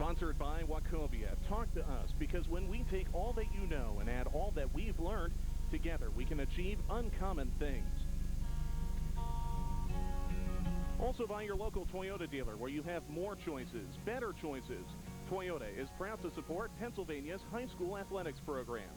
Sponsored by Wachovia. Talk to us, because when we take all that you know and add all that we've learned, together we can achieve uncommon things. Also by your local Toyota dealer, where you have more choices, better choices. Toyota is proud to support Pennsylvania's high school athletics program.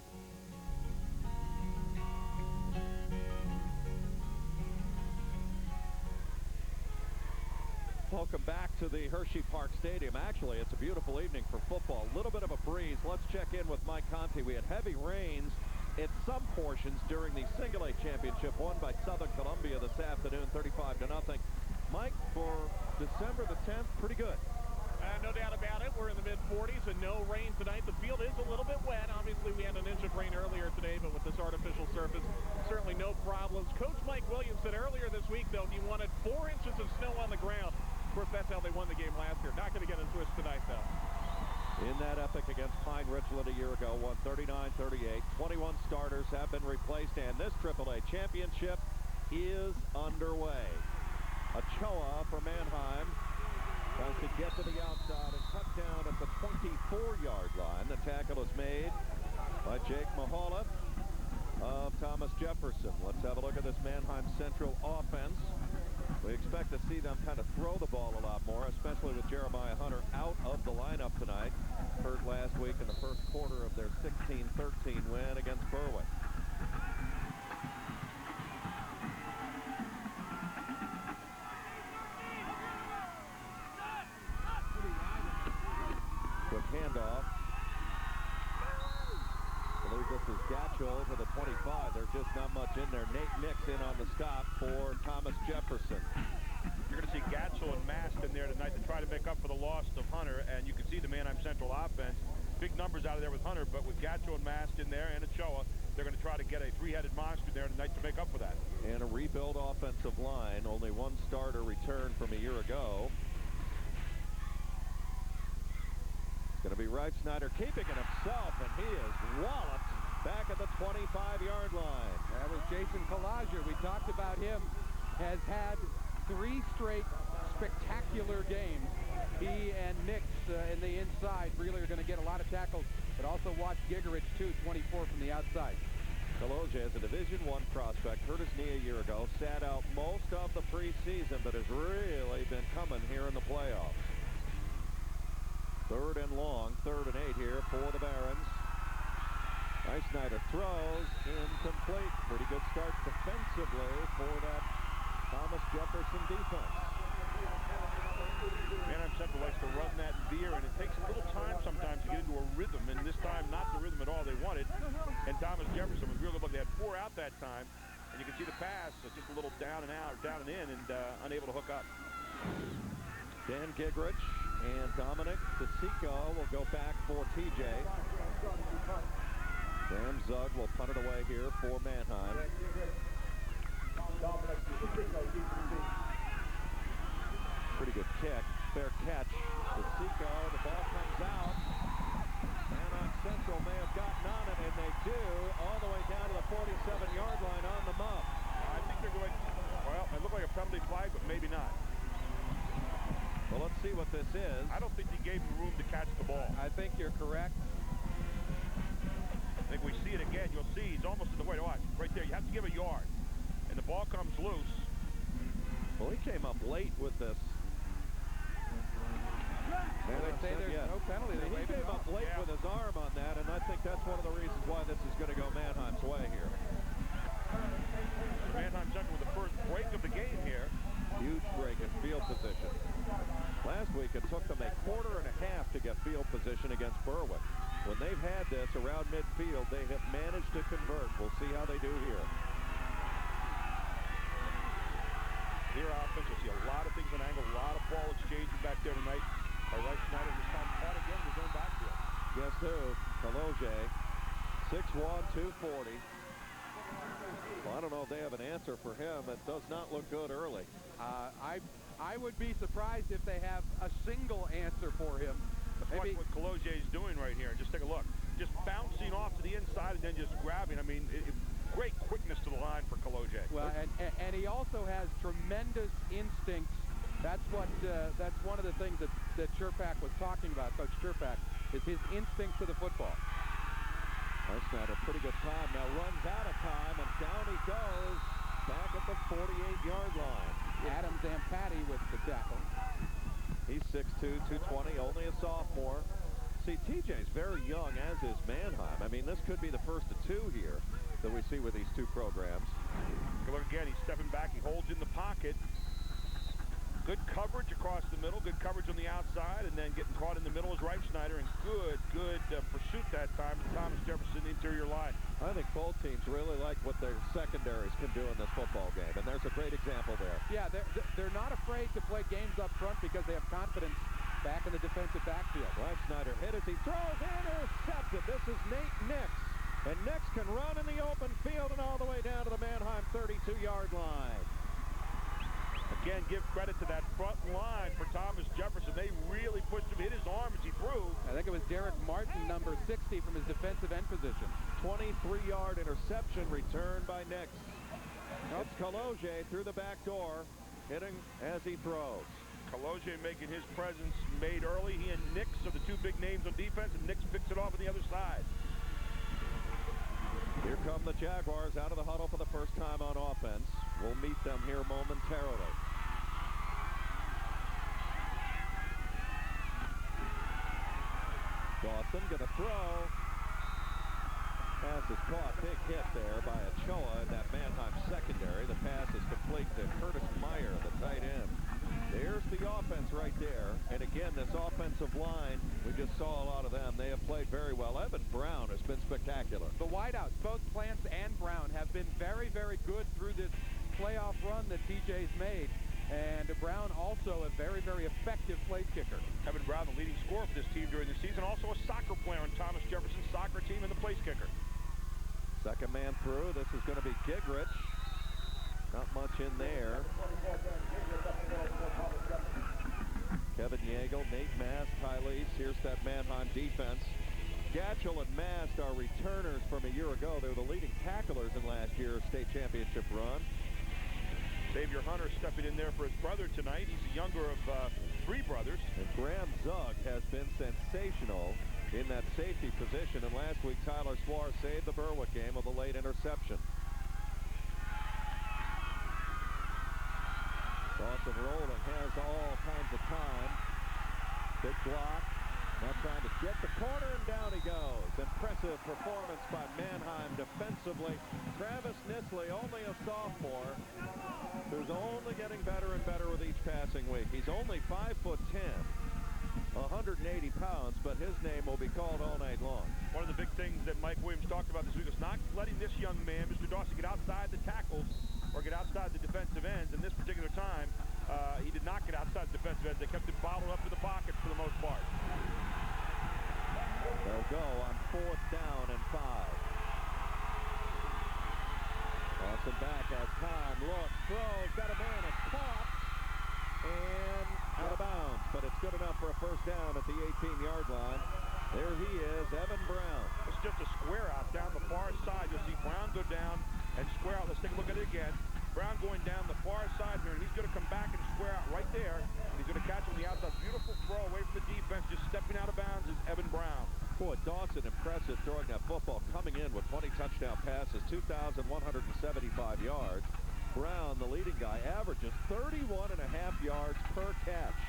Welcome back to the Hershey Park Stadium. Actually, it's a beautiful evening for football. A little bit of a breeze. Let's check in with Mike Conte. We had heavy rains in some portions during the Single A Championship won by Southern Columbia this afternoon, 35-0. Mike, for December the 10th, pretty good. No doubt about it. We're in the mid-40s and no rain tonight. The field is a little bit wet. Obviously, we had an inch of rain earlier today, but with this artificial surface, certainly no problems. Coach Mike Williams said earlier this week, though, he wanted 4 inches of snow on the ground. Of course, that's how they won the game last year. Not going to get a twist tonight, though. In that epic against Pine Ridgeland a year ago, won 39-38. 21 starters have been replaced, and this AAA championship is underway. Ochoa for Manheim tries to get to the outside and cut down at the 24-yard line. The tackle is made by Jake Mahala of Thomas Jefferson. Let's have a look at this Manheim Central offense. We expect to see them kind of throw the ball a lot more, especially with Jeremiah Hunter out of the lineup tonight. Hurt last week in the first quarter of their 16-13 win against Berwick. Quick handoff. I believe this is Gatchell to the 25. There's just not much in there. Nate Nix in on the stop for Thomas Jefferson. You're going to see Gatchell and Mast in there tonight to try to make up for the loss of Hunter, and you can see the Manheim Central offense. Big numbers out of there with Hunter, but with Gatchell and Mast in there and Ochoa, they're going to try to get a three-headed monster there tonight to make up for that. And a rebuild offensive line. Only one starter returned from a year ago. Going to be Wright Snyder keeping it himself, and he is walloped back at the 25-yard line. That was Jason Kalaja. We talked about him. Has had 3 straight spectacular games. He and Nix in the inside really are going to get a lot of tackles, but also watch Gigerich, too, 24 from the outside. Kaloja is a Division I prospect, hurt his knee a year ago, sat out most of the preseason, but has really been coming here in the playoffs. 3rd and long, 3rd and 8 here for the Barons. Wright Snyder throws, incomplete. Pretty good start defensively for that Thomas Jefferson defense. Manheim Central likes to run that veer, and it takes a little time sometimes to get into a rhythm, and this time not the rhythm at all they wanted. And Thomas Jefferson was real good. They had 4 out that time, and you can see the pass, it's just a little down and out, down and in, and unable to hook up. Dan Gigerich and Dominic DeSico will go back for TJ. Graham Zug will punt it away here for Manheim. Pretty good kick. Fair catch. DeSico, the ball comes out. Manheim Central may have gotten on it, and they do, all the way down to the 47-yard line on the muff. I think they're going, well, it looked like a penalty flag, but maybe not. Well, let's see what this is. I don't think he gave him room to catch the ball. I think you're correct. I think we see it again. You'll see he's almost in the way to watch. Right there, you have to give a yard. And the ball comes loose. Well, he came up late with this. Well, they say there's no penalty. He came up late with his arm on that, and I think that's one of the reasons why this is going to go Manheim's way here. Manheim Central with the first break of the game here. Huge break in field position. Last week, it took them a quarter and a half to get field position against Berwick. When they've had this around midfield, they have managed to convert. We'll see how they do here. Their offense, you'll see a lot of things on angle, a lot of ball exchanging back there tonight. Wright Snyder this time caught again in his own backfield. Guess who? Kaloje, 6'1", 240. Well, I don't know if they have an answer for him. It does not look good early. I would be surprised if they have a single answer for him. Watch what Kaloje is doing right here. Just take a look. Just bouncing off to the inside and then just grabbing. I mean, great quickness to the line for Kaloje. Well, and he also has tremendous instincts. That's one of the things that Sherpak was talking about, Coach Sherpak. clear fact, is his instinct to the football. Snyder, pretty good time. Now runs out of time, and down he goes. Back at the 48-yard line. Adam Zampatti with the tackle. He's 6'2", 220, only a sophomore. See, TJ's very young, as is Manheim. I mean, this could be the first of two here that we see with these two programs. Look again, he's stepping back. He holds in the pocket. Good coverage across the middle. Good coverage on the outside, and then getting caught in the middle is Schneider, and good pursuit that time to Thomas Jefferson, interior line. I think both teams really like what their secondaries can do in this football game, and there's a great example there. Yeah, they're not afraid to play games up front because they have confidence back in the defensive backfield. Schneider hit as he throws, intercepted. This is Nate Nix, and Nix can run in the open field and all the way down to the Manheim 32-yard line. Again, give credit to that front line for Thomas Jefferson. They really pushed him, hit his arm as he threw. I think it was Derek Martin, number 60, from his defensive end position. 23-yard interception returned by Nix. It's Kaloje through the back door, hitting as he throws. Kaloje making his presence made early. He and Nix are the two big names on defense, and Nix picks it off on the other side. Here come the Jaguars out of the huddle for the first time on offense. We'll meet them here momentarily. Dawson gonna throw. Pass is caught. Big hit there by Ochoa in that Manheim secondary. The pass is complete to Curtis Meyer, the tight end. There's the offense right there. And again, this offensive line, we just saw a lot of them. They have played very well. Evan Brown has been spectacular. The wideouts, both Plants and Brown, have been very, very good through this playoff run that TJ's made. And Brown also a very, very effective place kicker. Evan Brown, the leading scorer for this team during the season, also a soccer player on Thomas Jefferson's soccer team and the place kicker. Second man through. This is going to be Gigrich. Not much in there. Kevin Yeagle, Nate Mast, Tylese. Here's that Manheim defense. Gatchel and Mast are returners from a year ago. They were the leading tacklers in last year's state championship run. Xavier Hunter stepping in there for his brother tonight. He's the younger of three brothers. And Graham Zug has been sensational in that safety position. And last week, Tyler Suarez saved the Berwick game with a late interception. Dawson rolling, has all kinds of time. Big block. Now trying to get the corner, and down he goes. Impressive performance by Manheim defensively. Travis Nisley, only a sophomore, who's only getting better and better with each passing week. He's only 5'10", 180 pounds, but his name will be called all night long. One of the big things that Mike Williams talked about this week is not letting this young man, Mr. Dawson, get outside the tackles or get outside the defensive ends. And this particular time, he did not get outside the defensive ends. They kept him bottled up in the pocket for the most part. They'll go on 4th down and 5. Dawson back, has time, looks, throws, got a man, it's caught, and out of bounds. But it's good enough for a first down at the 18-yard line. There he is, Evan Brown. It's just a square out down the far side. You'll see Brown go down and square out. Let's take a look at it again. Brown going down the far side here, and he's going to come back and square out right there. He's going to catch on the outside. Beautiful throw away from the defense. Just stepping out of bounds is Evan Brown. Boy, Dawson impressive throwing that football, coming in with 20 touchdown passes, 2,175 yards. Brown, the leading guy, averages 31.5 yards per catch.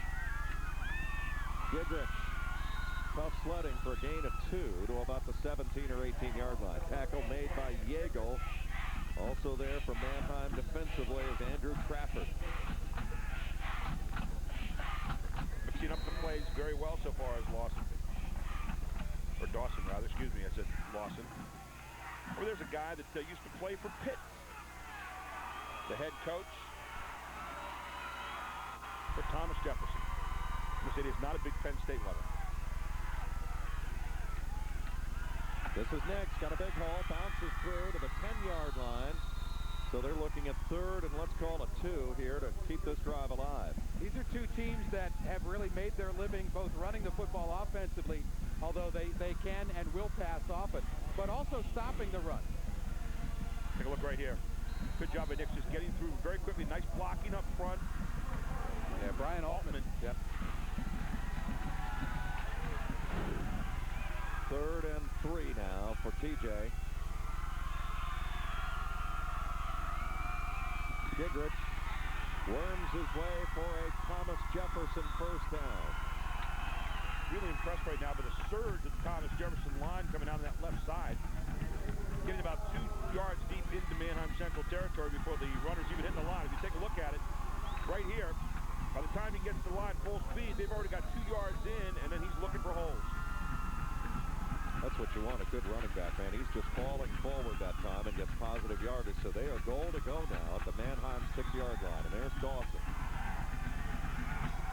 Gigrich, tough sledding for a gain of 2 to about the 17 or 18-yard line. Tackle made by Yeagle. Also there for Manheim defensively is Andrew Trafford. Mixing up the plays very well so far as Lawson. Or Dawson, rather. Excuse me, I said Lawson. Well, there's a guy that used to play for Pitt. The head coach for Thomas Jefferson. The city is not a big Penn State level. This is Nix, got a big hole, bounces through to the 10-yard line. So they're looking at 3rd and let's call it 2 here to keep this drive alive. These are two teams that have really made their living both running the football offensively, although they can and will pass often, but also stopping the run. Take a look right here. Good job by Nix, just getting through very quickly. Nice blocking up front. Yeah, Brian Altman. Yep. 3rd and 3 now for TJ. Gingrich worms his way for a Thomas Jefferson first down. Really impressed right now by the surge of the Thomas Jefferson line coming out on that left side. Getting about 2 yards deep into Manheim Central territory before the runners even hit the line. If you take a look at it, right here, by the time he gets to the line full speed, they've already got 2 yards in, and then he's looking for holes. That's what you want, a good running back, man. He's just falling forward that time and gets positive yardage. So they are goal to go now at the Manheim 6-yard line. And there's Dawson.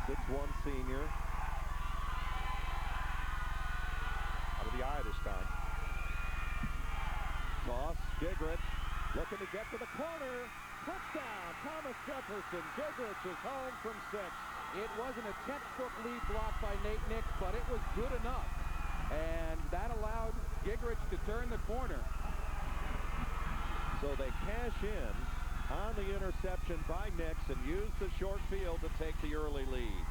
6'1" senior. Out of the eye this time. Toss, Gingrich looking to get to the corner. Touchdown, Thomas Jefferson. Gingrich is home from 6. It wasn't a textbook lead block by Nate Nix, but it was good enough. And that allowed Gingrich to turn the corner. So they cash in on the interception by Nix and use the short field to take the early lead.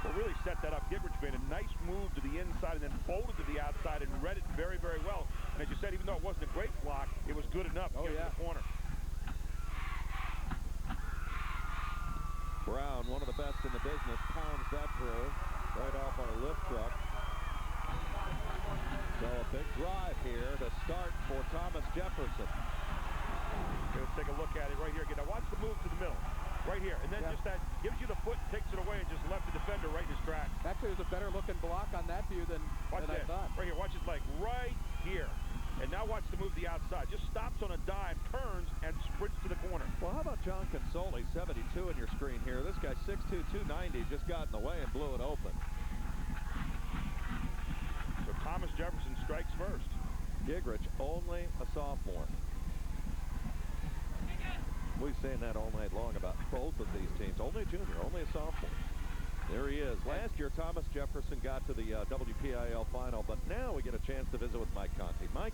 Well, really set that up. Gingrich made a nice move to the inside and then folded to the outside and read it very, very well. And as you said, even though it wasn't a great block, it was good enough to get to the corner. Brown, one of the best in the business, pounds that through right off on a lift truck. So a big drive here to start for Thomas Jefferson. Let's take a look at it right here again. Now watch the move to the middle. Right here. And then just that gives you the foot, takes it away, and just left the defender right in his tracks. Actually, there's a better looking block on that view than I thought. Right here. Watch his leg. Right here. And now watch the move to the outside. Just stops on a dime, turns, and sprints to the corner. Well, how about John Consoli, 72 in your screen here. This guy, 6'2", 290, just got in the way and blew it open. So Thomas Jefferson strikes first. Gingrich, only a sophomore. We've seen that all night long about both of these teams. Only a junior, only a sophomore. There he is. Last year, Thomas Jefferson got to the WPIAL final, but now we get a chance to visit with Mike Conti. Mike?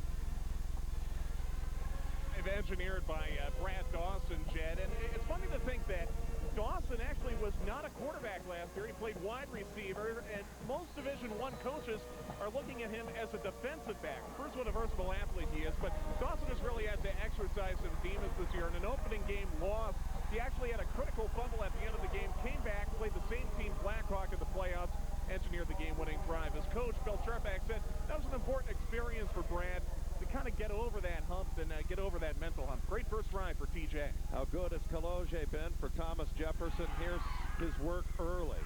Engineered by Brad Dawson, Jed. And it's funny to think that Dawson actually was not a quarterback last year. He played wide receiver, and most Division I coaches are looking at him as a defensive back. First, what a versatile athlete he is, but Dawson has really had to exercise some demons this year. In an opening game loss, he actually had a critical fumble at the end of the game, came back, played the same team, Blackhawk, in the playoffs, engineered the game-winning drive. As coach Bill Sharpak said, that was an important experience for Brad to kind of get over that hump and get over that mental hump. Great first drive for TJ. How good has Kaloje been for Thomas Jefferson? Here's his work early.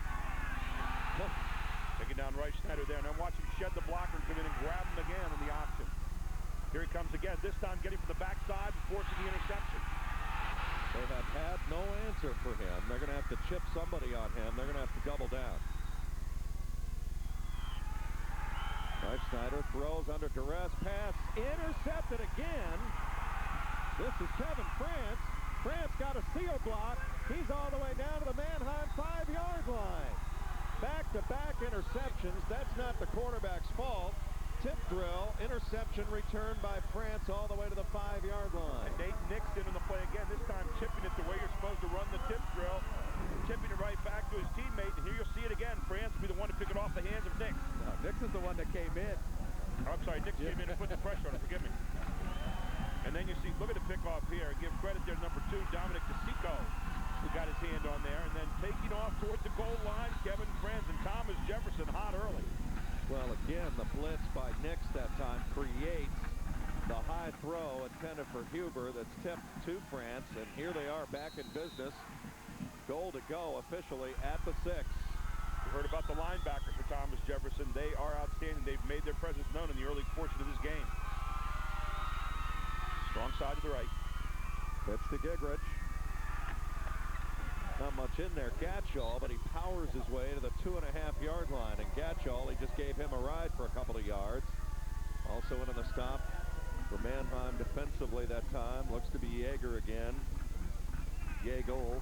Taking down Rice Snyder there. Now watch him shed the blocker and come in and grab him again on the option. Here he comes again, this time getting from the backside and forcing the interception. They have had no answer for him. They're going to have to chip somebody on him. They're going to have to double down. Rice Snyder throws under duress. Pass intercepted again. This is Kevin France. France got a seal block. He's all the way down to the Manheim 5-yard line. Back-to-back interceptions. That's not the quarterback's fault. Tip drill, interception returned by France all the way to the 5-yard line. And Nate Nix in on the play again, this time chipping it the way you're supposed to run the tip drill. Tipping it right back to his teammate, and here you'll see it again. France will be the one to pick it off the hands of Nix. No, Nix is the one that came in. Oh, I'm sorry, Nix came in and put the pressure on it, forgive me. And then you see, look at the pickoff here, and give credit there to number 2, Dominic DeSico, who got his hand on there, and then taking off towards the goal line, Kevin France and Thomas Jefferson hot early. Well, again, the blitz by Nix that time creates the high throw intended for Huber that's tipped to France, and here they are back in business. Goal to go officially at the 6. We heard about the linebackers for Thomas Jefferson. They are outstanding. They've made their presence known in the early portion of this game. Strong side to the right. Pitch to Gingrich. Not much in there, Gatchall, but he powers his way to the 2.5-yard line. And Gatchall, he just gave him a ride for a couple of yards. Also in on the stop for Manheim defensively that time. Looks to be Yeager again. Yeagle.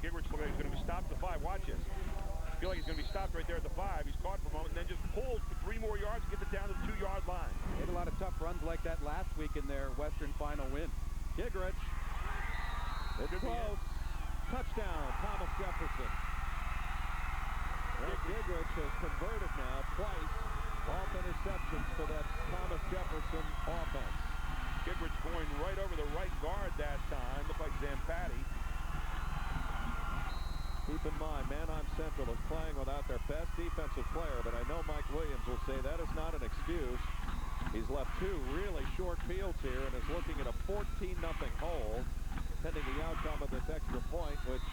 Gingrich looks like he's going to be stopped at the 5. Watch this. I feel like he's going to be stopped right there at the 5. He's caught for a moment and then just pulls for 3 more yards and gets it down to the 2-yard line. They had a lot of tough runs like that last week in their Western final win. Gingrich. It's close. Touchdown, Thomas Jefferson. Well, Gingrich has converted now twice Off interceptions for that Thomas Jefferson offense. Gigrich going right over the right guard that time. Looked like Zampatti. Keep in mind, Manheim Central is playing without their best defensive player, but I know Mike Williams will say that is not an excuse. He's left two really short fields here and is looking at a 14-0 hole, pending the outcome of this extra point, which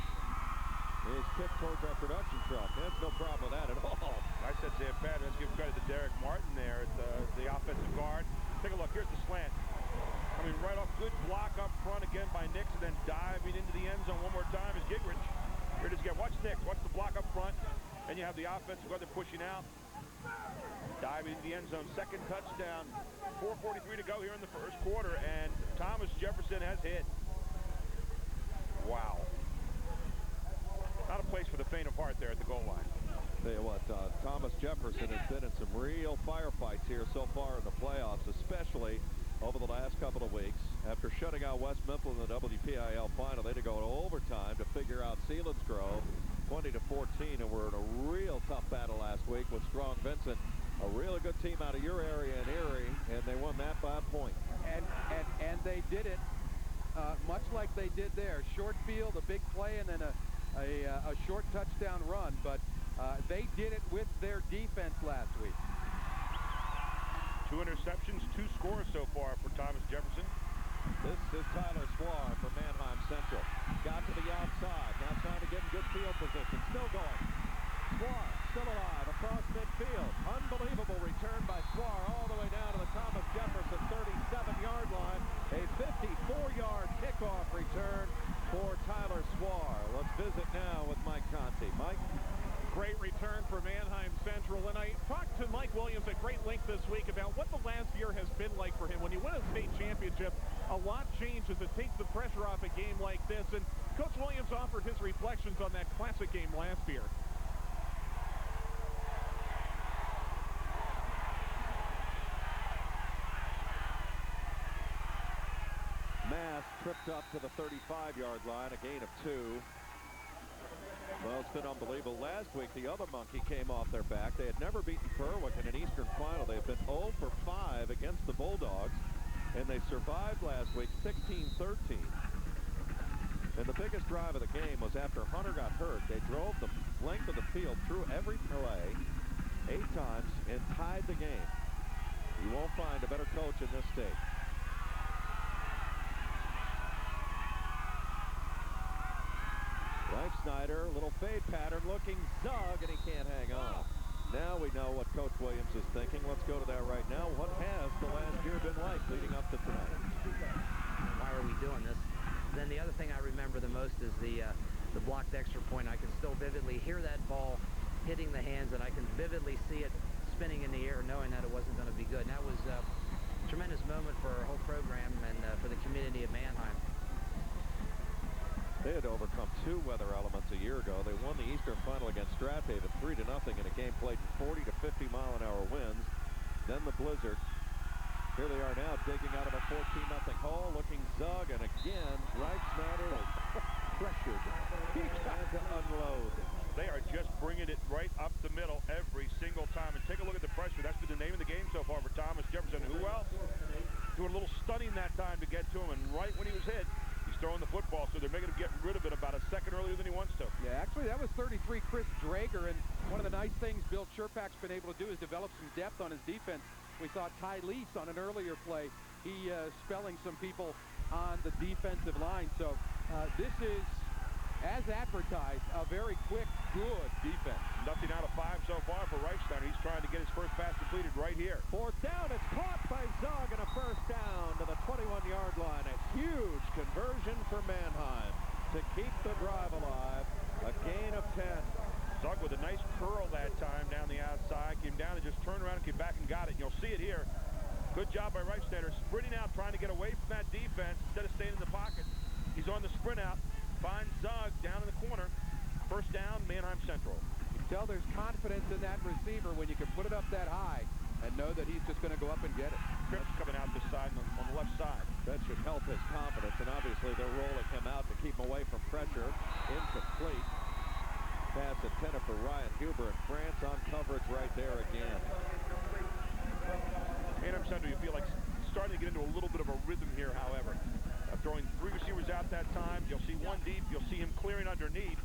is kicked towards our production truck. There's no problem with that at all. I said Zampatti. Let's give credit to Derek Martin there at the offensive guard. Take a look. Here's the slant. I mean, right off, good block up front again by Nix, and then diving into the end zone one more time is Gigrich. Here it is again. Watch Nix. Watch the block up front. And you have the offensive guard. They're pushing out. Diving into the end zone. Second touchdown. 4:43 to go here in the first quarter. And Thomas Jefferson has hit. Wow. Not a place for the faint of heart there at the goal line. Tell you what, Thomas Jefferson has been in some real firefights here so far in the playoffs, especially over the last couple of weeks. After shutting out West Mifflin in the WPIL final, they had to go to overtime to figure out Selinsgrove 20-14, and we're in a real tough battle last week with Strong Vincent, a really good team out of your area in Erie, and they won that by a point. And they did it much like they did there. Short field, a big play, and then a short touchdown run, but they did it with their defense last week. 2 interceptions, 2 scores so far for Thomas Jefferson. This is Tyler Swar for Manheim Central. Got to the outside, now trying to get in good field position. Still going. Swar still alive across midfield. Unbelievable return by Swar all the way down to the Thomas Jefferson 37-yard line. A 54-yard kickoff return for Tyler Swar. Let's visit now with Mike Conti. Mike? Great return for Manheim Central, and I talked to Mike Williams at great length this week about what the last year has been like for him. When you win a state championship, a lot changes. It takes the pressure off a game like this, and Coach Williams offered his reflections on that classic game last year. Mass tripped up to the 35-yard line, a gain of 2. Well, it's been unbelievable. Last week, the other monkey came off their back. They had never beaten Berwick in an Eastern final. They've been 0 for 5 against the Bulldogs, and they survived last week 16-13. And the biggest drive of the game was after Hunter got hurt. They drove the length of the field through every play 8 times and tied the game. You won't find a better coach in this state. Mike Snyder, little fade pattern, looking Zug, and he can't hang on. Now we know what Coach Williams is thinking. Let's go to that right now. What has the last year been like leading up to tonight? Why are we doing this? Then the other thing I remember the most is the blocked extra point. I can still vividly hear that ball hitting the hands, and I can vividly see it spinning in the air, knowing that it wasn't going to be good. And that was a tremendous moment for our whole program and for the community of Manheim. They had overcome 2 weather elements a year ago. They won the Eastern final against Strathaven 3-0 in a game played in 40 to 50 mile-an-hour winds. Then the blizzard. Here they are now digging out of a 14-0 hole, looking Zug, and again, Wright Snyder was pressured. He had to unload. They are just bringing it right up the middle every single time. And take a look at the pressure. That's been the name of the game so far for Thomas Jefferson. Who else? Doing a little stunning that time to get to him, and right when he was hit, he's throwing the football, so they're making him get rid of it about a second earlier than he wants to. Yeah, actually, that was 33 Chris Drager, and one of the nice things Bill Sherpack's been able to do is develop some depth on his defense. We saw Ty Lease on an earlier play. He spelling some people on the defensive line. So this is, as advertised, a very quick, good defense. Nothing out of 5 so far for Reichsteiner. He's trying to get his first pass completed right here. 4th down. It's caught by Zug, and a first down to the 21-yard line. A huge conversion for Manheim to keep the drive alive. A gain of 10. Zug with a nice curl that time down the outside. Came down and just turned around and came back and got it. You'll see it here. Good job by Reichsteiner. Sprinting out, trying to get away from that defense instead of staying in the pocket. He's on the sprint out. Finds Zug down in the corner. First down, Manheim Central. You can tell there's confidence in that receiver when you can put it up that high and know that he's just going to go up and get it. Cripps coming out this side on the left side. That should help his confidence, and obviously they're rolling him out to keep him away from pressure. Incomplete. Pass intended for Ryan Huber, and France on coverage right there again. Manheim Central, you feel like starting to get into a little bit of a rhythm here, however. Throwing 3 receivers out that time. You'll see one deep. You'll see him clearing underneath.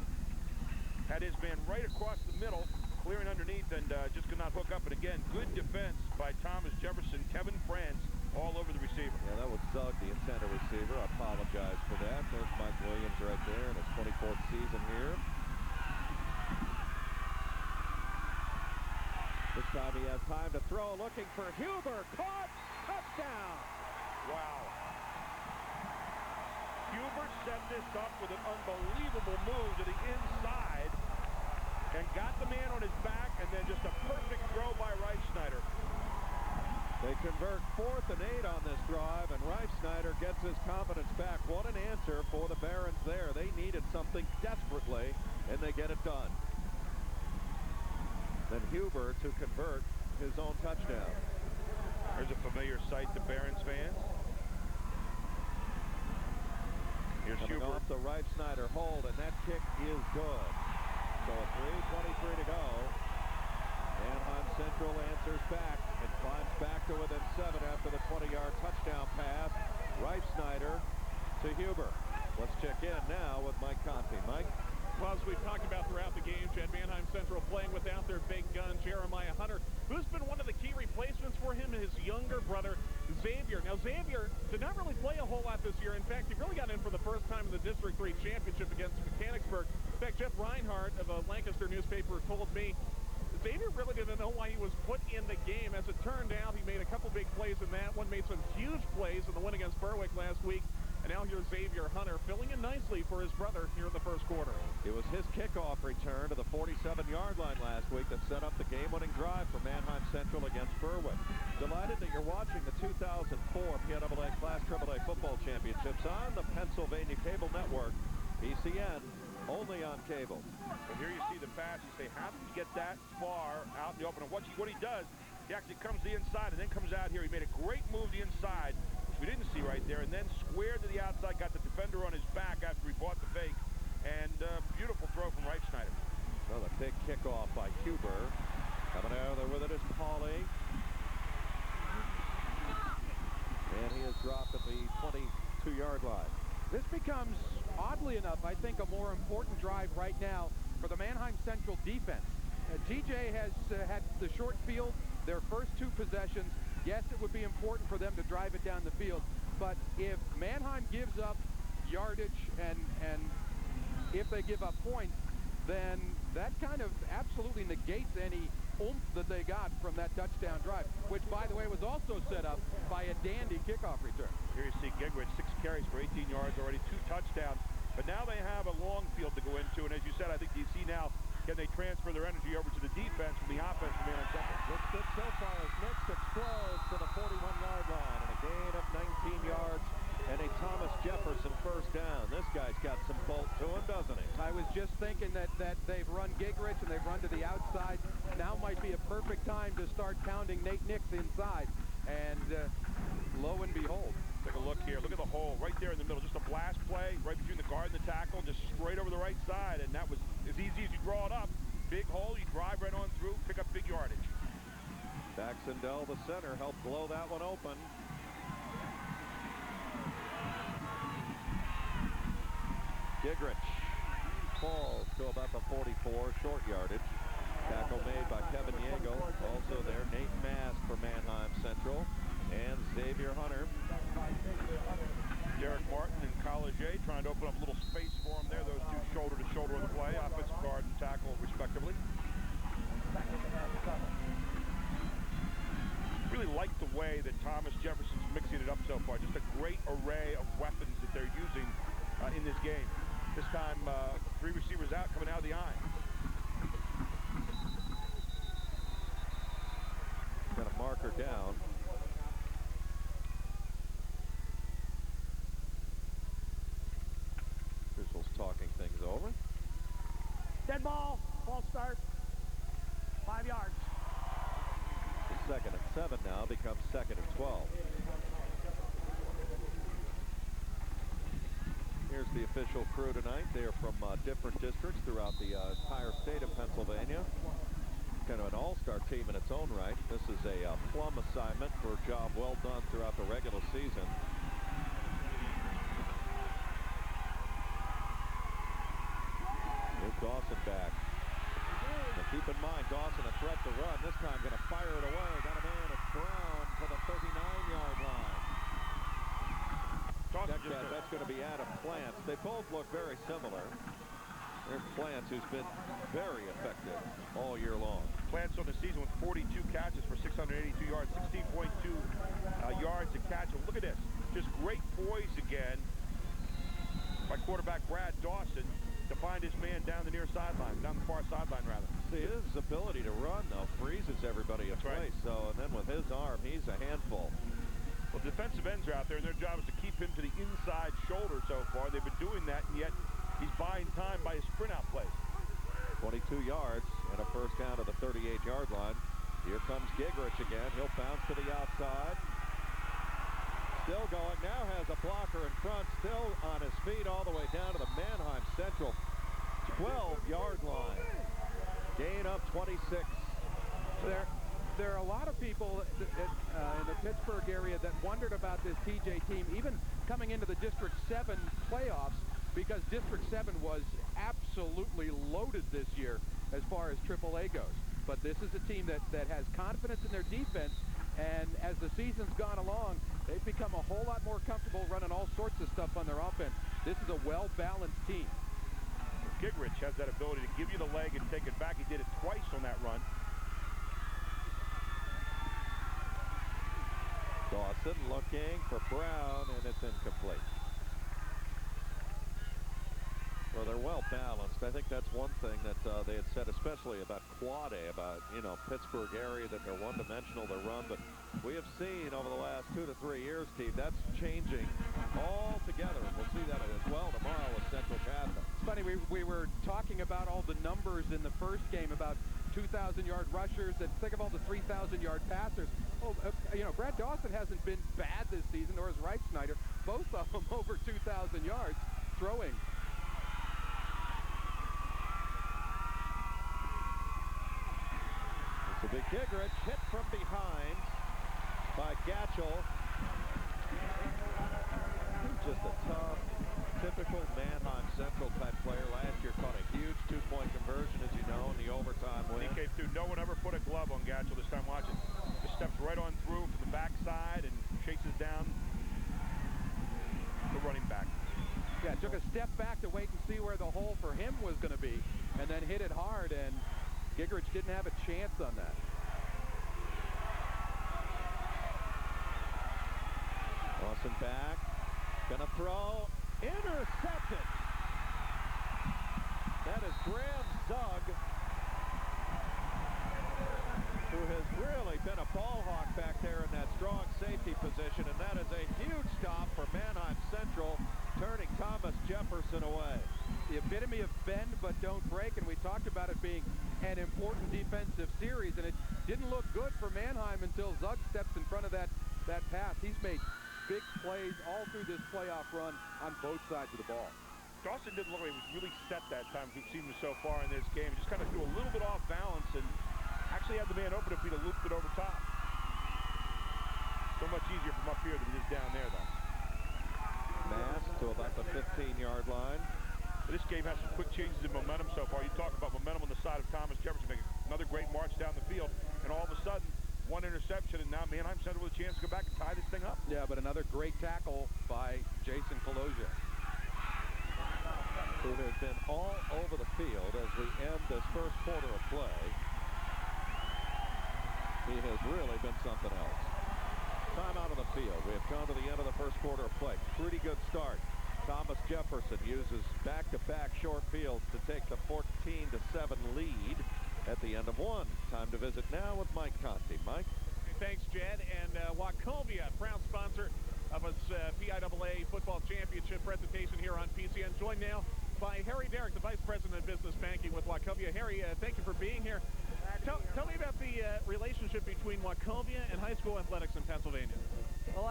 Had his man right across the middle, clearing underneath, and just could not hook up. And again, good defense by Thomas Jefferson, Kevin France, all over the receiver. Yeah, that was Zug, the intended receiver. I apologize for that. There's Mike Williams right there in his 24th season here. This time he has time to throw, looking for Huber. Caught! Touchdown! Wow. Huber set this up with an unbelievable move to the inside and got the man on his back, and then just a perfect throw by Reifsnyder. They convert 4th and 8 on this drive, and Reifsnyder gets his confidence back. What an answer for the Barons there. They needed something desperately, and they get it done. Then Huber to convert his own touchdown. There's a familiar sight to Barons fans. Here's Coming Huber. off the Reifsnyder hold, and that kick is good. So a 3:23 to go. Manheim Central answers back and climbs back to within 7 after the 20-yard touchdown pass. Reifsnyder to Huber. Let's check in now with Mike Conte. Mike? Well, as we've talked about throughout the game, Chad, Manheim Central playing without their big gun, Jeremiah Hunter, who's been one of the key replacements for him, his younger brother, Xavier. Now, Xavier did not really play a whole lot this year. In fact, he really got in for the first time in the District 3 Championship against Mechanicsburg. In fact, Jeff Reinhardt of a Lancaster newspaper told me Xavier really didn't know why he was put in the game. As it turned out, he made a couple big plays in that one, made some huge plays in the win against Berwick last week. And now here's Xavier Hunter filling in nicely for his brother here in the first quarter. It was his kickoff return to the 47-yard line last week that set up the game-winning drive for Manheim Central against Berwick. Delighted that you're watching the 2004 Piaa Class AAA Football Championships on the Pennsylvania Cable Network. PCN, only on cable. So here you see the pass. You say, how did he get that far out in the open? And what he does, he actually comes to the inside and then comes out here. He made a great move to the inside, which we didn't see right there, and then squared to the outside, got the defender on his back after he bought the fake, and beautiful throw from Reifsnyder. So the big kickoff by Huber. Coming out of there with it is Pauly. And he is dropped at the 22-yard line. This becomes, oddly enough, I think a more important drive right now for the Manheim Central defense. TJ has had the short field their first 2 possessions. Yes, it would be important for them to drive it down the field, but if Manheim gives up yardage and if they give up points, then that kind of absolutely negates any oomph that they got from that touchdown drive, which, by the way, was also set up by a dandy kickoff return. Here you see Gingrich, 6 carries for 18 yards already, 2 touchdowns. But now they have a long field to go into, and as you said, I think you see now, can they transfer their energy over to the defense from the offense from Manheim Central? Looks good so far as Nix explodes to the 41-yard line, and a gain of 19 yards and a Thomas Jefferson first down. This guy's got some bolt to him, doesn't he? I was just thinking that they've run Gingrich and they've run to the outside. Now might be a perfect time to start pounding Nate Nix inside, and lo and behold. Take a look here. Look at the hole right there in the middle. Just a blast play right between the guard and the tackle, just straight over the right side. And that was as easy as you draw it up. Big hole, you drive right on through, pick up big yardage. Baxendell, the center, helped blow that one open. Gingrich falls to about the 44, short yardage. Tackle made by Kevin Yeagle. Also there, Nate Mask for Manheim Central. And Xavier Hunter. Derek Martin and Collier trying to open up a little space for him there. Those 2 shoulder to shoulder on the play, offensive guard and tackle respectively. Really like the way that Thomas Jefferson's mixing it up so far. Just a great array of weapons that they're using in this game. This time, 3 receivers out, coming out of the eye. Got a marker down. Officials talking things over. Dead ball. Ball start. 5 yards. The 2nd and 7 now becomes 2nd and 12. Here's the official crew tonight. They are from different districts throughout the entire state of Pennsylvania. kind of an all-star team in its own right. This is a plum assignment for a job well done throughout the regular season. Here's Dawson back. But keep in mind, Dawson a threat to run. This time going to fire it away. Got a man at Brown for the 39-yard line. Check that. That's going to be Adam Plants. They both look very similar. There's Plants, who's been very effective all year long. Plants on the season with 42 catches for 682 yards, 16.2 yards a catch. And look at this. Just great poise again by quarterback Brad Dawson to find his man down the near sideline, down the far sideline, rather. See, his ability to run, though, freezes everybody in place. Right. So, and then with his arm, he's a handful. Well, defensive ends are out there, and their job is to keep him to the inside shoulder so far. They've been doing that, and yet he's buying time by his sprint-out plays. 22 yards and a first down to the 38-yard line. Here comes Gigrich again. He'll bounce to the outside. Still going. Now has a blocker in front. Still on his feet all the way down to the Manheim Central 12-yard line. Gain of 26. There are a lot of people in the Pittsburgh area that wondered about this TJ team, even coming into the District 7 playoffs, because District 7 was absolutely loaded this year as far as AAA goes. But this is a team that has confidence in their defense, and as the season's gone along, they've become a whole lot more comfortable running all sorts of stuff on their offense. This is a well-balanced team. Gigrich has that ability to give you the leg and take it back. He did it twice on that run. Dawson looking for Brown, and it's incomplete. Well, they're well balanced. I think that's one thing that they had said, especially about Quade, about, you know, Pittsburgh area, that they're one-dimensional, their run. But we have seen over the last 2 to 3 years, Steve, that's changing altogether. And we'll see that as well tomorrow with Central Catholic. It's funny, we were talking about all the numbers in the first game about 2,000-yard rushers, and think of all the 3,000-yard passers. Oh, you know, Brad Dawson hasn't been bad this season, nor has Wright Snyder. Both of them over 2,000 yards throwing. It's a big Gigrich hit from behind by Gatchel. He's just a tough, typical Manheim Central type player. Last year caught a huge two-point conversion, as you know, in the overtime win. He came through. No one ever put a glove on Gatchel this time. Watch it. Just steps right on through from the backside and chases down the running back. Yeah, took a step back to wait and see where the hole for him was going to be, and then hit it hard, and Gigrich didn't have a chance on that. Dawson back, gonna throw, intercepted. That is Graham Zug, who has really been a ball hawk back there in that strong safety position, and that is a huge stop for Manheim Central, turning Thomas Jefferson away. The epitome of bend but don't break, and we talked about it being an important defensive series, and it didn't look good for Manheim until Zug steps in front of that pass. He's made big plays all through this playoff run on both sides of the ball. Dawson didn't look like he was really set that time. We've seen him so far in this game. He just kind of threw a little bit off balance and actually had the man open if he'd have looped it over top. So much easier from up here than it is down there, though. Mass to about the 15-yard line. This game has some quick changes in momentum so far. You talk about momentum on the side of Thomas Jefferson, making another great march down the field, and all of a sudden, one interception, and now Manheim Central with a chance to go back and tie this thing up. Yeah, but another great tackle by Jason Kolosia, who has been all over the field as we end this first quarter of play. He has really been something else. Time out of the field. We have come to the end of the first quarter of play. Pretty good start. Thomas Jefferson uses back-to-back short fields to take the 14-7 lead at the end of one. Time to visit now with Mike Conti. Mike? Thanks, Jed. And Wachovia, proud sponsor of us PIAA Football Championship presentation here on PCN. Joined now by Harry Derrick, the Vice President of Business Banking with Wachovia. Harry, thank you for being here. Tell me about the relationship between Wachovia and high school athletics in Pennsylvania. Well,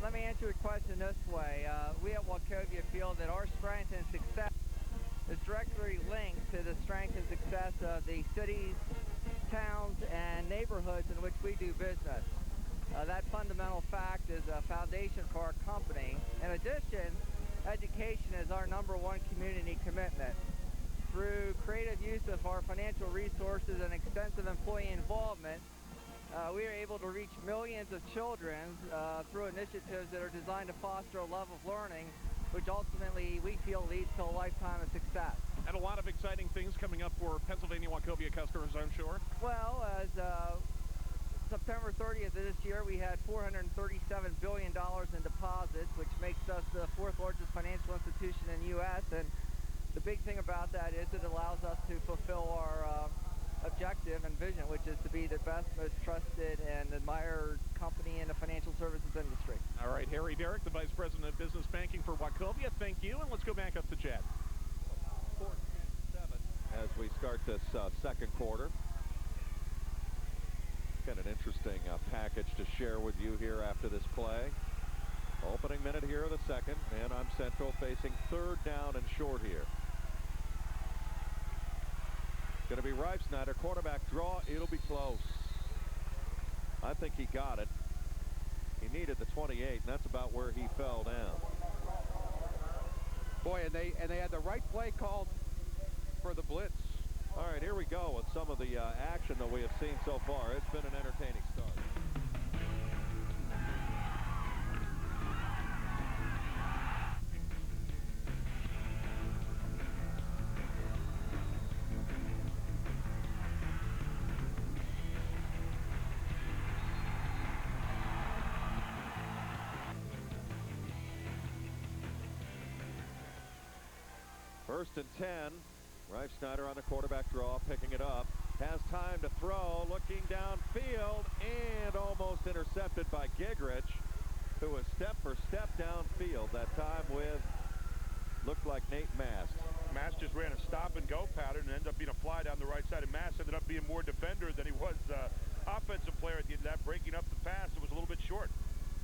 let me answer your question this way. We at Wachovia feel that our strength and success is directly linked to the strength and success of the cities towns, and neighborhoods in which we do business. That fundamental fact is a foundation for our company. In addition, education is our #1 community commitment. Through creative use of our financial resources and extensive employee involvement, we are able to reach millions of children through initiatives that are designed to foster a love of learning, which ultimately we feel leads to a lifetime of success. And a lot of exciting things coming up for Pennsylvania Wachovia customers, I'm sure. Well, as September 30th of this year, we had $437 billion in deposits, which makes us the 4th largest financial institution in the U.S. And the big thing about that is it allows us to fulfill our objective and vision, which is to be the best, most trusted, and admired company in the financial services industry. All right, Harry Derrick, the Vice President of Business Banking for Wachovia, thank you, and let's go back up to Chad. 14-7 as we start this second quarter. Got an interesting package to share with you here after this play. Opening minute here of the second, Manheim Central facing 3rd down and short here. Going to be Reifsnyder, quarterback draw. It'll be close. I think he got it. He needed the 28, and that's about where he fell down. Boy, and they had the right play called for the blitz. All right, here we go with some of the action that we have seen so far. It's been an entertaining start. First and 10. Reifsnyder on the quarterback draw, picking it up. Has time to throw, looking downfield, and almost intercepted by Gigrich, who was step for step downfield. That time with, looked like Nate Mast. Mast just ran a stop-and-go pattern and ended up being a fly down the right side. And Mast ended up being more defender than he was offensive player at the end of that, breaking up the pass. It was a little bit short.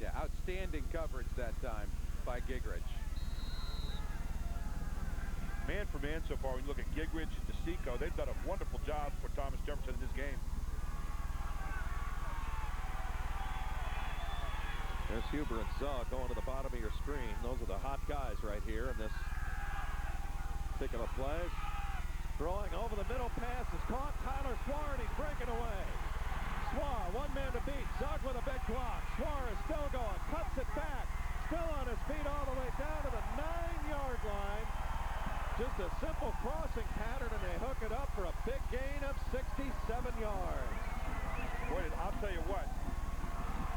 Yeah, outstanding coverage that time by Gigrich. Man for man so far, when you look at Gigrich and DeSico, they've done a wonderful job for Thomas Jefferson in this game. There's Huber and Zug going to the bottom of your screen. Those are the hot guys right here in this particular play. Throwing over the middle, pass is caught. Tyler Swar, and he's breaking away. Swar, one man to beat. Zug with a big block. Swar is still going, cuts it back. Still on his feet all the way down to the 9-yard line. Just a simple crossing pattern, and they hook it up for a big gain of 67 yards. Boy, I'll tell you what.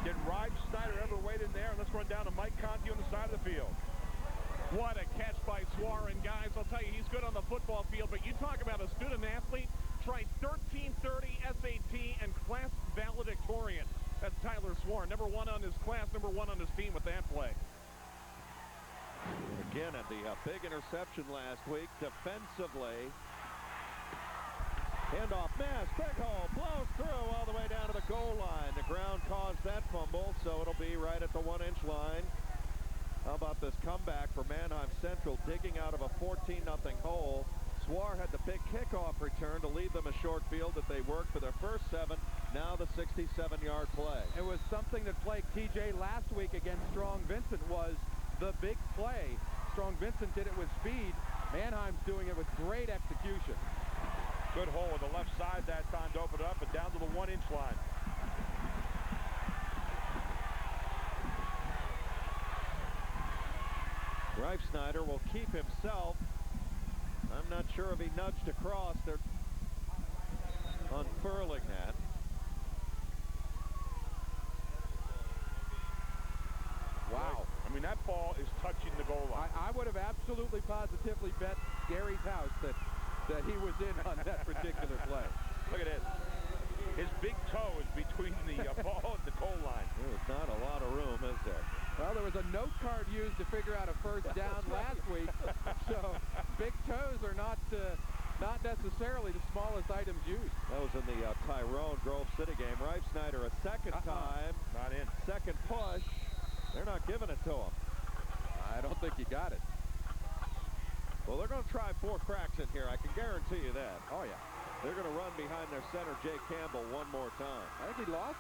Did Reifsnyder ever wait in there? And let's run down to Mike Conti on the side of the field. What a catch by Swar, and guys, I'll tell you, he's good on the football field, but you talk about a student athlete, tried 1330 SAT and class valedictorian. That's Tyler Swar, #1 on his class, #1 on his team with that play. Again, at the big interception last week, defensively. Handoff, Mast, big hole, blows through all the way down to the goal line. The ground caused that fumble, so it'll be right at the 1-inch line. How about this comeback for Manheim Central, digging out of a 14-0 hole. Swar had the big kickoff return to lead them a short field that they worked for their first 7. Now the 67-yard play. It was something that plagued TJ last week against Strong Vincent, was the big play. Strong Vincent did it with speed. Manheim's doing it with great execution. Good hole on the left side that time to open it up and down to the 1-inch line. Reifsnyder will keep himself. I'm not sure if he nudged across. They're unfurling that. Wow. I mean, that ball is touching the goal line. I would have absolutely positively bet Gary's house that he was in on that particular play. Look at this. His big toe is between the ball and the goal line. There's not a lot of room, is there? Well, there was a note card used to figure out a first down last week, so big toes are not necessarily the smallest items used. That was in the Tyrone Grove City game. Reifsnyder a second time. Not in. Second push. They're not giving it to him. I don't think he got it. Well, they're going to try 4 cracks in here. I can guarantee you that. Oh, yeah. They're going to run behind their center, Jay Campbell, one more time. I think he lost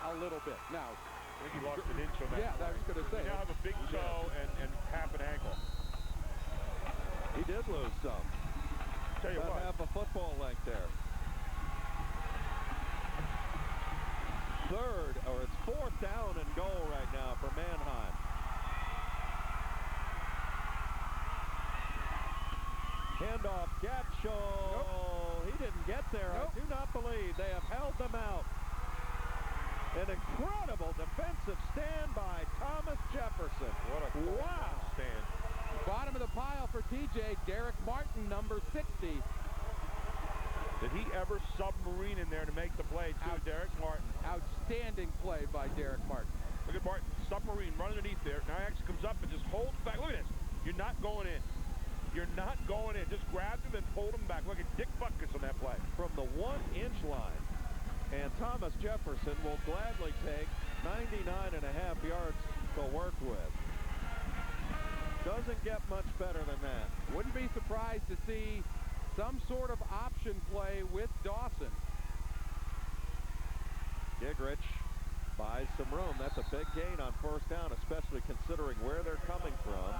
a little bit. Now, I think he lost an inch on that. Yeah, I was going to say. He now have a big toe and half an ankle. He did lose some. Tell you About what. half a football length there. It's 4th down and goal right now for Manheim. Handoff, Gatchel. Nope. He didn't get there. Nope. I do not believe they have held them out. An incredible defensive stand by Thomas Jefferson. What a stand. Bottom of the pile for TJ, Derek Martin, number 60. Did he ever submarine in there to make the play, too, Derek Martin? Outstanding play by Derek Martin. Look at Martin, submarine, run underneath there. Now he actually comes up and just holds back. Look at this. You're not going in. You're not going in. Just grabbed him and pulled him back. Look at Dick Butkus on that play. From the 1-inch line. And Thomas Jefferson will gladly take 99.5 yards to work with. Doesn't get much better than that. Wouldn't be surprised to see some sort of option play with Dawson. Gigrich buys some room. That's a big gain on 1st down, especially considering where they're coming from.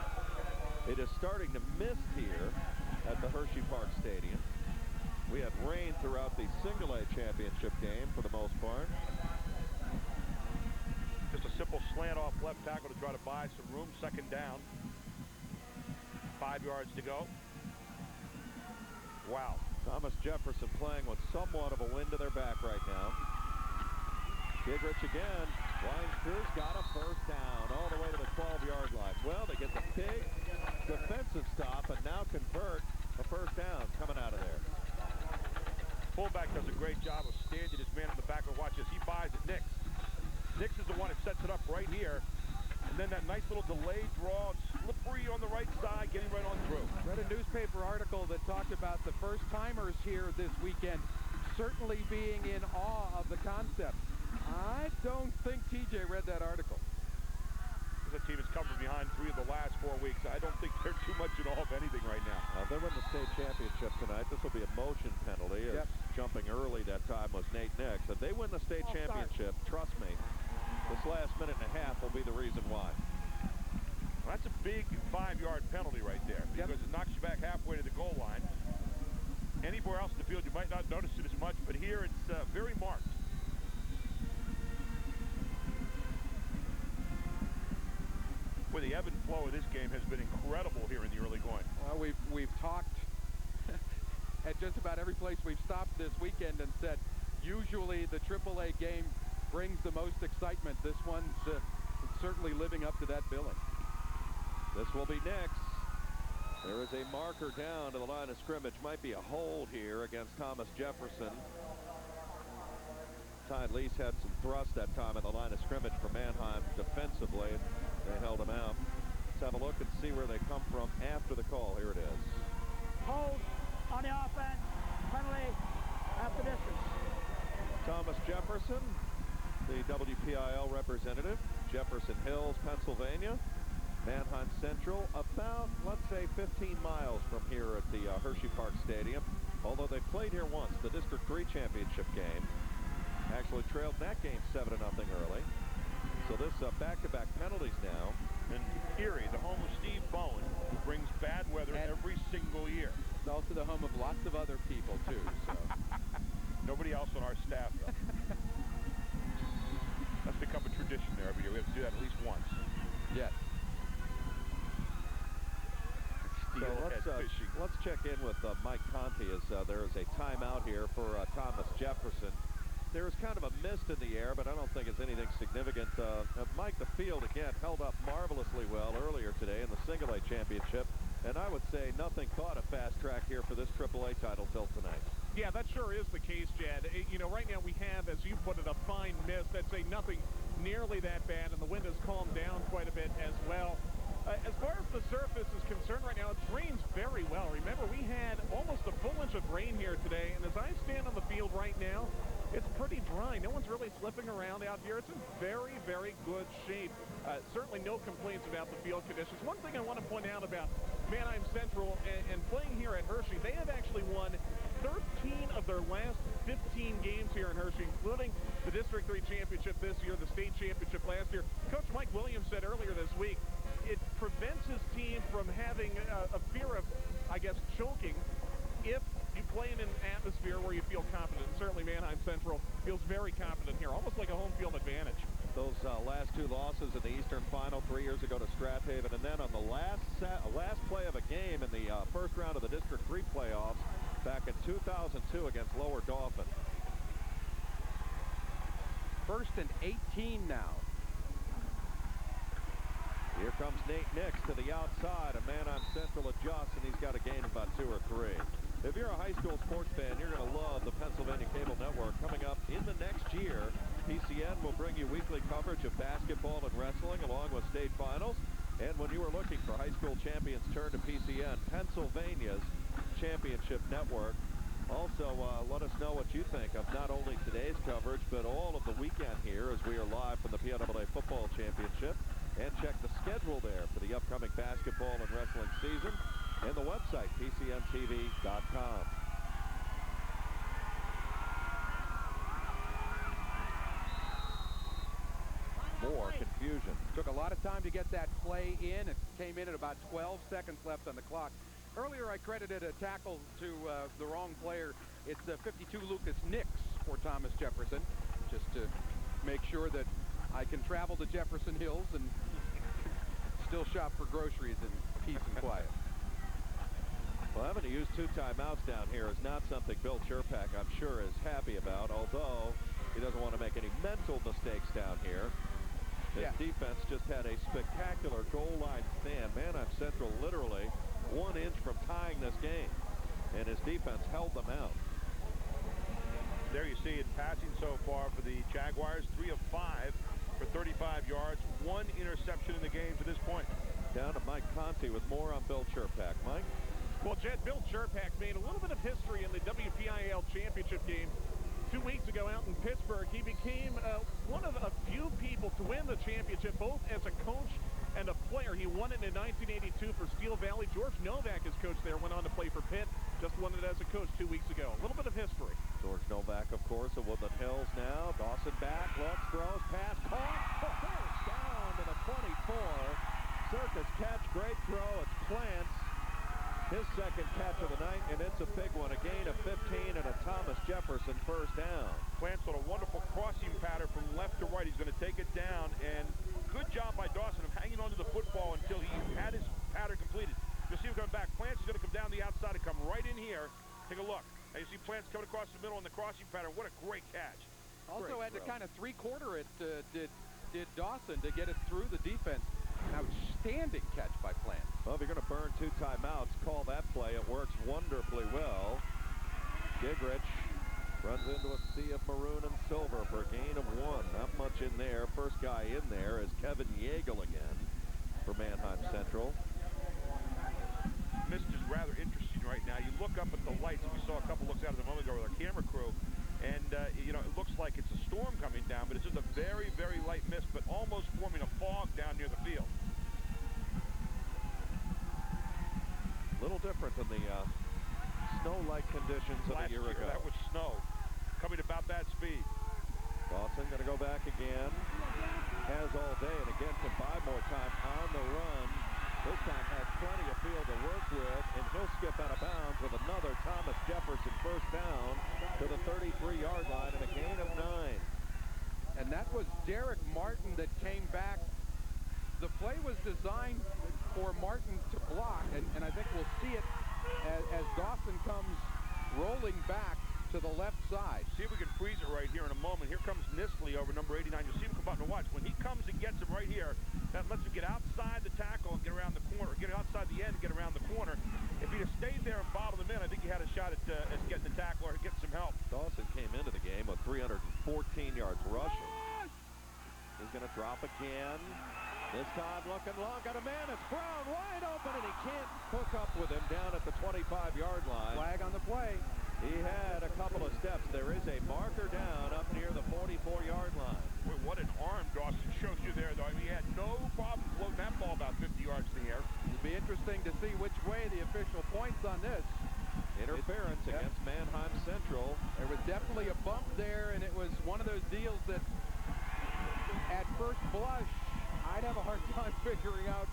It is starting to mist here at the Hershey Park Stadium. We had rain throughout the single-A championship game for the most part. Just a simple slant off left tackle to try to buy some room. 2nd down. 5 yards to go. Wow. Thomas Jefferson playing with somewhat of a wind to their back right now. Gigrich again. Ryan Cruz got a 1st down all the way to the 12-yard line. Well, they get the big defensive stop and now convert a 1st down coming out of there. Fullback does a great job of standing his man in the back. Watch this. He buys it. Nix. Nix is the one that sets it up right here. And then that nice little delayed draw, slippery on the right side, getting right on through. Read a newspaper article that talked about the first-timers here this weekend certainly being in awe of the concept. I don't think TJ read that article. The team has covered behind 3 of the last 4 weeks. I don't think they're too much in awe of anything right now. They win the state championship tonight. This will be a motion penalty. Yep. Jumping early that time was Nate Nix. If they win the state championship, trust me, this last minute and a half will be the reason why. Well, that's a big 5-yard penalty right there because it knocks you back halfway to the goal line. Anywhere else in the field, you might not notice it as much, but here it's very marked. Well, the ebb and flow of this game has been incredible here in the early going. Well, we've talked at just about every place we've stopped this weekend and said usually the AAA game brings the most excitement. This one's certainly living up to that billing. This will be Nix. There is a marker down to the line of scrimmage. Might be a hold here against Thomas Jefferson. Ty Lease had some thrust that time at the line of scrimmage for Manheim defensively. They held him out. Let's have a look and see where they come from after the call. Here it is. Hold on the offense. Penalty at the distance. Thomas Jefferson, the WPIL representative. Jefferson Hills, Pennsylvania. Manheim Central, about, let's say, 15 miles from here at the Hershey Park Stadium. Although they played here once, the District 3 championship game. Actually trailed that game 7-0 early. So this back-to-back penalties now. And Erie, the home of Steve Bowen, who brings bad weather every single year. It's also the home of lots of other people, too. So. Nobody else on our staff, though. That's become a tradition there every year. We have to do that at least once. Yes. So let's check in with Mike Conti as there is a timeout here for Thomas Jefferson. There is kind of a mist in the air, but I don't think it's anything significant. Mike, the field, again, held up marvelously well earlier today in the single-A championship. And I would say nothing caught a fast track here for this AAA title till tonight. Yeah, that sure is the case, Jed. You know, right now we have, as you put it, a fine mist. I'd say nothing nearly that bad, and the wind has calmed down quite a bit as well. As far as the surface is concerned right now, it drains very well. Remember, we had almost a full inch of rain here today, and as I stand on the field right now, it's pretty dry. No one's really slipping around out here. It's in very, very good shape. Certainly no complaints about the field conditions. One thing I want to point out about Manheim Central and playing here at Hershey, they have actually won 13 of their last 15 games here in Hershey, including the District 3 championship this year, the state championship last year. Coach Mike Williams said earlier this week, it prevents his team from having a fear of, I guess, choking if you play in an atmosphere where you feel confident. And certainly Manheim Central feels very confident here, almost like a home field advantage. Those last two losses in the Eastern Final 3 years ago to Strathaven, and then on the last play of a game in the first round of the District 3 playoffs back in 2002 against Lower Dauphin. 1st and 18 now. Here comes Nate Nix to the outside. A Manheim Central adjusts, and he's got a gain of about 2 or 3. If you're a high school sports fan, you're going to love the Pennsylvania Cable Network. Coming up in the next year, PCN will bring you weekly coverage of basketball and wrestling along with state finals. And when you are looking for high school champions, turn to PCN, Pennsylvania's championship network. Also, let us know what you think of not only today's coverage, but all of the weekend here as we are live from the Piaa Football Championship. And check the schedule there for the upcoming basketball and wrestling season. And the website, PCNTV.com. More confusion. Took a lot of time to get that play in. It came in at about 12 seconds left on the clock. Earlier, I credited a tackle to the wrong player. It's 52 Lucas Nix for Thomas Jefferson, just to make sure that I can travel to Jefferson Hills and still shop for groceries in peace and quiet. Well, having to use 2 timeouts down here is not something Bill Cherpak, I'm sure, is happy about, although he doesn't want to make any mental mistakes down here. His defense just had a spectacular goal line stand. Manheim Central literally 1 inch from tying this game, and his defense held them out. There you see it passing so far for the Jaguars, 3 of 5 for 35 yards, 1 interception in the game to this point. Down to Mike Conti with more on Bill Cherpak. Mike? Well, Jed, Bill Cherpak made a little bit of history in the WPIAL championship game 2 weeks ago out in Pittsburgh. He became one of a few people to win the championship, both as a coach and a player. He won it in 1982 for Steel Valley. George Novak, his coach there, went on to play for Pitt. Just won it as a coach 2 weeks ago. A little bit of history. George Novak, of course, of Woodland Hills now. Dawson back, looks, throws, pass, caught. First down to the 24. Circus catch, great throw. It's Plants. His second catch of the night, and it's a big one. A gain of 15 and a Thomas Jefferson first down. Plants on a wonderful crossing pattern from left to right. He's going to take it down, and good job by Dawson of hanging onto the football until he had his pattern completed. You'll see him coming back. Plants is going to come down the outside and come right in here. Take a look. Now you see Plants coming across the middle in the crossing pattern. What a great catch. Also had to kind of 3-quarter it, did Dawson to get it through the defense. An outstanding catch by Plants. Well, if you're going to burn 2 timeouts, call that play. It works wonderfully well. Gigrich runs into a sea of maroon and silver for a gain of 1. Not much in there. First guy in there is Kevin Yeagle again for Manheim Central. This is rather interesting right now. You look up at the lights. We saw a couple looks out of the moment ago with our camera crew. And, you know, it looks like it's a storm coming down, but it's just a very, very light mist, but almost forming a fog down near the field. A little different than the snow-like conditions of a year ago. That was snow coming about that speed. Dawson going to go back again. Has all day, and again can buy more time on the run. This time has plenty of field to work with, and he'll skip out of bounds with another Thomas Jefferson first down to the 33-yard line and a gain of 9. And that was Derek Martin that came back. The play was designed for Martin to block, and I think we'll see it as Dawson comes rolling back to the left side. See if we can freeze it right here in a moment. Here comes Nisley over number 89. You'll see him come out and watch. When he comes and gets him right here, that lets him get outside the tackle and get around the corner, get outside the end and get around the corner. If he'd have stayed there and bottled him in, I think he had a shot at getting the tackle or getting some help. Dawson came into the game with 314 yards rushing. He's going to drop again. This time looking long, got a man, it's Brown wide open, and he can't hook up with him down at the 25-yard line. Flag on the play. He had a couple of steps. There is a marker down up near the 44-yard line. Boy, what an arm Dawson shows you there, though. I mean, he had no problem floating that ball about 50 yards in the air. It'll be interesting to see which way the official points on this. interference against Manheim Central. There was definitely a bump there, and it was one of those deals that at first blush, I'd have a hard time figuring out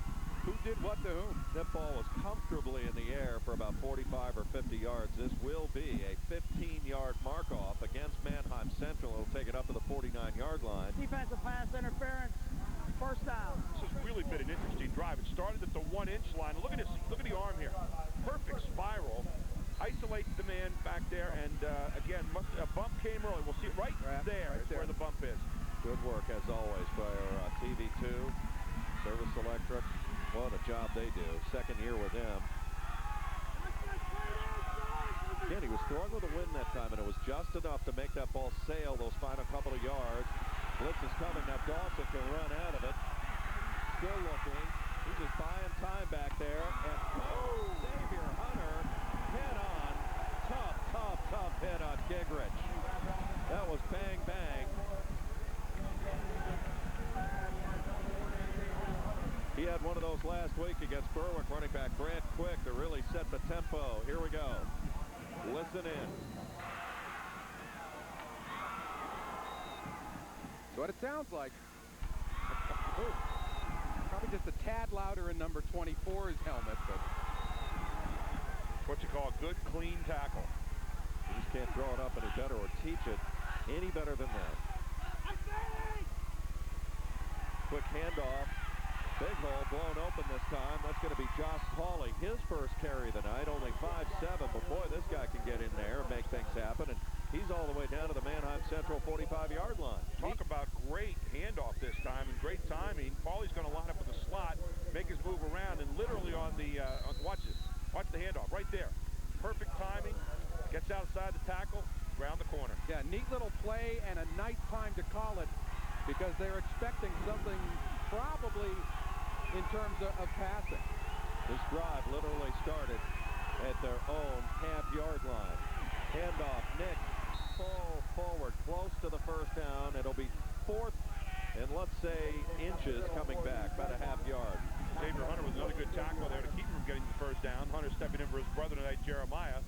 who did what to whom. That ball was comfortably in the air for about 45 or 50 yards. This will be a 15-yard mark-off against Manheim Central. It'll take it up to the 49-yard line. Defensive pass interference, first down. This has really been an interesting drive. It started at the 1-inch line. Look at this. Look at the arm here. Perfect spiral. Isolates the man back there, and again, a bump came early. We'll see it right there is where the bump is. Good work, as always, by our TV2, Service Electric. What a job they do. Second year with them. Again, he was throwing with a wind that time, and it was just enough to make that ball sail those final couple of yards. Blitz is coming. Now Dawson can run out of it. Still looking. He's just buying time back there. And Xavier Hunter hit on. Tough hit on Gigrich. That was bang, bang. He had one of those last week against Berwick running back Brant Quick to really set the tempo. Here we go. Listen in. That's what it sounds like. Probably just a tad louder in number 24's helmet, but What you call a good, clean tackle. You just can't throw it up any better or teach it any better than that. Quick handoff. Big hole blown open this time. That's going to be Josh Pauley. His first carry of the night, only 5'7", but boy, this guy can get in there and make things happen. And he's all the way down to the Manheim Central 45-yard line. Talk about great handoff this time and great timing. Pauley's going to line up in the slot, make his move around, and literally on the watch this. Watch the handoff right there. Perfect timing. Gets outside the tackle, round the corner. yeah, neat little play and a nice time to call it because they're expecting something probably in terms of passing. This drive literally started at their own half-yard line. Handoff, Nick, pull forward, close to the first down. It'll be fourth and let's say inches coming back, about a half yard. Xavier Hunter with another good tackle there to keep him from getting the first down. Hunter stepping in for his brother tonight, Jeremiah.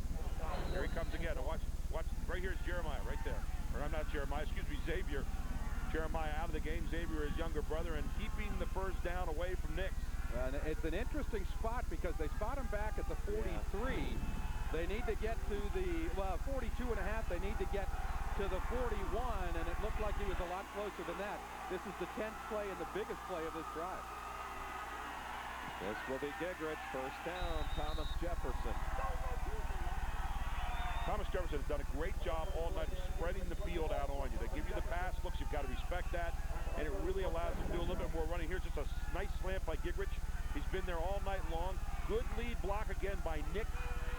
Here he comes again. And watch, right here is Jeremiah, right there. Or I'm not Jeremiah, excuse me, Xavier. Jeremiah out of the game. Xavier, his younger brother, and keeping the first down away from Nix. And it's an interesting spot because they spot him back at the 43. Yeah. They need to get to the, 42 and a half. They need to get to the 41, and it looked like he was a lot closer than that. This is the 10th play and the biggest play of this drive. This will be Gigrich. First down, Thomas Jefferson. Thomas Jefferson has done a great job all night of spreading the field out on you. They give you the pass looks. You've got to respect that, and it really allows them to do a little bit more running. Here's just a nice slant by Gigrich. He's been there all night long. Good lead block again by Nick,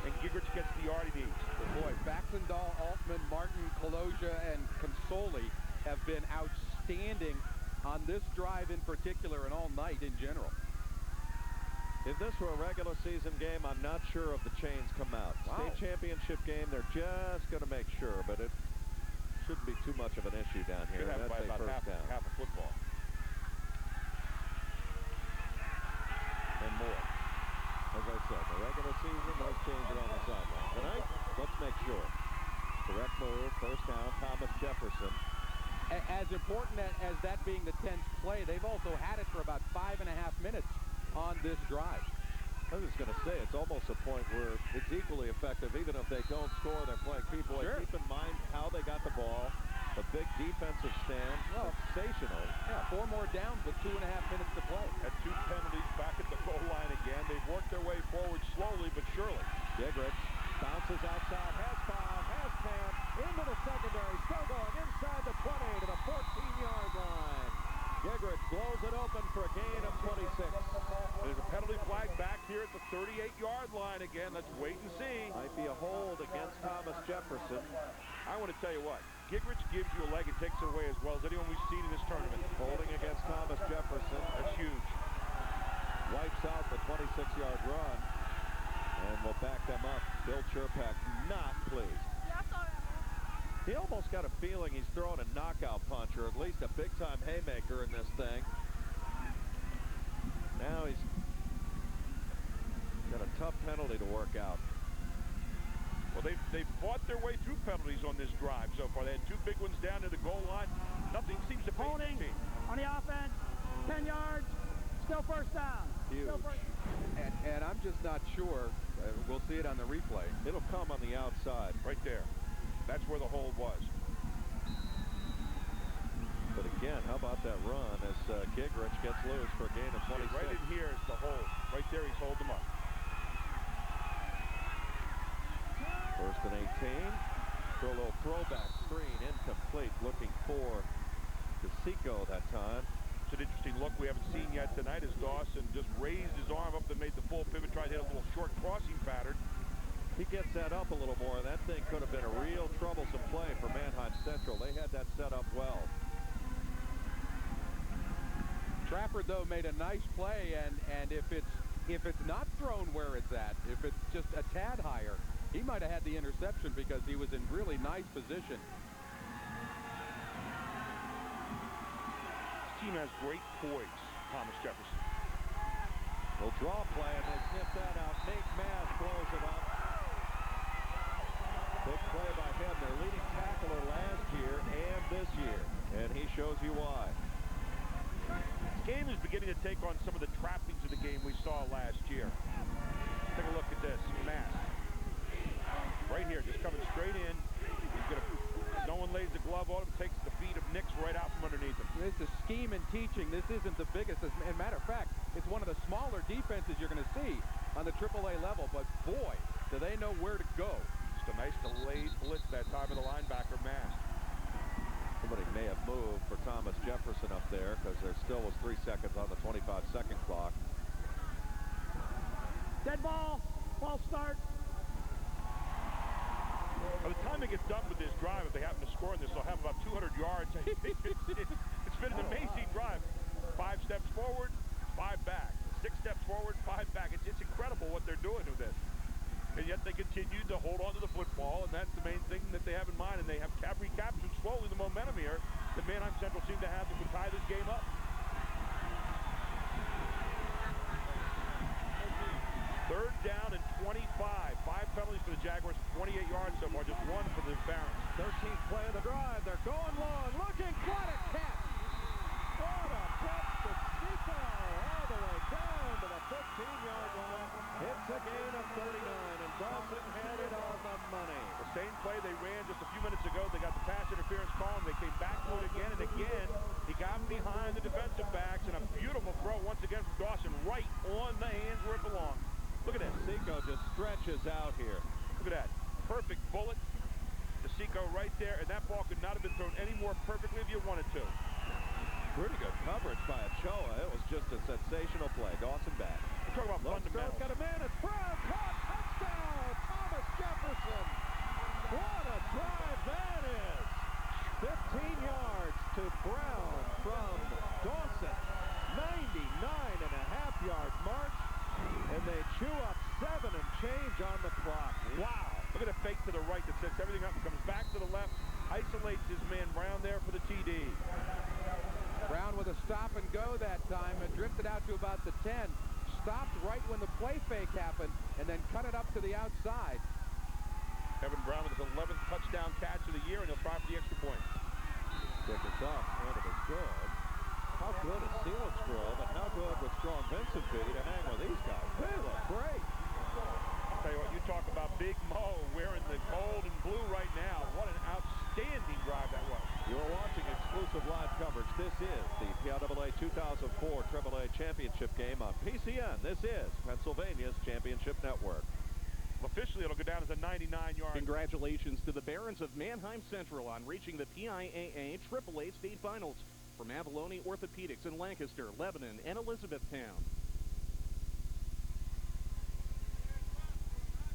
and Gigrich gets the yard he needs. But boy, Baxendahl, Altman, Martin, Kaloja, and Consoli have been outstanding on this drive in particular and all night in general. If this were a regular season game, I'm not sure if the chains come out. Wow. State championship game, they're just going to make sure, but it shouldn't be too much of an issue down here. That's by about half a football. And more. As I said, the regular season, those chains are on the sideline. Tonight, let's make sure. Direct move, first down, Thomas Jefferson. As important as that being the 10th play, they've also had it for about 5.5 minutes on this drive. I was going to say, it's almost a point where it's equally effective. Even if they don't score, they're playing people. Sure. Keep in mind how they got the ball. A big defensive stand. Sensational. Yeah, 4 more downs with 2.5 minutes to play. Had 2 penalties back at the goal line again. They've worked their way forward slowly but surely. Gigrich bounces outside, has 5, has 10, into the secondary, still going inside the 20 to the 14-yard line. Gigrich blows it open for a gain of 26. There's a penalty flag back here at the 38-yard line again. Let's wait and see. Might be a hold against Thomas Jefferson. I want to tell you what. Gigrich gives you a leg and takes it away as well as anyone we've seen in this tournament. Holding against Thomas Jefferson. That's huge. Wipes out the 26-yard run. And will back them up. Bill Chirpak not pleased. He almost got a feeling he's throwing a knockout punch, or at least a big-time haymaker in this thing. Now he's got a tough penalty to work out. Well, they've fought their way through penalties on this drive so far. They had 2 big ones down to the goal line. Nothing seems to faze the team. On the offense, 10 yards, still first down. Huge. And I'm just not sure. We'll see it on the replay. It'll come on the outside. Right there. That's where the hold was. But again, how about that run as Gingrich gets loose for a gain of 26. Right in here is the hold. Right there, he's holding them up. First and 18. For a little throwback screen, incomplete. Looking for DeSico that time. It's an interesting look we haven't seen yet tonight as Dawson just raised his arm up and made the full pivot, tried to hit a little short crossing pattern. He gets that up a little more. That thing could have been a real troublesome play for Manheim Central. They had that set up well. Trafford, though, made a nice play, and if it's not thrown where it's at, if it's just a tad higher, he might have had the interception because he was in really nice position. This team has great poise, Thomas Jefferson. They'll draw play, and they sniff that out. Nate Mass blows it up. Big play by him. Their leading tackler last year and this year, and he shows you why. This game is beginning to take on some of the trappings of the game we saw last year. Take a look at this. Mass. Right here, just coming straight in. He's gonna, no one lays the glove on him, takes the feet of Nix right out from underneath him. This is scheme and teaching. This isn't the biggest. As a matter of fact, it's one of the smaller defenses you're going to see on the AAA level. But boy, do they know where to go. Just a nice delayed blitz that time of the linebacker, Mass. Somebody may have moved for Thomas Jefferson up there because there still was 3 seconds on the 25-second clock. Dead ball, false start. By the time they get done with this drive, if they happen to score in this, they'll have about 200 yards. It's been an amazing drive. 5 steps forward, 5 back. 6 steps forward, 5 back. It's incredible what they're doing with this. And yet they continue to hold on to the football, and that's the main thing that they have in mind. And they have recaptured slowly the momentum here that Manheim Central seem to have that would tie this game up. 3rd down and 25. 5 penalties for the Jaguars, 28 yards so far, just 1 for the Barons. 13th play of the drive. They're going long, looking. What a catch! What a catch to Chico all the way down to the 15-yard line. It's a gain of 39, and Dawson had it on the money. The same play they ran just a few minutes ago. They got the pass interference call, and they came back to it again and again. He got behind the defensive backs, and a beautiful throw once again from Dawson right on the hands where it belongs. Look at that. Seco just stretches out here. Look at that. Perfect bullet. DeSico right there, and that ball could not have been thrown any more perfectly if you wanted to. Pretty good coverage by Ochoa. It was just a sensational play. Dawson back. We're talking about fundamentals. Got a man. It's Brown. Caught. Touchdown. Thomas Jefferson. What a drive that is. 15 yards to Brown from Dawson. 99.5-yard march. And they chew up 7 and change on the clock. Wow. Look at a fake to the right that sets everything up and comes back to the left. Isolates his man Brown there for the TD. Brown with a stop and go that time and drifted out to about the 10. Stopped right when the play fake happened and then cut it up to the outside. Evan Brown with his 11th touchdown catch of the year, and he'll try for the extra point. Kick is up, and it is good. How good is Sealandsboro, but how good would Strong Vincent be to hang with these guys? They look great. I'll tell you what, you talk about Big Mo wearing the gold and blue right now. What an outstanding drive that was. You're watching exclusive live coverage. This is the Piaa 2004 AAA Championship game on PCN. This is Pennsylvania's Championship Network. Officially, it'll go down as a 99-yard. Congratulations to the Barons of Manheim Central on reaching the PIAA AAA State Finals from Avalone Orthopedics in Lancaster, Lebanon, and Elizabethtown.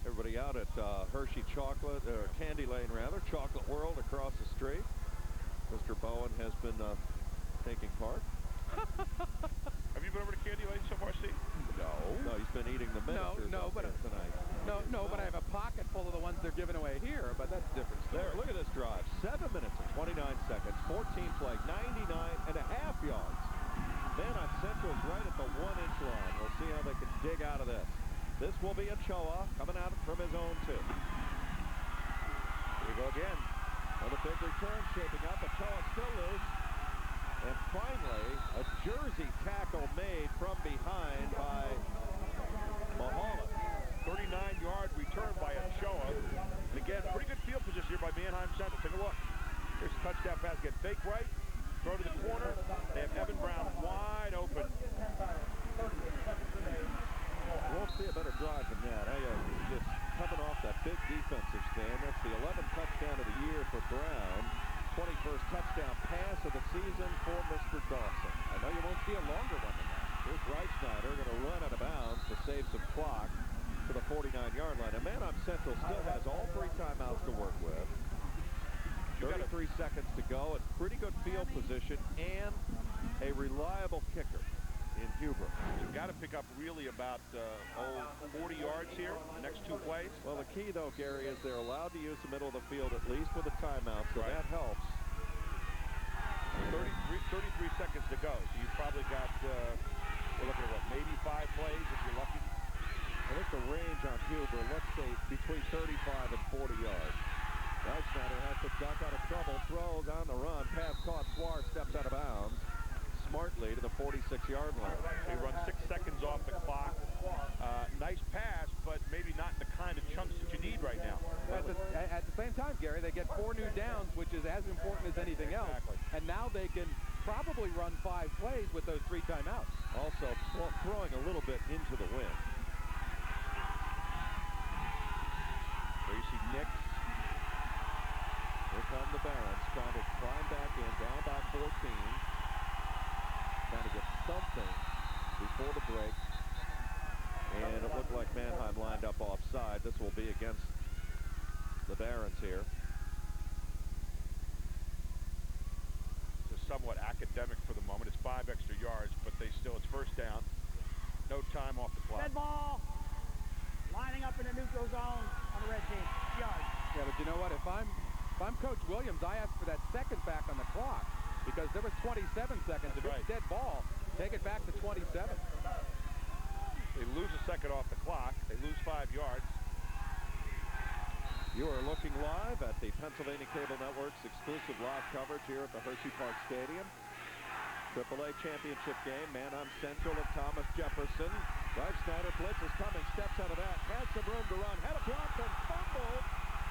Everybody out at Hershey Chocolate, or Candy Lane rather, Chocolate World across the street. Mr. Bowen has been taking part. Have you been over to Candy Lane so far, Steve? No, he's been eating the miniatures tonight. No, but I have a pocket full of the ones they're giving away here, but that's a different story. There, look at this drive. 7 minutes and 29 seconds, 14 play, 99.5 yards. Manheim Central's right at the 1-inch line. We'll see how they can dig out of this. This will be Ochoa coming out from his own 2. we go again. Another big return shaping up. Piaa still loose. And finally, a jersey tackle made from behind by Manheim. 39-yard return by Piaa. And again, pretty good field position here by Manheim Central. Take a look. Here's a touchdown pass. Get fake right. Throw to the corner. They have Evan Brown wide open. Won't see a better drive than that. Just coming off that big defensive stand. That's the 11th touchdown of the year for Brown. 21st touchdown pass of the season for Mr. Dawson. I know you won't see a longer one than that. Here's Reifsnyder going to run out of bounds to save some clock to the 49-yard line. And Manheim Central still has all 3 timeouts to work with. 33 seconds to go, and pretty good field position, and a reliable kicker in Huber. You've got to pick up really about 40 yards here the next 2 plays. Well, the key, though, Gary, is they're allowed to use the middle of the field at least with a timeout, so that helps. 33 seconds to go, so you've probably got, we're looking at what, maybe 5 plays if you're lucky? I think the range on Huber, let's say between 35 and 40 yards. Reifsnyder has to duck out of trouble, throws on the run, pass caught, Swar steps out of bounds smartly to the 46-yard line. They run 6 seconds off the clock. Nice pass, but maybe not the kind of chunks that you need right now. At the same time, Gary, they get 4 new downs, which is as important as anything else. Exactly. And now they can probably run 5 plays with those 3 timeouts. Also throwing a little bit into the wind. There you see Nix. Here come the Barons trying to climb back in, down by 14. Trying to get something before the break. And it looked like Manheim lined up offside. This will be against the Barons here. It's somewhat academic for the moment. It's 5 extra yards, but it's first down. No time off the clock. Red ball. Lining up in the neutral zone on the red team. Yards. Yeah, but you know what? If I'm Coach Williams, I ask for that second back on the clock because there was 27 seconds. If it's dead ball, take it back to 27. They lose a second off the clock. They lose 5 yards. You are looking live at the Pennsylvania Cable Network's exclusive live coverage here at the Hershey Park Stadium. AAA championship game, Manheim Central and Thomas Jefferson. Reifsnyder blitz is coming, steps out of that, has some room to run, had a drop and fumble,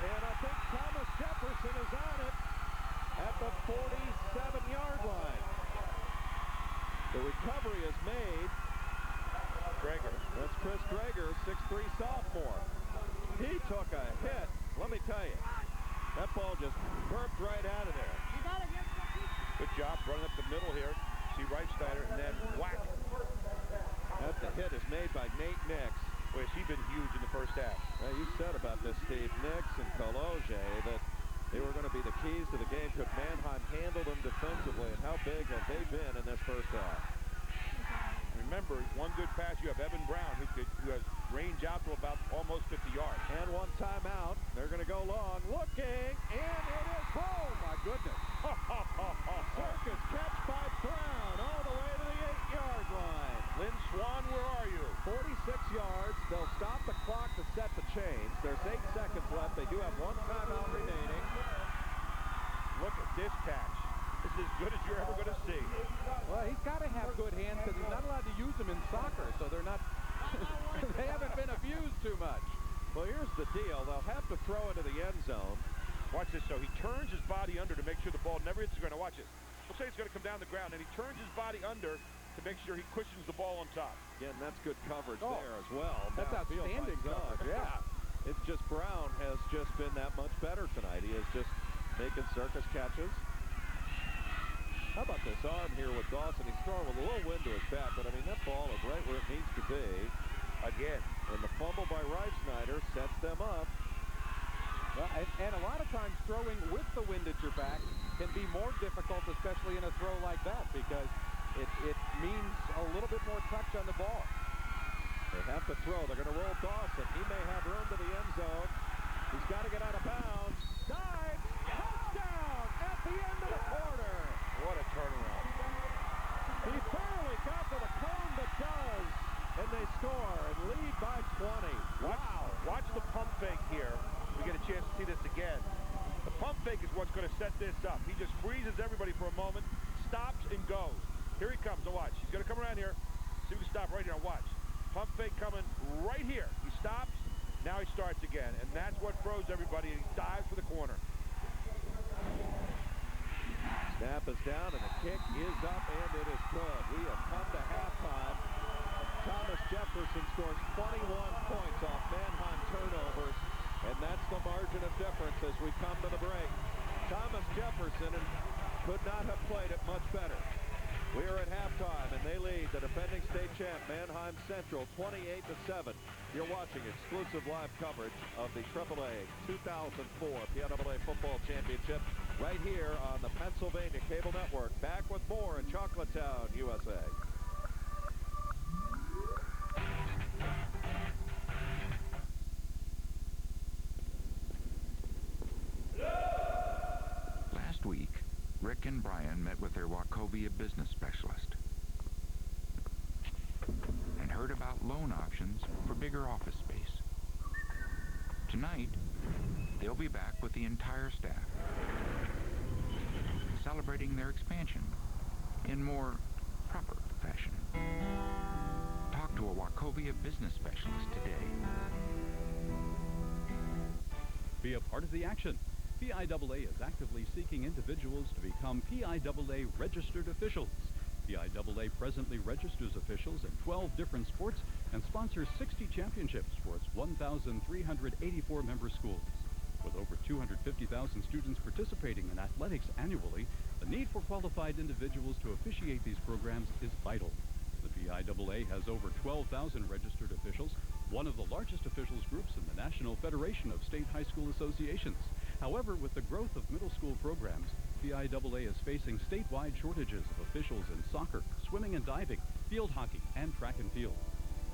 and I think Thomas Jefferson is on it at the 47-yard line. The recovery is made. Drager. That's Chris Drager, 6'3" sophomore. He took a hit. Let me tell you, that ball just burped right out of there. Good job running up the middle here. See Reifsnyder and then whack. That the hit is made by Nate Nix. Boy, has he been huge in the first half. You said about this, Steve, Nix and Koloje, that they were going to be the keys to the game. Could Manheim handle them defensively, and how big have they been in this first half? Remember, one good pass, you have Evan Brown, who has range out to about almost 50 yards. And one timeout. They're going to go long, looking, and it is, oh my goodness. Circus catch by Brown all the way to the 8-yard line. Lynn Swan, where are you? 46 yards. They'll stop the clock to set the chains. There's 8 seconds left. They do have one timeout remaining. Look at this catch. This is as good as you're ever going to see. Well, he's got to have good hands because he's not allowed to use them in soccer, so they're not, they haven't been abused too much. Well, here's the deal. They'll have to throw into the end zone. Watch this. So he turns his body under to make sure the ball never hits the ground. Now watch this. We'll say it's going to come down the ground, and he turns his body under to make sure he cushions the ball on top. Again, that's good coverage there as well. That's outstanding coverage. Yeah. It's just Brown has just been that much better tonight. He is just making circus catches. How about this arm here with Dawson? He's throwing with a little wind to his bat, but I mean, that ball is right where it needs to be. Again. And the fumble by Reifsnyder sets them up. Well, and a lot of times throwing with the wind at your back can be more difficult, especially in a throw like that, because it means a little bit more touch on the ball. They have to throw. They're going to roll Dawson. He may have room to the end zone. He's got to get out of bounds. Dive, touchdown at the end of the quarter. What a turnaround. He barely got to the cone, but does. And they score and lead by 20. Wow. Watch the pump fake here. We get a chance to see this again. The pump fake is what's going to set this up. He just freezes everybody for a moment, stops and goes. Here he comes. Now watch. He's going to come around here. See if we can stop right here. Now watch. Pump fake coming right here. He stops. Now he starts again. And that's what froze everybody. And he dives for the corner. Snap is down, and the kick is up, and it is good. We have come to halftime. Thomas Jefferson scores 21 points off Manheim turnovers, and that's the margin of difference as we come to the break. Thomas Jefferson could not have played it much better. We are at halftime, and they lead the defending state champ, Manheim Central, 28-7. You're watching exclusive live coverage of the AAA 2004 Piaa Football Championship right here on the Pennsylvania Cable Network. Back with more in Chocolatetown, USA. Last week, Rick and Brian met with their Wachovia business specialist and heard about loan options for bigger office space. Tonight, they'll be back with the entire staff, celebrating their expansion in more proper fashion. Talk to a Wachovia business specialist today. Be a part of the action. PIAA is actively seeking individuals to become PIAA registered officials. PIAA presently registers officials in 12 different sports and sponsors 60 championships for its 1,384 member schools. With over 250,000 students participating in athletics annually, the need for qualified individuals to officiate these programs is vital. The PIAA has over 12,000 registered officials, one of the largest officials groups in the National Federation of State High School Associations. However, with the growth of middle school programs, PIAA is facing statewide shortages of officials in soccer, swimming and diving, field hockey, and track and field.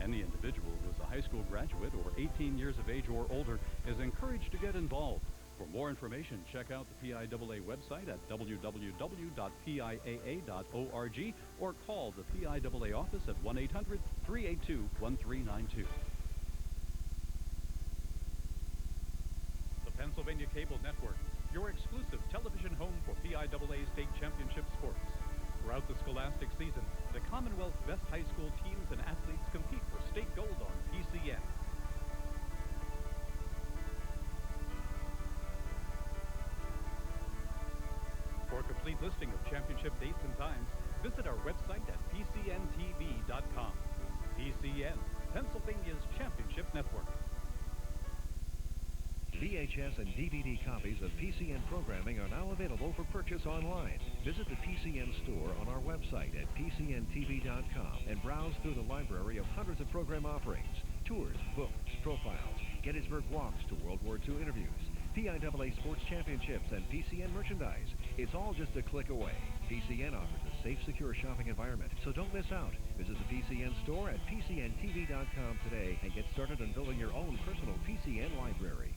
Any individual who is a high school graduate or 18 years of age or older is encouraged to get involved. For more information, check out the PIAA website at www.piaa.org or call the PIAA office at 1-800-382-1392. The Pennsylvania Cable Network, your exclusive television home for PIAA state championship sports. Throughout the scholastic season, the Commonwealth's best high school teams and athletes compete for state gold on PCN. For a complete listing of championship dates and times, visit our website at pcntv.com. PCN, Pennsylvania's championship network. VHS and DVD copies of PCN programming are now available for purchase online. Visit the PCN store on our website at pcntv.com and browse through the library of hundreds of program offerings, tours, books, profiles, Gettysburg walks to World War II interviews, PIAA sports championships, and PCN merchandise. It's all just a click away. PCN offers a safe, secure shopping environment, so don't miss out. Visit the PCN store at pcntv.com today and get started on building your own personal PCN library.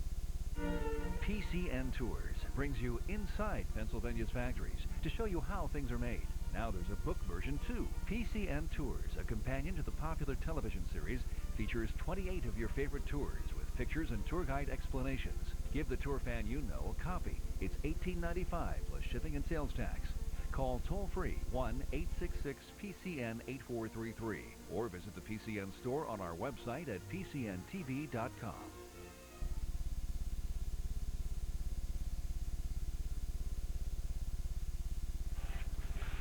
PCN Tours brings you inside Pennsylvania's factories to show you how things are made. Now there's a book version too. PCN Tours, a companion to the popular television series, features 28 of your favorite tours with pictures and tour guide explanations. Give the tour fan you know a copy. It's $18.95 plus shipping and sales tax. Call toll-free 1-866-PCN-8433 or visit the PCN store on our website at pcntv.com.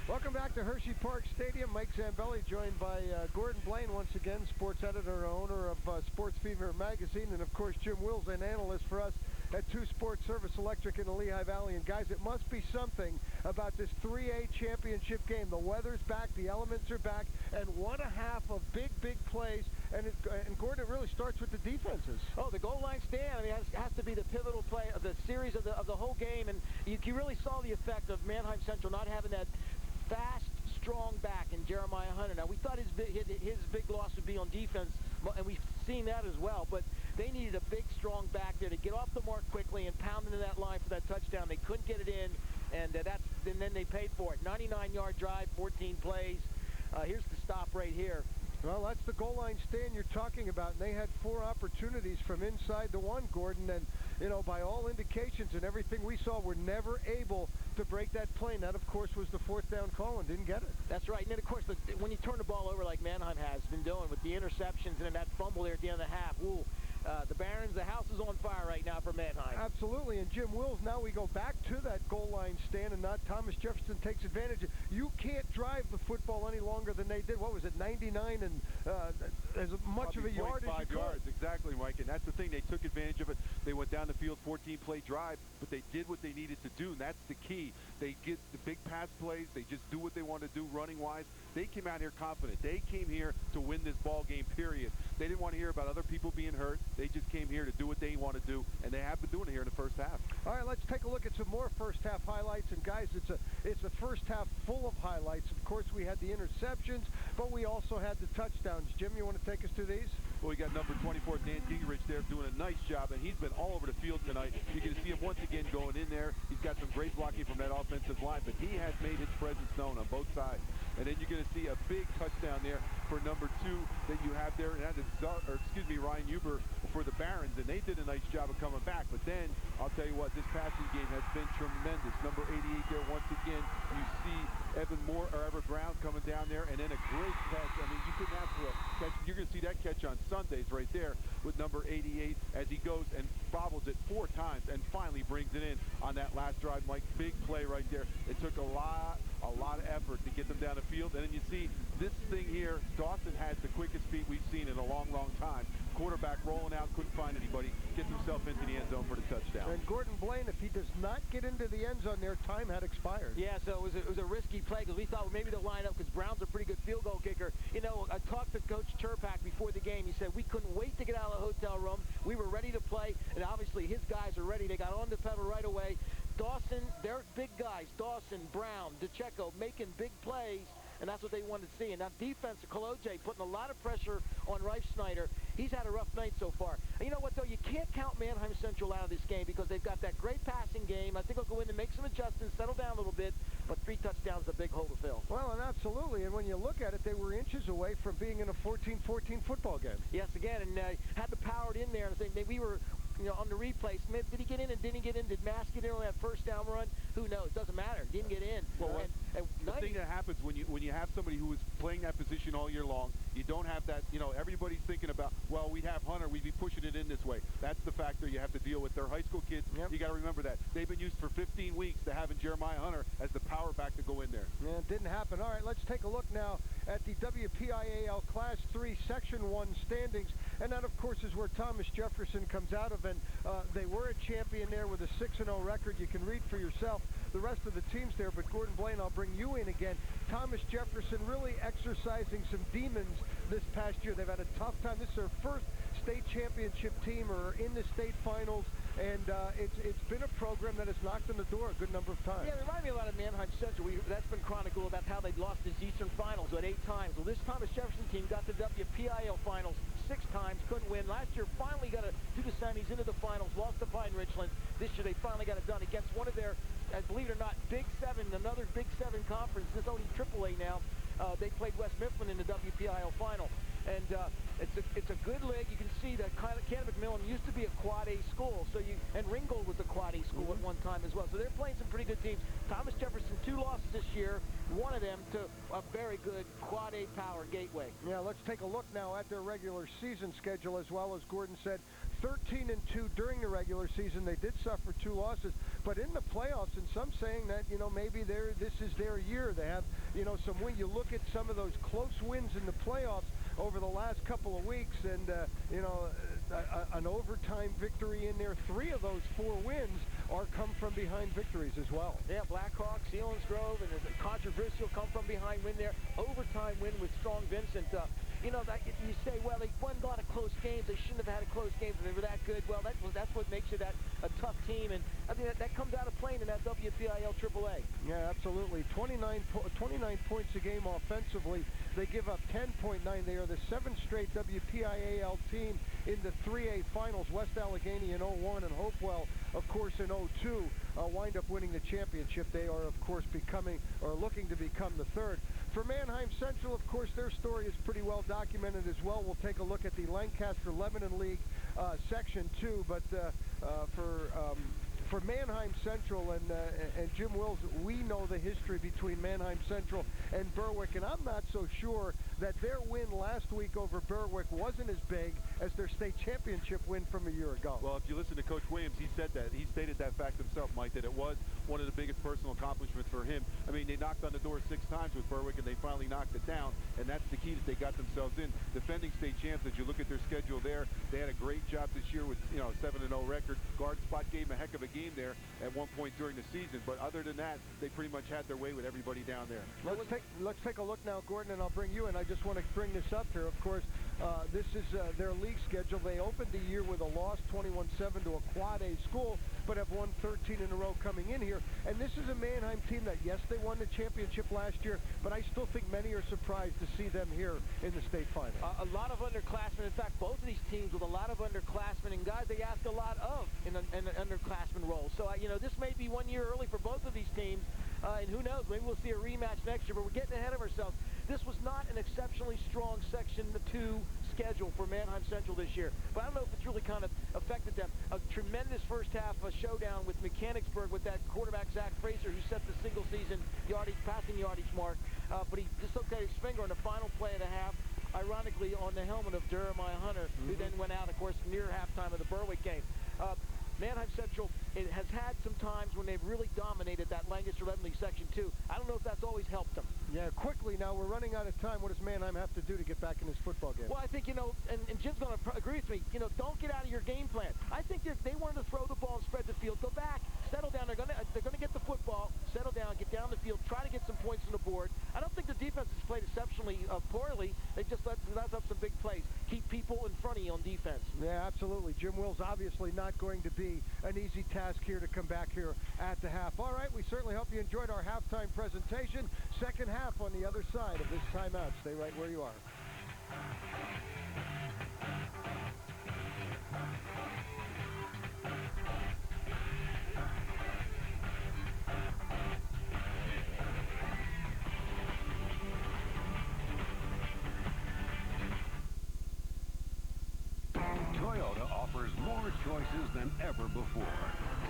Welcome back to Hershey Park Stadium. Mike Zambelli joined by Gordon Blaine once again, sports editor and owner of Sports Fever magazine, and of course Jim Wills, an analyst for us at 2 Sports Service Electric in the Lehigh Valley. And guys, it must be something about this 3A championship game. The weather's back, the elements are back, and 1.5 of big plays. And Gordon, it really starts with the defenses. Oh, the goal line stand. I mean, it has to be the pivotal play of the series of the whole game. And you really saw the effect of Manheim Central not having that fast, strong back in Jeremiah Hunter. Now, we thought his big loss would be on defense, and we've seen that as well, but they needed a big, strong back there to get off the mark quickly and pound into that line for that touchdown. They couldn't get it in, and then they paid for it. 99-yard drive, 14 plays. Here's the stop right here. Well, that's the goal line stand you're talking about, and they had 4 opportunities from inside the 1, Gordon, and by all indications and everything we saw, were never able to break that play. And that, of course, was the fourth down call and didn't get it. That's right. And then, of course, when you turn the ball over like Manheim has been doing with the interceptions and then that fumble there at the end of the half, the Barons, the house is on fire right now for Manheim. Absolutely. And Jim Wills, now we go back to that goal line stand, and not Thomas Jefferson takes advantage. You can't drive the football any longer than they did. What was it, 99 and as much of a yard as you could. yards, exactly, Mike. And that's the thing. They took advantage of it. They went down the field, 14-play drive, but they did what they needed to do, and that's the key. They get the big pass plays. They just do what they want to do running-wise. They came out here confident. They came here to win this ball game, period. They didn't want to hear about other people being hurt. They just came here to do what they want to do, and they have been doing it here in the first half. All right, let's take a look at some more first-half highlights. And, guys, it's a first half full of highlights. Of course, we had the interceptions, but we also had the touchdowns. Jim, you want to take us through these? Well, we got number 24, Dan Gingrich, there doing a nice job, and he's been all over the field tonight. You're going to see him once again going in there. He's got some great blocking from that offensive line, but he has made his presence known on both sides. And then you're going to see a big touchdown there for number 2 that you have there, and that is, Ryan Huber for the Barons, and they did a nice job of coming back. But then, I'll tell you what, this passing game has been tremendous. Number 88 there once again. You see Everett Brown coming down there, and then a great catch. I mean, you couldn't ask for a catch. You're going to see that catch on Sundays right there with number 88 as he goes and bobbles it 4 times and finally brings it in on that last drive. Mike, big play right there. It took a lot of effort to get them down the field. And then you see this thing here. Dawson has the quickest feet we've seen in a long, long time. Quarterback rolling out, couldn't find anybody, gets himself into the end zone for the touchdown. And Gordon Blaine, if he does not get into the end zone there, time had expired. Yeah, so it was a risky play because we thought maybe they'll line up because Brown's a pretty good field goal kicker. I talked to Coach Turpak before the game. He said we couldn't wait to get out of the hotel room. We were ready to play, and obviously his guys are ready. They got on the pedal right away. Dawson, they're big guys. Dawson, Brown, DeCecco making big plays. And that's what they wanted to see. And now defense, Koloje putting a lot of pressure on Reif Snyder. He's had a rough night so far. And you know what, though? You can't count Manheim Central out of this game because they've got that great passing game. I think they'll go in and make some adjustments, settle down a little bit. But 3 touchdowns is a big hole to fill. Well, and absolutely. And when you look at it, they were inches away from being in a 14-14 football game. Yes, again. And had to power it in there. And I think we were... on the replay, Smith, did he get in and didn't he get in? Did Mass get in on that first down run? Who knows? Doesn't matter. Didn't get in. Well, the thing that happens when you have somebody who is playing that position all year long, you don't have that, everybody's thinking about, well, we'd have Hunter, we'd be pushing it in this way. That's the factor you have to deal with. They're high school kids. Yep. You got to remember that. They've been used for 15 weeks to having Jeremiah Hunter as the power back to go in there. Yeah, it didn't happen. All right, let's take a look now at the WPIAL Class 3 Section 1 standings. And that, of course, is where Thomas Jefferson comes out of. And they were a champion there with a 6-0 record. You can read for yourself the rest of the teams there. But Gordon Blaine, I'll bring you in again. Thomas Jefferson really exercising some demons this past year. They've had a tough time. This is their first state championship team or in the state finals. And it's been a program that has knocked on the door a good number of times. Yeah, it reminded me a lot of Manheim Central. That's been chronicled about how they've lost this Eastern Finals at 8 times. Well, this Thomas Jefferson team got the WPIL Finals 6 times, couldn't win. Last year, finally got to do the semis into the finals, lost to Pine Richland. This year, they finally got it done against one of their, believe it or not, Big 7, another Big 7 conference. This is only AAA now. They played West Mifflin in the WPIL Final. And it's a good league. You can see that Canada McMillan used to be a Quad A school, and Ringgold was a Quad A school at one time as well. So they're playing some pretty good teams. Thomas Jefferson 2 losses this year, one of them to a very good Quad A power Gateway. Yeah, let's take a look now at their regular season schedule as well. As Gordon said, 13-2 during the regular season. They did suffer 2 losses, but in the playoffs, and some saying that maybe this is their year. They have some win. You look at some of those close wins in the playoffs over the last couple of weeks, and an overtime victory in there. 3 of those 4 wins are come from behind victories as well. Yeah, Blackhawks, Selinsgrove, and there's a controversial come from behind win there. Overtime win with Strong Vincent. You say, well, they won a lot of close games. They shouldn't have had a close game if they were that good. Well, that's what makes you a tough team, and I think that comes out of playing in that WPIL AAA. Yeah, absolutely. 29 points a game offensively. They give up 10.9. They are the 7th straight WPIAL team in the 3A finals. West Allegheny in 01 and Hopewell, of course, in 02 wind up winning the championship. They are, of course, looking to become the 3rd. For Manheim Central, of course, their story is pretty well documented as well. We'll take a look at the Lancaster Lebanon League Section 2, but for Manheim Central, and Jim Wills, we know the history between Manheim Central and Berwick, and I'm not so sure that their win last week over Berwick wasn't as big as their state championship win from a year ago. Well, if you listen to Coach Williams, he said that. He stated that fact himself, Mike, that it was one of the biggest personal accomplishments for him. I mean, they knocked on the door 6 times with Berwick, and they finally knocked it down, and that's the key that they got themselves in. Defending state champs, as you look at their schedule there, they had a great job this year with, you know, a 7-0 record. Guard spot gave them a heck of a game there at one point during the season, but other than that, they pretty much had their way with everybody down there. Let's take a look now, Gordon, and I'll bring you in. I just want to bring this up here. Of course, this is their league schedule. They opened the year with a loss, 21-7 to a Quad A school, but have won 13 in a row coming in here. And this is a Manheim team that, yes, they won the championship last year, but I still think many are surprised to see them here in the state final. A lot of underclassmen. In fact, both of these teams with a lot of underclassmen and guys they ask a lot of in an underclassmen role. So, you know, this may be 1 year early for both of these teams, and who knows, maybe we'll see a rematch next year, but we're getting ahead of ourselves. This was not an exceptionally strong Section 2 schedule for Manheim Central this year, but I don't know if it's really kind of affected them. A tremendous first half showdown with Mechanicsburg with that quarterback, Zach Fraser, who set the single season passing yardage mark, but he dislocated his finger on the final play of the half, ironically on the helmet of Jeremiah Hunter, who then went out, of course, near halftime of the Berwick game. Manheim Central has had some times when they've really dominated that Lancaster 11 League Section 2. I don't know if that's always helped them. Yeah, quickly now, we're running out of time. What does Manheim have to do to get back in this football game? Well, I think, you know, and Jim's going to agree with me, you know, don't get out of your game plan. I think they wanted to throw the ball and spread the field. Go back, settle down. They're going to get the football, settle down, get down the field, try to get some points on the board. I don't think the defense has played exceptionally poorly. They just let up some big plays. Keep people in front of you on defense. Yeah, absolutely. Jim Wills obviously not going to be an easy task here to come back here at the half. All right, we certainly hope you enjoyed our halftime presentation. Second half on the other side of this timeout. Stay right where you are. Toyota offers more choices than ever before.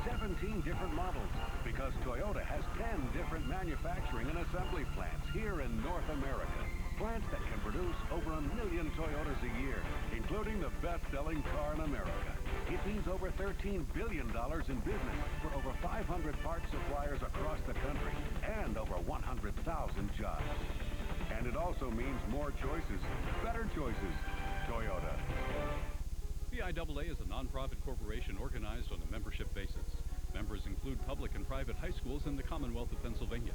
17 different models, because Toyota has 10 different manufacturing and assembly plants here in North America. Plants that can produce over 1 million Toyotas a year, including the best-selling car in America. It means over $13 billion in business for over 500 parts suppliers across the country and over 100,000 jobs. And it also means more choices, better choices. Toyota. PIAA is a nonprofit corporation organized on a membership basis. Members include public and private high schools in the Commonwealth of Pennsylvania.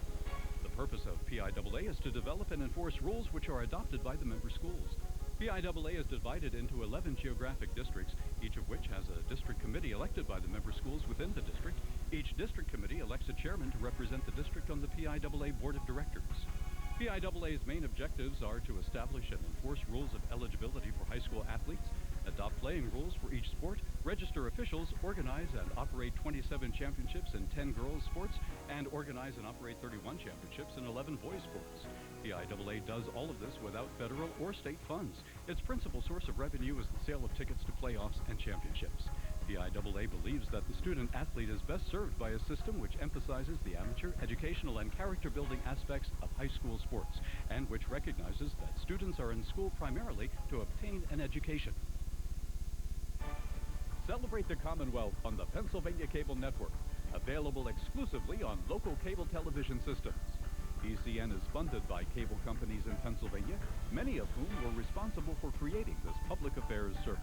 The purpose of PIAA is to develop and enforce rules which are adopted by the member schools. PIAA is divided into 11 geographic districts, each of which has a district committee elected by the member schools within the district. Each district committee elects a chairman to represent the district on the PIAA Board of Directors. PIAA's main objectives are to establish and enforce rules of eligibility for high school athletes, adopt playing rules for each sport, register officials, organize and operate 27 championships in 10 girls sports, and organize and operate 31 championships in 11 boys sports. PIAA does all of this without federal or state funds. Its principal source of revenue is the sale of tickets to playoffs and championships. PIAA believes that the student athlete is best served by a system which emphasizes the amateur, educational, and character-building aspects of high school sports, and which recognizes that students are in school primarily to obtain an education. Celebrate the Commonwealth on the Pennsylvania Cable Network, available exclusively on local cable television systems. PCN is funded by cable companies in Pennsylvania, many of whom were responsible for creating this public affairs service.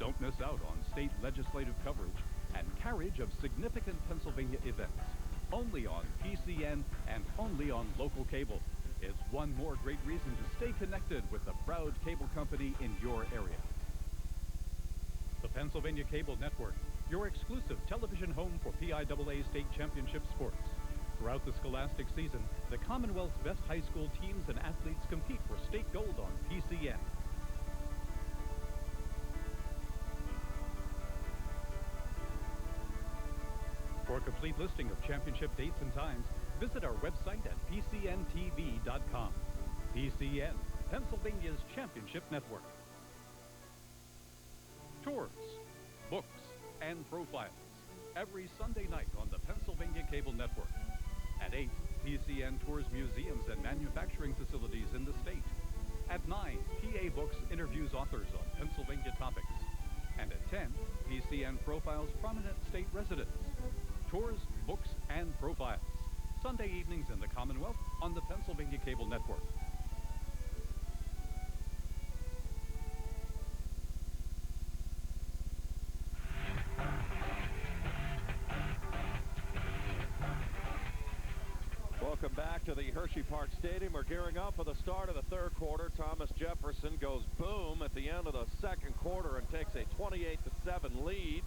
Don't miss out on state legislative coverage and carriage of significant Pennsylvania events. Only on PCN and only on local cable. It's one more great reason to stay connected with the proud cable company in your area. The Pennsylvania Cable Network, your exclusive television home for PIAA State Championship sports. Throughout the scholastic season, the Commonwealth's best high school teams and athletes compete for state gold on PCN. For a complete listing of championship dates and times, visit our website at pcntv.com. PCN, Pennsylvania's championship network. Tours, books, and Profiles, every Sunday night on the Pennsylvania Cable Network. At 8, PCN tours museums and manufacturing facilities in the state. At 9, PA Books interviews authors on Pennsylvania topics. And at 10, PCN profiles prominent state residents. Tours, books, and profiles. Sunday evenings in the Commonwealth on the Pennsylvania Cable Network. Welcome back to the Hershey Park Stadium. We're gearing up for the start of the third quarter. Thomas Jefferson goes boom at the end of the second quarter and takes a 28-7 lead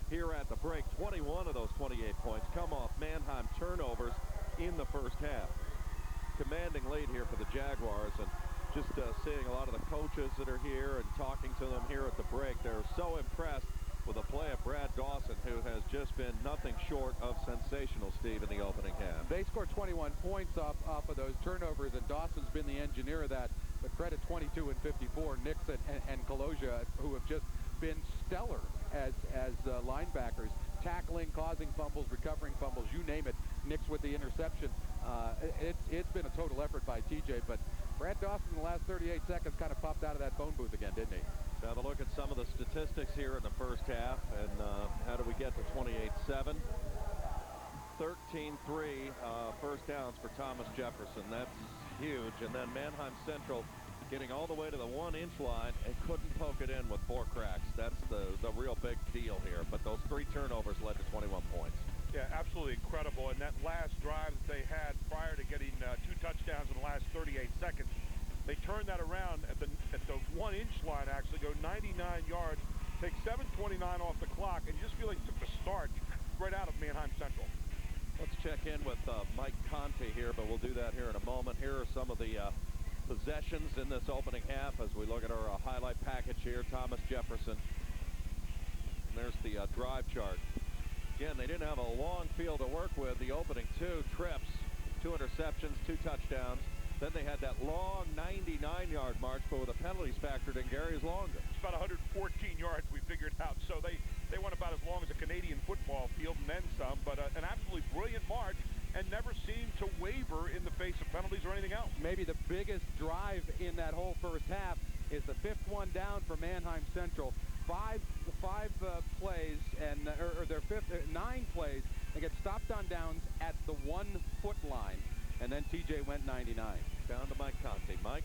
here at the break. 21 of those 28 points come off Manheim turnovers in the first half. Commanding lead here for the Jaguars, and just seeing a lot of the coaches that are here and talking to them here at the break. They're so impressed with the play of Brad Dawson, who has just been nothing short of sensational, Steve, in the opening half. They scored 21 points off of those turnovers, and Dawson's been the engineer of that. But credit 22 and 54, Nixon and Kaloja, who have just been stellar as linebackers, tackling, causing fumbles, recovering fumbles, you name it. Nix with the interception. It's been a total effort by TJ, but Brad Dawson in the last 38 seconds kind of popped out of that phone booth again, didn't he? Now have a look at some of the statistics here in the first half, and how do we get to 28-7? 13-3 first downs for Thomas Jefferson. That's huge. And then Manheim Central getting all the way to the 1-inch line and couldn't poke it in with 4 cracks. That's the real big deal here. But those 3 turnovers led to 21 points. Yeah, absolutely incredible. And that last drive that they had prior to getting 2 touchdowns in the last 38 seconds, they turned that around at the 1-inch line, actually, go 99 yards, take 7:29 off the clock, and you just feel like you took the start right out of Manheim Central. Let's check in with Mike Conte here, but we'll do that here in a moment. Here are some of the possessions in this opening half as we look at our highlight package here. Thomas Jefferson. And there's the drive chart. Again, they didn't have a long field to work with. The opening 2 trips, 2 interceptions, 2 touchdowns. Then they had that long 99-yard march, but with the penalties factored in, Gary's longer. It's about 114 yards we figured out, so they went about as long as a Canadian football field and then some, but an absolutely brilliant march and never seemed to waver in the face of penalties or anything else. Maybe the biggest drive in that whole first half is the 5th one down for Manheim Central. 5 plays, and or their 9 plays, they get stopped on downs at the 1-foot line. And then TJ went 99. Down to Mike Conte. Mike?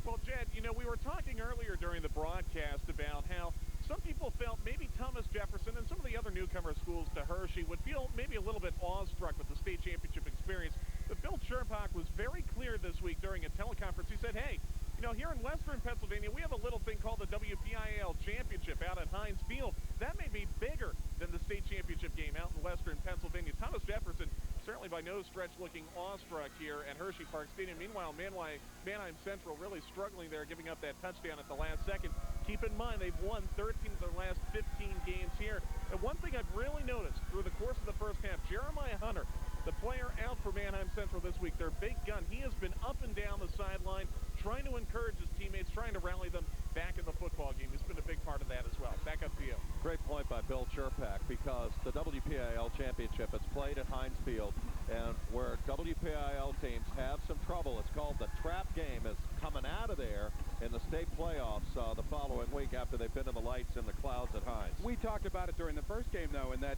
Well, Jed, you know, we were talking earlier during the broadcast about how some people felt maybe Thomas Jefferson and some of the other newcomer schools to Hershey would feel maybe a little bit awestruck with the state championship experience. But Bill Sherpak was very clear this week during a teleconference. He said, hey, you know, here in Western Pennsylvania, we have a little thing called the WPIAL Championship out at Heinz Field. That may be bigger than the state championship game out in Western Pennsylvania. Thomas Jefferson certainly by no stretch looking awestruck here at Hershey Park Stadium. Meanwhile, Manheim Central really struggling there, giving up that touchdown at the last second. Keep in mind, they've won 13 of their last 15 games here. And one thing I've really noticed through the course of the first half, Jeremiah Hunter, the player out for Manheim Central this week, their big gun, he has been up and down the sideline, trying to encourage his teammates, trying to rally them back in the football game. He's been a big part of that as well. Back up to you. Great point by Bill Sherpak, because the WPIL Championship is played at Heinz Field, and where WPIL teams have some trouble, it's called the trap game, is coming out of there in the state playoffs the following week after they've been in the lights and the clouds at Heinz. We talked about it during the first game, though, and that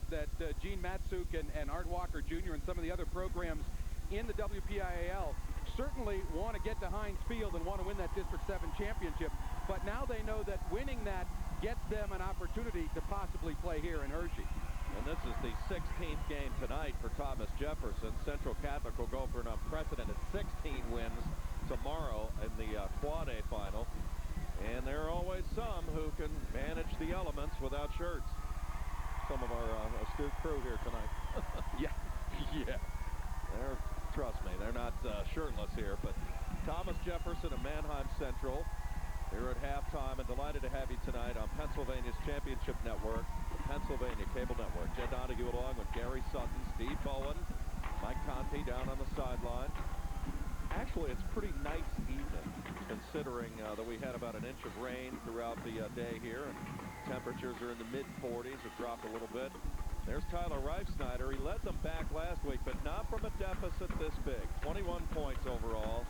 Gene Matsuk and Art Walker Jr. and some of the other programs in the WPIAL certainly want to get to Heinz Field and want to win that District 7 championship, but now they know that winning that gets them an opportunity to possibly play here in Hershey. And this is the 16th game tonight for Thomas Jefferson. Central Catholic will go for an unprecedented 16 wins tomorrow in the Quad A final. And there are always some who can manage the elements without shirts. Some of our astute crew here tonight. Yeah. Trust me, they're not shirtless here. But Thomas Jefferson of Manheim Central here at halftime, and delighted to have you tonight on Pennsylvania's Championship Network, the Pennsylvania Cable Network. Jed Donahue along with Gary Sutton, Steve Bowen, Mike Conte down on the sideline. Actually, it's a pretty nice evening, considering that we had about an inch of rain throughout the day here. And temperatures are in the mid-40s. It dropped a little bit. There's Tyler Reifsnyder. He led them back last week, but not from a deficit this big. 21 points overall.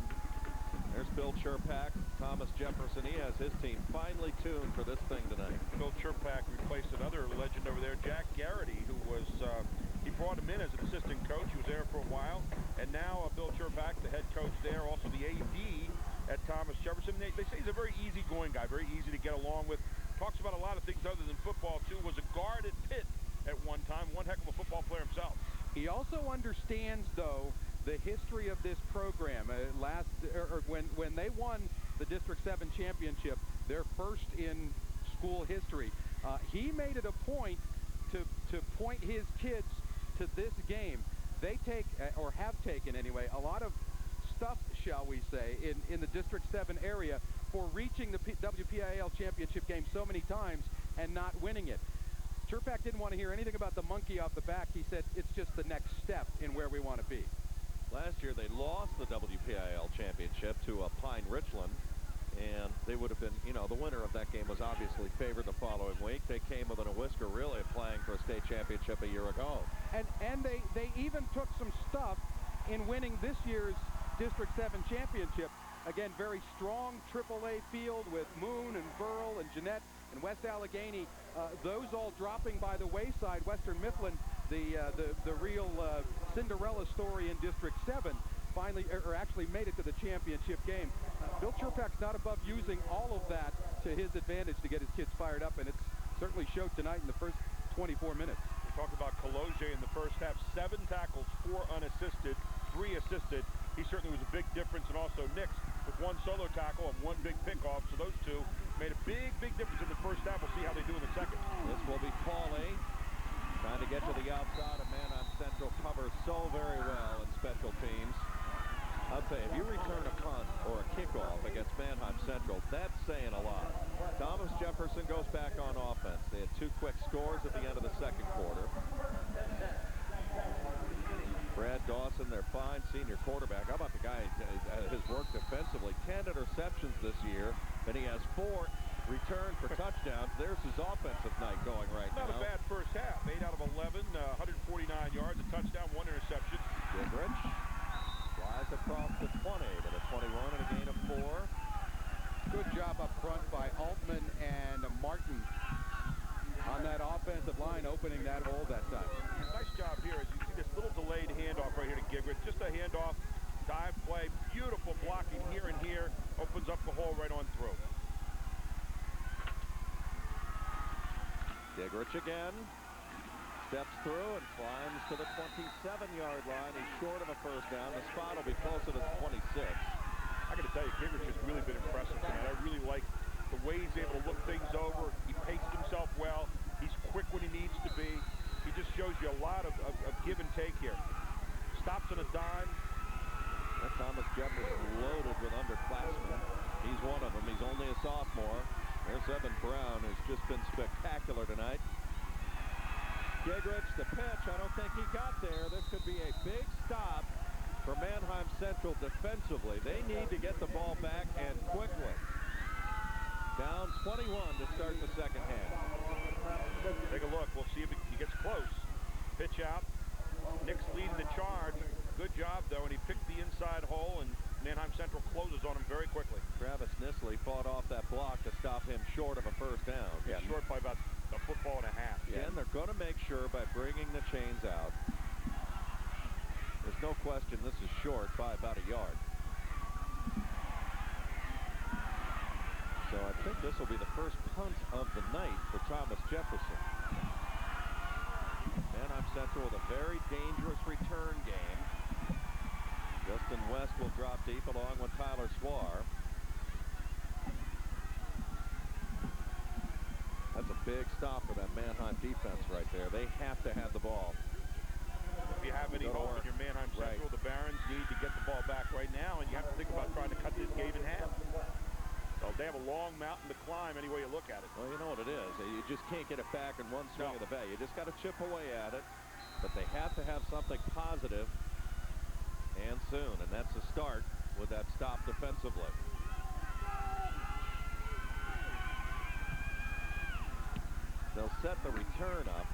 There's Bill Chirpak, Thomas Jefferson. He has his team finely tuned for this thing tonight. Bill Chirpak replaced another legend over there, Jack Garrity, who was, he brought him in as an assistant coach. He was there for a while. And now Bill Chirpak, the head coach there, also the AD at Thomas Jefferson. They say he's a very easygoing guy, very easy to get along with. Talks about a lot of things other than football, too. Was a guard at Pitt at one time. One heck of a football player himself. He also understands, though, the history of this program. When they won the District 7 championship, their first in school history, he made it a point to point his kids to this game. They take, or have taken anyway, a lot of stuff, shall we say, in the District 7 area for reaching the WPIAL championship game so many times and not winning it. Chirpak didn't want to hear anything about the monkey off the back. He said it's just the next step in where we want to be. Last year they lost the WPIAL championship to Pine Richland, and they would have been, you know, the winner of that game was obviously favored the following week. They came within a whisker, really, of playing for a state championship a year ago. And they even took some stuff in winning this year's District 7 championship. Again, very strong AAA field with Moon and Burl and Jeanette and West Allegheny. Those all dropping by the wayside. Western Mifflin, the real Cinderella story in District 7, finally, or actually made it to the championship game. Bill Chirpak's not above using all of that to his advantage to get his kids fired up, and it certainly showed tonight in the first 24 minutes. We talked about Kaloje in the first half. 7 tackles, 4 unassisted, 3 assisted. He certainly was a big difference, and also Nix with 1 solo tackle and 1 big pickoff. So those two made a big difference in the first half. We'll see how they do in the second. This will be Pauly trying to get to the outside of Manheim Central. Covers so very well in special teams. I'll tell you, if you return a punt or a kickoff against Manheim Central, that's saying a lot. Thomas Jefferson goes back on offense. They had 2 quick scores at the end of the second quarter. Brad Dawson, their fine senior quarterback. How about the guy, his work defensively? 10 interceptions this year, and he has 4 returned for touchdowns. There's his offensive night going right now. Not a bad first half. 8 out of 11, 149 yards, a touchdown, 1 interception. Goodrich flies across the 20 to the 21 and a gain of 4. Good job up front by Altman and Martin on that offensive line, opening that hole that time. Nice job here as you see this little delayed handoff right here to Gigrich. Just a handoff, dive play, beautiful blocking here and here, opens up the hole right on through. Gigrich again, steps through and climbs to the 27-yard line. He's short of a first down. The spot will be closer to the 26. I got to tell you, Gigrich has really been impressive tonight. I really like the way he's able to look things over. He paced himself well. He's quick when he needs to be. He just shows you a lot of give and take here. Stops on a dime. And Thomas Jefferson loaded with underclassmen. He's one of them. He's only a sophomore. There's Evan Brown, who's just been spectacular tonight. Gigrich, the pitch. I don't think he got there. This could be a big stop for Manheim Central defensively. They need to get the ball back and quickly. Down 21 to start the second half. Take a look. We'll see if he gets close. Pitch out. Nick's leading the charge. Good job, though, and he picked the inside hole, and Manheim Central closes on him very quickly. Travis Nisley fought off that block to stop him short of a first down. Yeah, short by about a football and a half. Yeah, and they're going to make sure by bringing the chains out. There's no question this is short by about a yard. So I think this will be the first punt of the night for Thomas Jefferson. Manheim Central with a very dangerous return game. Justin West will drop deep along with Tyler Swar. That's a big stop for that Manheim defense right there. They have to have the ball. If you have any hope in your Manheim Central, the Barons need to get the ball back right now, and you have to think about trying to cut this game in half. So they have a long mountain to climb any way you look at it. Well, you know what it is. You just can't get it back in one swing of the bat. You just got to chip away at it. But they have to have something positive and soon, and that's a start with that stop defensively. They'll set the return up.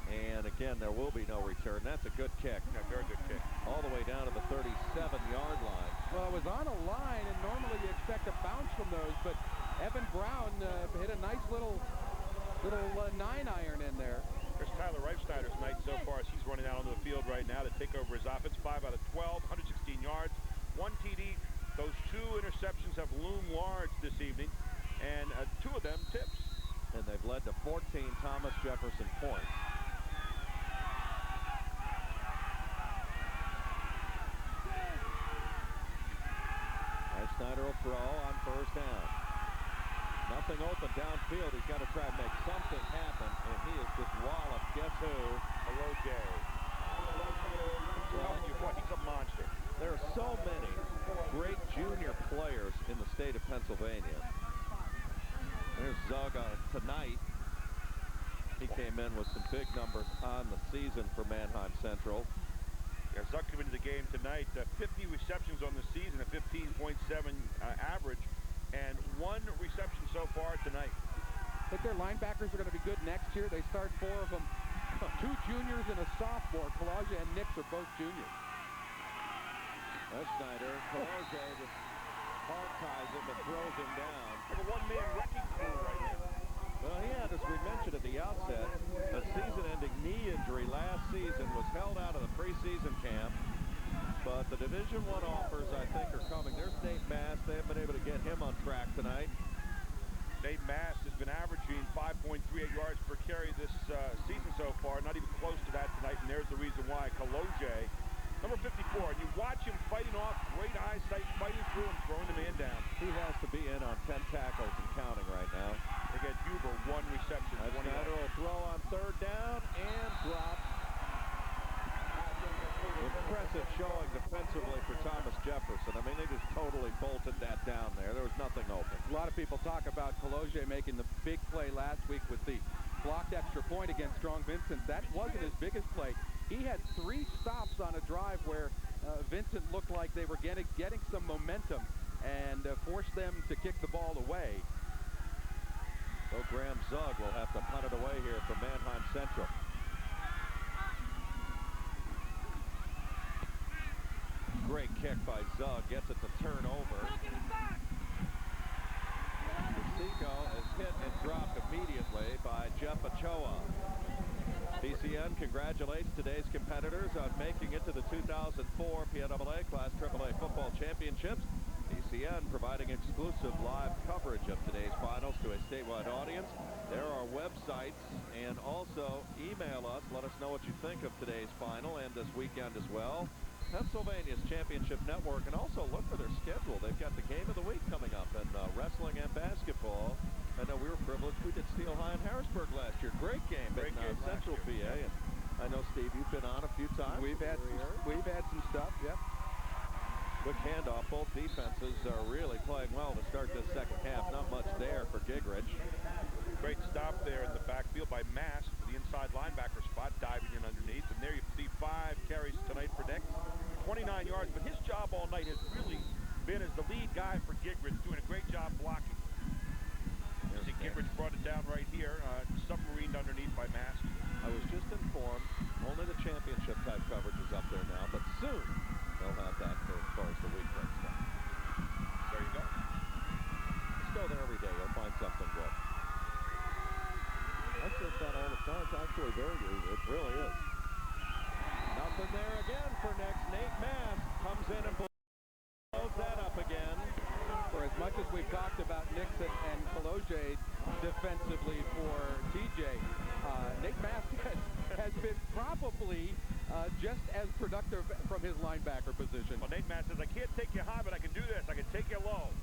And again, there will be no return. That's a good kick. Yeah, very good kick. All the way down to the 37-yard line. Well, it was on a line, and normally you expect a bounce from those, but Evan Brown hit a nice little 9-iron in there. Here's Tyler Reifsnyder's night so far as he's running out onto the field right now to take over his offense. 5 out of 12, 116 yards, 1 TD. Those 2 interceptions have loomed large this evening, and 2 of them tips. And they've led to 14 Thomas Jefferson points. Snyder will throw on first down. Nothing open downfield. He's got to try and make something happen, and he is just walloped. Guess who? Hello, Jay. He's a monster. There are so many great junior players in the state of Pennsylvania. There's Zaga tonight. He came in with some big numbers on the season for Manheim Central. Yeah, Zuck came into the game tonight, 50 receptions on the season, a 15.7 average, and 1 reception so far tonight. I think their linebackers are going to be good next year. They start 4 of them. 2 juniors and a sophomore. Kalage and Nix are both juniors. That's Snyder. Kalage just hard ties him and throws him down. Like a one-man wrecking crew right now. Well, he had, as we mentioned at the outset, a season-ending knee injury last season, was held out of the preseason camp. But the Division I offers, I think, are coming. There's Nate Mass. They have been able to get him on track tonight. Nate Mass has been averaging 5.38 yards per carry this season so far. Not even close to that tonight, and there's the reason why. Kalage, number 54, and you watch him fighting off, great eyesight, fighting through and throwing the man down. He has to be in on 10 tackles and counting right now. Again, Huber, 1 reception. Snyder will throw on third down and drops. Impressive showing defensively for Thomas Jefferson. I mean, they just totally bolted that down there. There was nothing open. A lot of people talk about Kalage making the big play last week with the blocked extra point against Strong Vincent. That wasn't his biggest play. He had 3 stops on a drive where Vincent looked like they were getting some momentum and forced them to kick the ball away. So Graham Zug will have to punt it away here for Manheim Central. Great kick by Zug, gets it to turn over. Desico is hit and dropped immediately by Jeff Ochoa. PCN congratulates today's competitors on making it to the 2004 Piaa Class AAA Football Championships. PCN providing exclusive live coverage of today's finals to a statewide audience. There are websites, and also email us. Let us know what you think of today's final and this weekend as well. Pennsylvania's Championship Network, and also look for their schedule. They've got the game of the week coming up in wrestling and basketball. I know we were privileged. We did Steel High in Harrisburg last year. Great game in Central PA. And I know, Steve, you've been on a few times. We've had some stuff, yep. Quick handoff. Both defenses are really playing well to start this second half. Not much there for Gingrich. Great stop there in the backfield by Mass for the inside linebacker spot, diving in underneath. And there you see 5 carries tonight for Nick. 29 yards, but his job all night has really been as the lead guy for Gingrich, doing a great job blocking. You see Gingrich brought it down right here, submarined underneath by Mass. I was just informed only the championship type coverage is up there now, but soon they'll have that for as far as the week break stuff. There you go. Just go there every day. You'll find something good. I surf that all the time. It's actually very good. It really is. Nothing there again for next. Nate Mass comes in and blows that up again. For as much as we've talked about Nixon and Kalage defensively for TJ, Nate Mass has been probably just as productive from his linebacker position. Well, Nate Mass says, I can't take you high, but I can do this. I can take you low.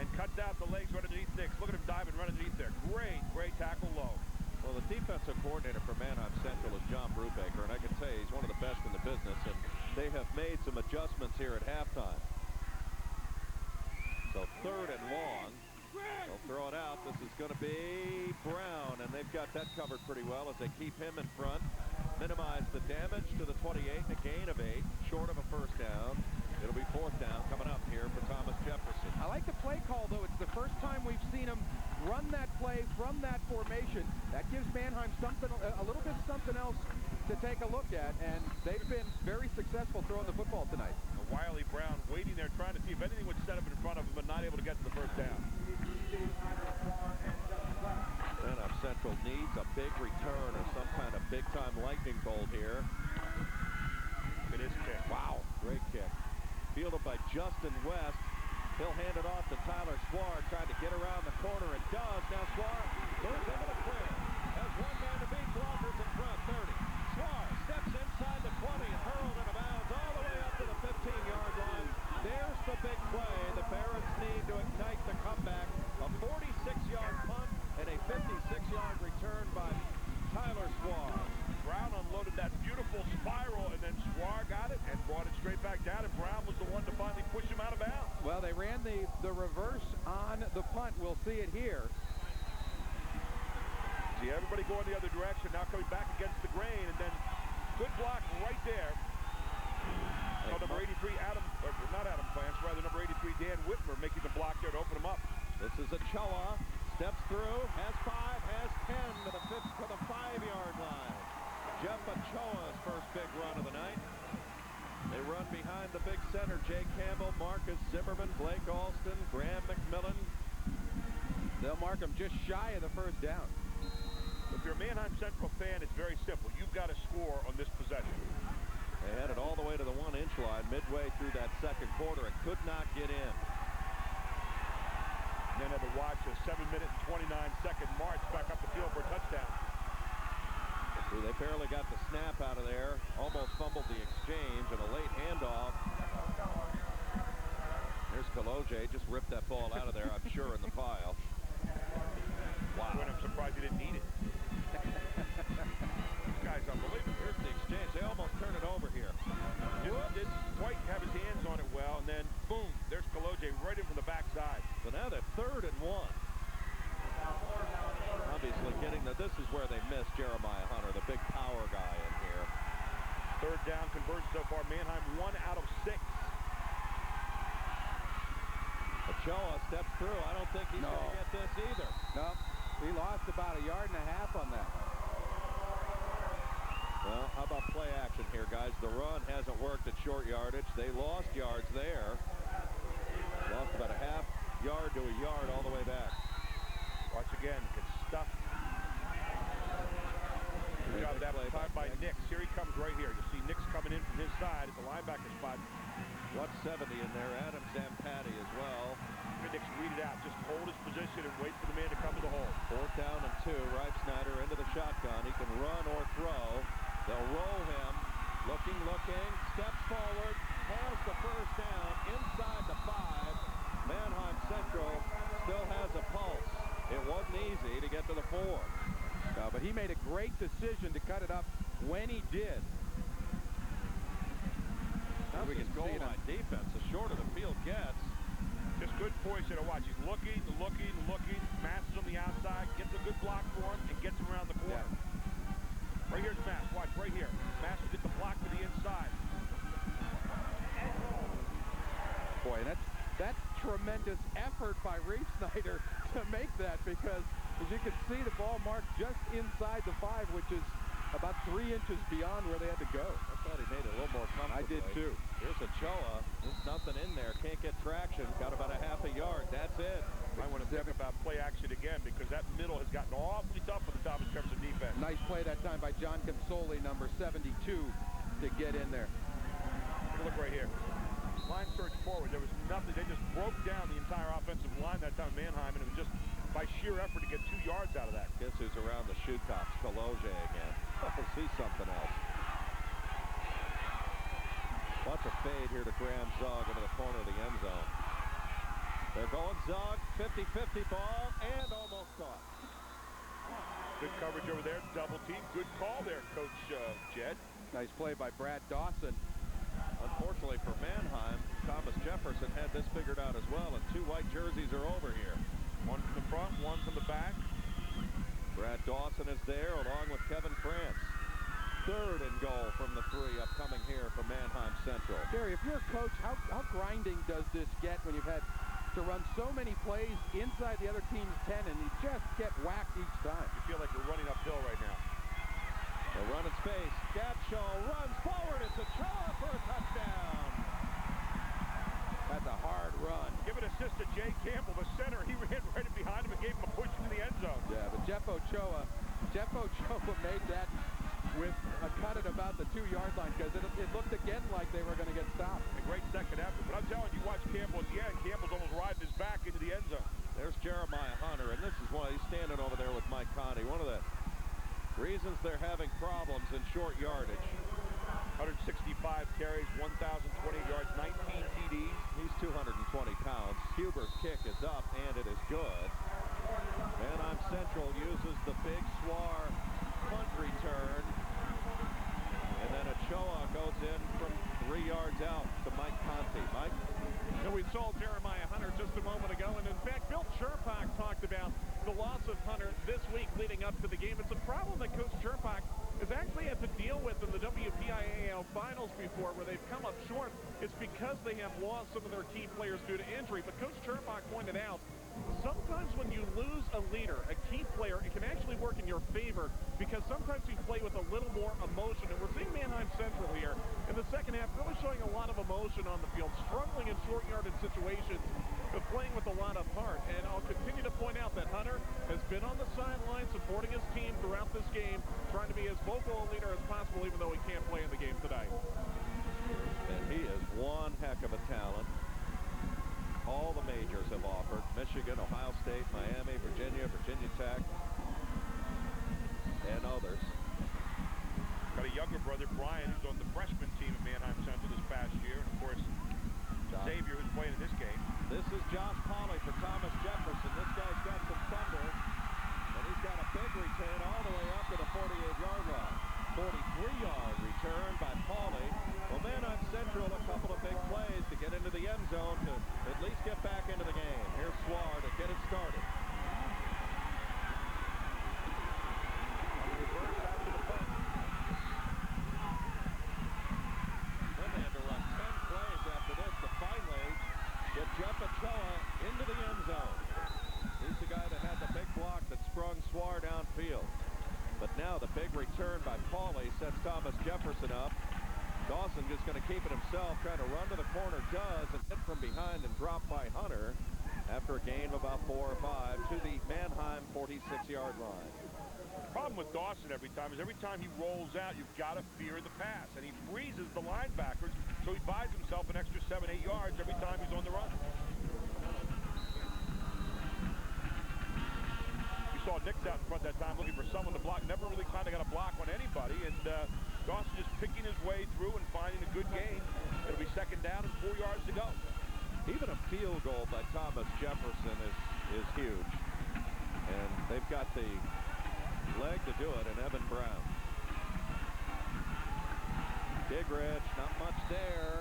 And cuts out the legs right underneath Nix. Look at him dive and run underneath there. Great tackle low. Well, the defensive coordinator for Manheim Central is John Brubaker, and I can tell you he's one of the best in the business, and they have made some adjustments here at halftime. So 3rd and long. They'll throw it out. This is going to be Brown, and they've got that covered pretty well as they keep him in front. Minimize the damage to the 28 and a gain of 8, short of a first down. It'll be 4th down coming up here for Thomas Jefferson. I like the play call, though. It's the first time we've seen him run that play from that formation. That gives Manheim something, a little bit something else to take a look at, and they've been very successful throwing the football tonight. Wiley Brown waiting there, trying to see if anything would set up in front of him, but not able to get to the first down. Manheim Central needs a big return or some kind of big-time lightning bolt here. It is kick. Wow, great kick. Fielded by Justin West. He'll hand it off to Tyler Sward, trying to get around the corner, and does. Now Sward moves into the clear. Has one man to beat, blockers in front, 30. Sward steps inside the 20 and hurled into bounds all the way up to the 15-yard line. There's the big play. The Barons need to ignite the comeback. A 46-yard punt and a 56-yard return by Tyler Sward. Brown unloaded that beautiful spiral, and then Swar got it and brought it straight back down, and Brown was the one to finally push him out of bounds. Well, they ran the reverse on the punt. We'll see it here. See everybody going the other direction, now coming back against the grain, and then good block right there. So number 83, not Adam Clance, rather number 83, Dan Whitmer, making the block there to open him up. This is Ochoa, steps through, has 5, has 10 to the 5-yard line. Jeff Ochoa's first big run of the night. They run behind the big center, Jay Campbell, Marcus Zimmerman, Blake Alston, Graham McMillan. They'll mark him just shy of the first down. If you're a Manheim Central fan, it's very simple. You've got to score on this possession. They had it all the way to the 1-inch line midway through that second quarter. It could not get in. And then had to watch a 7-minute and 29-second march back up the field for a touchdown. See, they barely got the snap out of there. Almost fumbled the exchange and a late handoff. There's Kaloje, just ripped that ball out of there, I'm sure, in the pile. Wow. I'm surprised he didn't need it. This guy's unbelievable. Here's the exchange. They almost turn it over here. Didn't quite have his hands on it well, and then, boom, there's Kaloje right in from the backside. So now they're 3rd and 1. Obviously getting this is where they missed Jeremiah Hunter, the big power guy in here. 3rd down conversion so far. Manheim 1 out of 6. Ochoa steps through. I don't think he's going to get this either. No, he lost about 1.5 yards on that. Well, how about play action here, guys? The run hasn't worked at short yardage. They lost yards there. Lost about a half yard to a yard all the way back. Watch again. Gets stuffed. Good job that time by Nix. Here he comes right here. You see Nix coming in from his side at the linebacker spot. 170 in there. Adam Zampatti as well. Nix read it out. Just hold his position and wait for the man to come to the hole. 4th down and 2. Ripe Snyder into the shotgun. He can run or throw. They'll roll him. Looking. Steps forward. Has the first down inside the 5. Manheim Central still has a pulse. It wasn't easy to get to the 4. No, but he made a great decision to cut it up when he did. That's his goal line defense. The shorter the field gets. Just good poison to watch. He's looking. Masses on the outside. Gets a good block for him and gets him around the corner. Yeah. Right here's Mass. Watch right here. Mass will get the block to the inside. Boy, that's tremendous effort by Reeve Snyder to make that, because as you can see, the ball marked just inside the 5, which is about 3 inches beyond where they had to go. I thought he made it a little more comfortable. I did too. Here's Ochoa. There's nothing in there. Can't get traction. Got about a half a yard. That's it. I want to think about play action again, because that middle has gotten awfully tough for the Thomas Jefferson defense. Nice play that time by John Consoli, number 72, to get in there. Take a look right here. Line search forward. There was nothing. They just broke down the entire offensive line that time, Manheim, and it was just by sheer effort to get 2 yards out of that. Guess who's around the shoe tops? Kaloje again. Oh, see something else. Watch a fade here to Graham Zog into the corner of the end zone. They're going Zog, 50-50 ball, and almost caught. Good coverage over there, double team. Good call there, Coach Jed. Nice play by Brad Dawson. Unfortunately for Manheim, Thomas Jefferson had this figured out as well, and 2 white jerseys are over here. One from the front, one from the back. Brad Dawson is there along with Kevin France. 3rd and goal from the 3 upcoming here for Manheim Central. Gary, if you're a coach, how grinding does this get when you've had to run so many plays inside the other team's 10, and you just get whacked each time. You feel like you're running uphill right now. They'll run in space. Gadshaw runs forward. It's Ochoa for a touchdown. That's a hard run. Give an assist to Jay Campbell, the center. He ran right behind him and gave him a push into the end zone. Yeah, but Jeff Ochoa made that with a cut at about the 2-yard line because it looked again like they were going to get stopped. A great second effort. But I'm telling you, watch Campbell at the end. Campbell's almost riding his back into the end zone. There's Jeremiah Hunter, and this is why he's standing over there with Mike Conti. One of the reasons they're having problems in short yardage. 165 carries, 1,020 yards, 19 TDs. He's 220 pounds. Huber's kick is up, and it is good. Manheim Central uses the big Swar punt return. And then Ochoa goes in from 3 yards out to Mike Conti. Mike? And we saw Jeremiah Hunter just a moment ago. And in fact, Bill Cherpak talked about the loss of Hunter this week leading up to the game. It's a problem that Coach Cherpak has actually had to deal with in the WPIAL finals before, where they've come up short. It's because they have lost some of their key players due to injury. But Coach Cherpak pointed out, sometimes when you lose a leader, a key player, it can actually work in your favor because sometimes you play with a little more emotion. And we're seeing Manheim Central here in the second half really showing a lot of emotion on the field, struggling in short yardage situations, but playing with a lot of heart. And I'll continue to point out that Hunter has been on the sideline supporting his team throughout this game, trying to be as vocal a leader as possible, even though he can't play in the game tonight. And he is one heck of a talent. All the majors have offered. Michigan, Ohio State, Miami, Virginia, Virginia Tech, and others. Got a younger brother, Brian, who's on the freshman team at Manheim Central this past year. And, of course, Xavier, who's playing in this game. This is Josh Polley for Thomas Jefferson. This guy's got some thunder, and he's got a big return all the way up to the 48-yard line. 43-yard return by Polley. Well, Manheim Central, a couple of big plays to get into the end zone to at least get back into the game. Here's Swar to get it started. Then they had to run 10 plays after this to finally get Jeff Ochoa into the end zone. He's the guy that had the big block that sprung Swar downfield. But now the big return by Polley sets Thomas Jefferson up. Dawson just going to keep it himself, trying to run to the corner, does, and hit from behind and dropped by Hunter after a gain of about 4 or 5 to the Manheim 46-yard line. The problem with Dawson every time he rolls out, you've got to fear the pass, and he freezes the linebackers, so he buys himself an extra 7-8 yards every time he's on the run. Saw Nix out in front that time looking for someone to block. Never really kind of got a block on anybody, and Dawson just picking his way through and finding a good gain. It'll be second down and 4 yards to go. Even a field goal by Thomas Jefferson is huge, and they've got the leg to do it in Evan Brown. Digridge, not much there.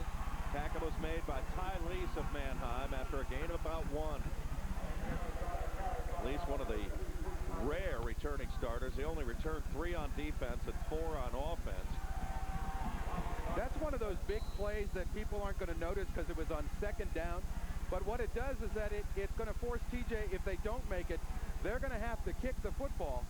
Tackle was made by Ty Lease of Manheim after a gain of about 1. Lease, one of the rare returning starters. He only returned 3 on defense and 4 on offense. That's one of those big plays that people aren't going to notice because it was on second down. But what it does is that it's going to force TJ, if they don't make it, they're going to have to kick the football.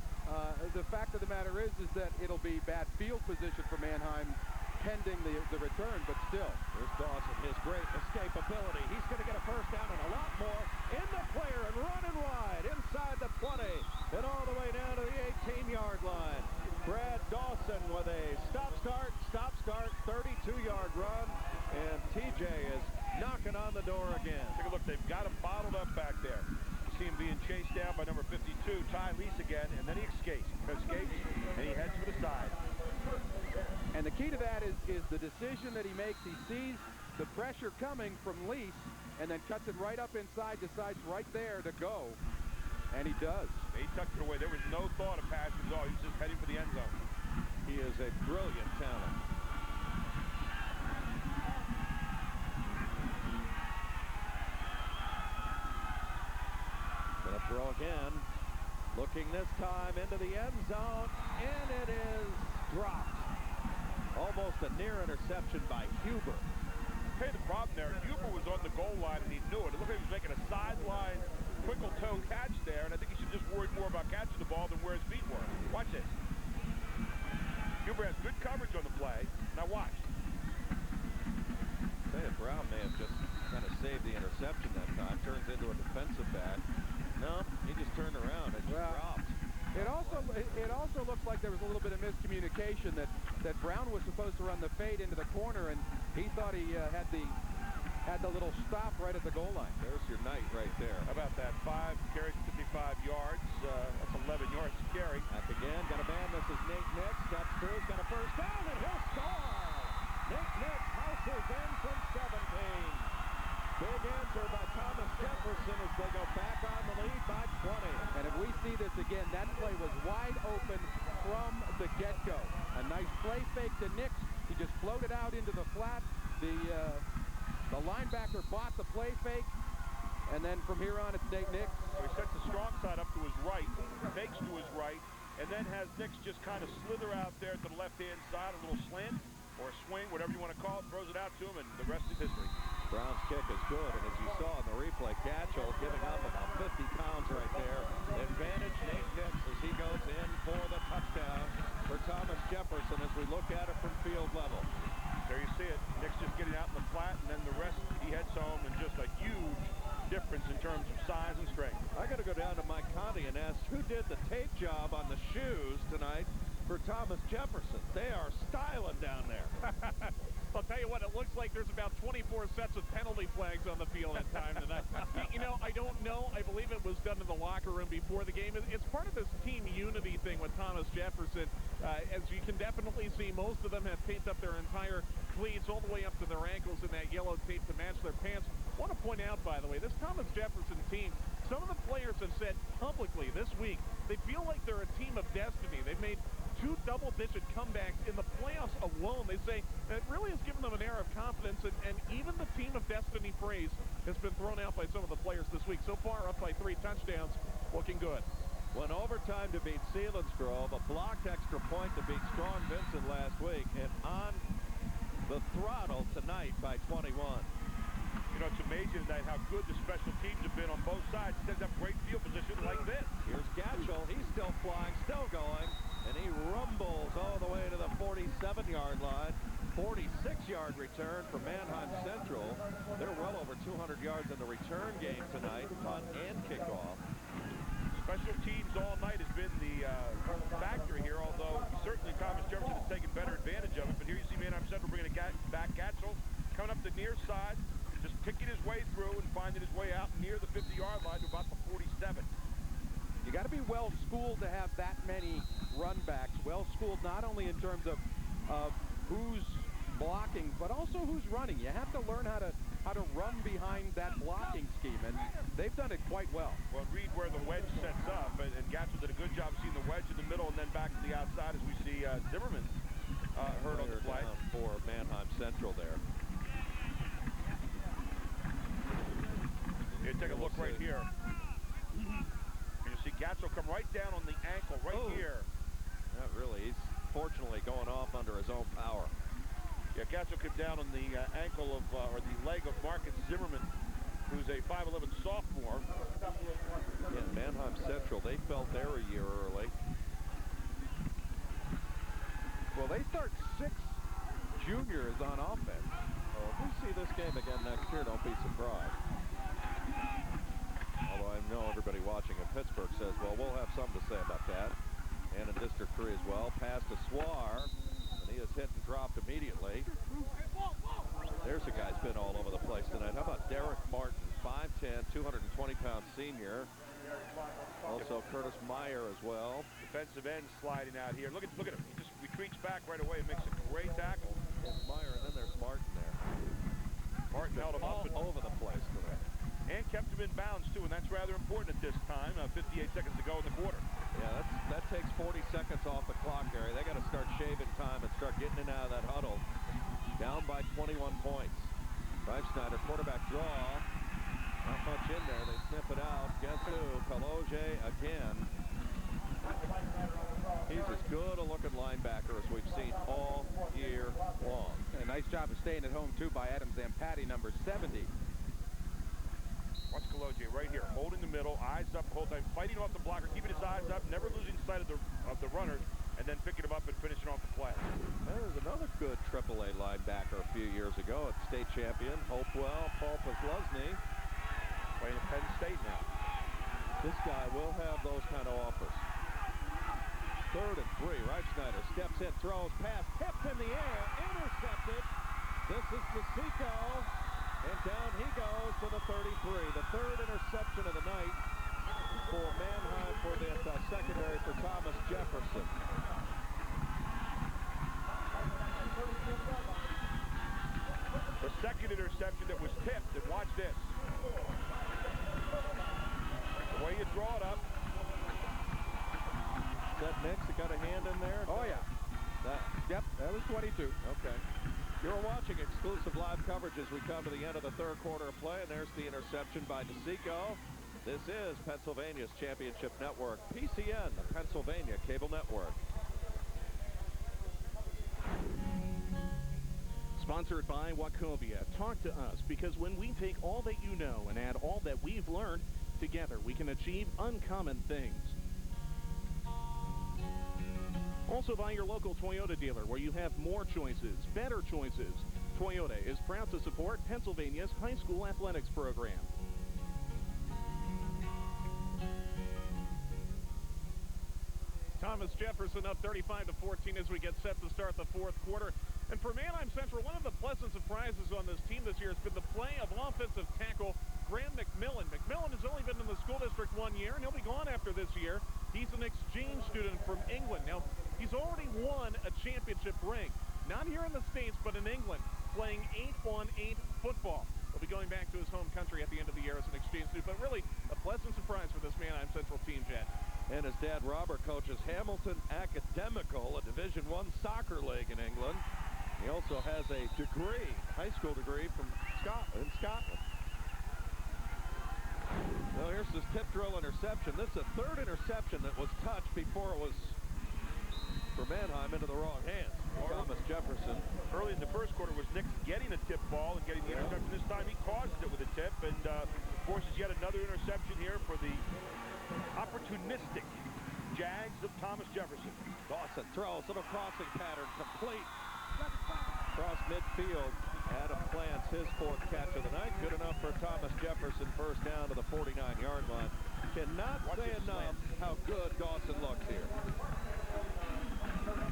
The fact of the matter is that it'll be bad field position for Manheim pending the return, but still. Here's Dawson, his great escapability. He's going to get a first down and a lot more in the clear and running wide inside the 20 and all the way down to the 18-yard line. Brad Dawson with a stop-start, 32-yard run, and TJ is knocking on the door again. Take a look, they've got him bottled up back there. You see him being chased down by number 52, Ty Lease again, and then he escapes, and he heads for the side. And the key to that is the decision that he makes. He sees the pressure coming from Lease and then cuts it right up inside, decides right there to go, and he does. He tucked it away. There was no thought of passing at all. He was just heading for the end zone. He is a brilliant talent. Gonna throw again. Looking this time into the end zone, and it is dropped. Almost a near interception by Huber. Hey, the problem there, Huber was on the goal line and he knew it. It looked like he was making a sideline twinkle toe catch there, and I think he should just worry more about catching the ball than where his feet were. Watch this. Huber has good coverage on the play. Now watch. Brown may have just kind of saved the interception that time. Turns into a defensive back. No, he just turned around and dropped. It also looks like there was a little bit of miscommunication that Brown was supposed to run the fade into the corner, and he thought he had the little stop right at the goal line. There's your night right there. How about that? 5 carries, 55 yards. That's 11 yards to carry. Back again. Got a man. This is Nate Nix. Cuts through. Got a first down, and he'll score. Nate Nix houses in from 17. Big answer by Thomas Jefferson as they go back on the lead by 20. And if we see this again, that play was wide open from the get-go. A nice play fake to Nix. He just floated out into the flat. The linebacker bought the play fake, and then from here on, it's Nate Nix. So he sets the strong side up to his right, fakes to his right, and then has Nix just kind of slither out there to the left-hand side, a little slant or a swing, whatever you want to call it, throws it out to him, and the rest is history. Brown's kick is good, and as you saw in the replay, Gatchel giving up about 50 pounds right there. Advantage Nate Nix as he goes in for the touchdown for Thomas Jefferson as we look at it from field level. There you see it. Nix just getting out in the flat, and then the rest he heads home, and just a huge difference in terms of size and strength. I got to go down to Mike Conti and ask who did the tape job on the shoes tonight for Thomas Jefferson. They are styling down there. I'll tell you what, it looks like there's about 24 sets of penalty flags on the field at time tonight. You know, I don't know. I believe it was done in the locker room before the game. It's part of this team unity thing with Thomas Jefferson. As you can definitely see, most of them have taped up their entire cleats all the way up to their ankles in that yellow tape to match their pants. I want to point out, by the way, this Thomas Jefferson team, some of the players have said publicly this week they feel like they're a team of destiny. They've made 2 double-digit comebacks in the playoffs alone. They say that it really has given them an air of confidence, and even the team of destiny phrase has been thrown out by some of the players this week. So far, up by 3 touchdowns, looking good. Went overtime to beat Selinsgrove, a blocked extra point to beat Strong Vincent last week, and on the throttle tonight by 21. You know, it's amazing tonight how good the special teams have been on both sides. Sends up great field position like this. Here's Gatchel. He's still flying, still going, and he rumbles all the way to the 47-yard line. 46-yard return for Manheim Central. They're well over 200 yards in the return game tonight, punt and kickoff. Special teams all night has been the factor here, although certainly Thomas Jefferson has taken better advantage of it. But here you see Manheim Central bringing it back. Gatchel coming up the near side, just picking his way through and finding his way out near the 50-yard line to about the 47. You got to be well-schooled to have that many run backs. Well-schooled not only in terms of who's blocking, but also who's running. You have to learn how to run behind that blocking scheme, and they've done it quite well. Well, read where the wedge sets up, and Gatchel did a good job of seeing the wedge in the middle and then back to the outside as we see Zimmerman hurt on the play. For Manheim Central there. Here, take a look right here. And you see Gatchel come right down on the ankle right here. Not really. He's fortunately going off under his own power. Yeah, Gatchel came down on the ankle of, or the leg of Marcus Zimmerman, who's a 5'11 sophomore. Yeah, Manheim Central, they felt they're a year early. Well, they start 6 juniors on offense. Oh, if we see this game again next year, don't be surprised. Although I know everybody watching in Pittsburgh says, well, we'll have something to say about that. And in District 3 as well. Pass to Swar, and he is hit and dropped immediately. There's a guy who's been all over the place tonight. How about Derek Martin, 5'10", 220-pound senior. Also Curtis Meyer as well. Defensive end sliding out here. Look at him. He just retreats back right away and makes a great tackle. There's Meyer, and then there's Martin there. Martin held him all up over the place today. And kept him in bounds, too, and that's rather important at this time. 58 seconds to go in the quarter. Yeah, that takes 40 seconds off the clock, Gary. They got to start shaving time and start getting in and out of that huddle. Down by 21 points. Reifsnyder, quarterback draw. Not much in there. They snip it out. Guess who? Peloge again. He's as good a looking linebacker as we've seen all year long. And a nice job of staying at home, too, by Adam Zampatti, number 70. Watch Kaloje right here, holding the middle, eyes up the whole time, fighting off the blocker, keeping his eyes up, never losing sight of the runner, and then picking him up and finishing off the play. There's another good AAA linebacker a few years ago at state champion, Hopewell, Paul Posluszny. Playing at Penn State now. This guy will have those kind of offers. 3rd and 3. Reichsnyder steps in, throws, pass, tipped in the air, intercepted. This is Masico, and down he goes to the 33. The 3rd interception of the night for Manheim for the secondary for Thomas Jefferson. The second interception that was tipped, and watch this. The way you draw it up. Is that Nix that got a hand in there? Oh, yeah. Yep, that was 22. Okay. You're watching exclusive live coverage as we come to the end of the 3rd quarter of play, and there's the interception by DeSico. This is Pennsylvania's championship network, PCN, the Pennsylvania Cable Network. Sponsored by Wachovia. Talk to us, because when we take all that you know and add all that we've learned, together we can achieve uncommon things. Also by your local Toyota dealer, where you have more choices, better choices. Toyota is proud to support Pennsylvania's high school athletics program. Thomas Jefferson up 35-14 as we get set to start the 4th quarter. And for Manheim Central, one of the pleasant surprises on this team this year has been the play of offensive tackle Graham McMillan. McMillan has only been in the school district 1 year, and he'll be gone after this year. He's an exchange student from England. Now, he's already won a championship ring. Not here in the States, but in England, playing 8-on-8 football. He'll be going back to his home country at the end of the year as an exchange student, but really a pleasant surprise for this Manheim Central team, Jet. And his dad, Robert, coaches Hamilton Academical, a Division I soccer league in England. He also has a degree, high school degree from Scotland. Well, here's this tip drill interception. This is a 3rd interception that was touched before it was for Manheim into the wrong hands. Thomas Jefferson. Early in the 1st quarter was Nix getting a tip ball and getting the interception. This time he causes it with a tip and forces yet another interception here for the opportunistic Jags of Thomas Jefferson. Dawson throws, little crossing pattern, complete. Across midfield, Adam plants his 4th catch of the night. Good enough for Thomas Jefferson, 1st down to the 49-yard line. Cannot say enough how good Dawson looks here.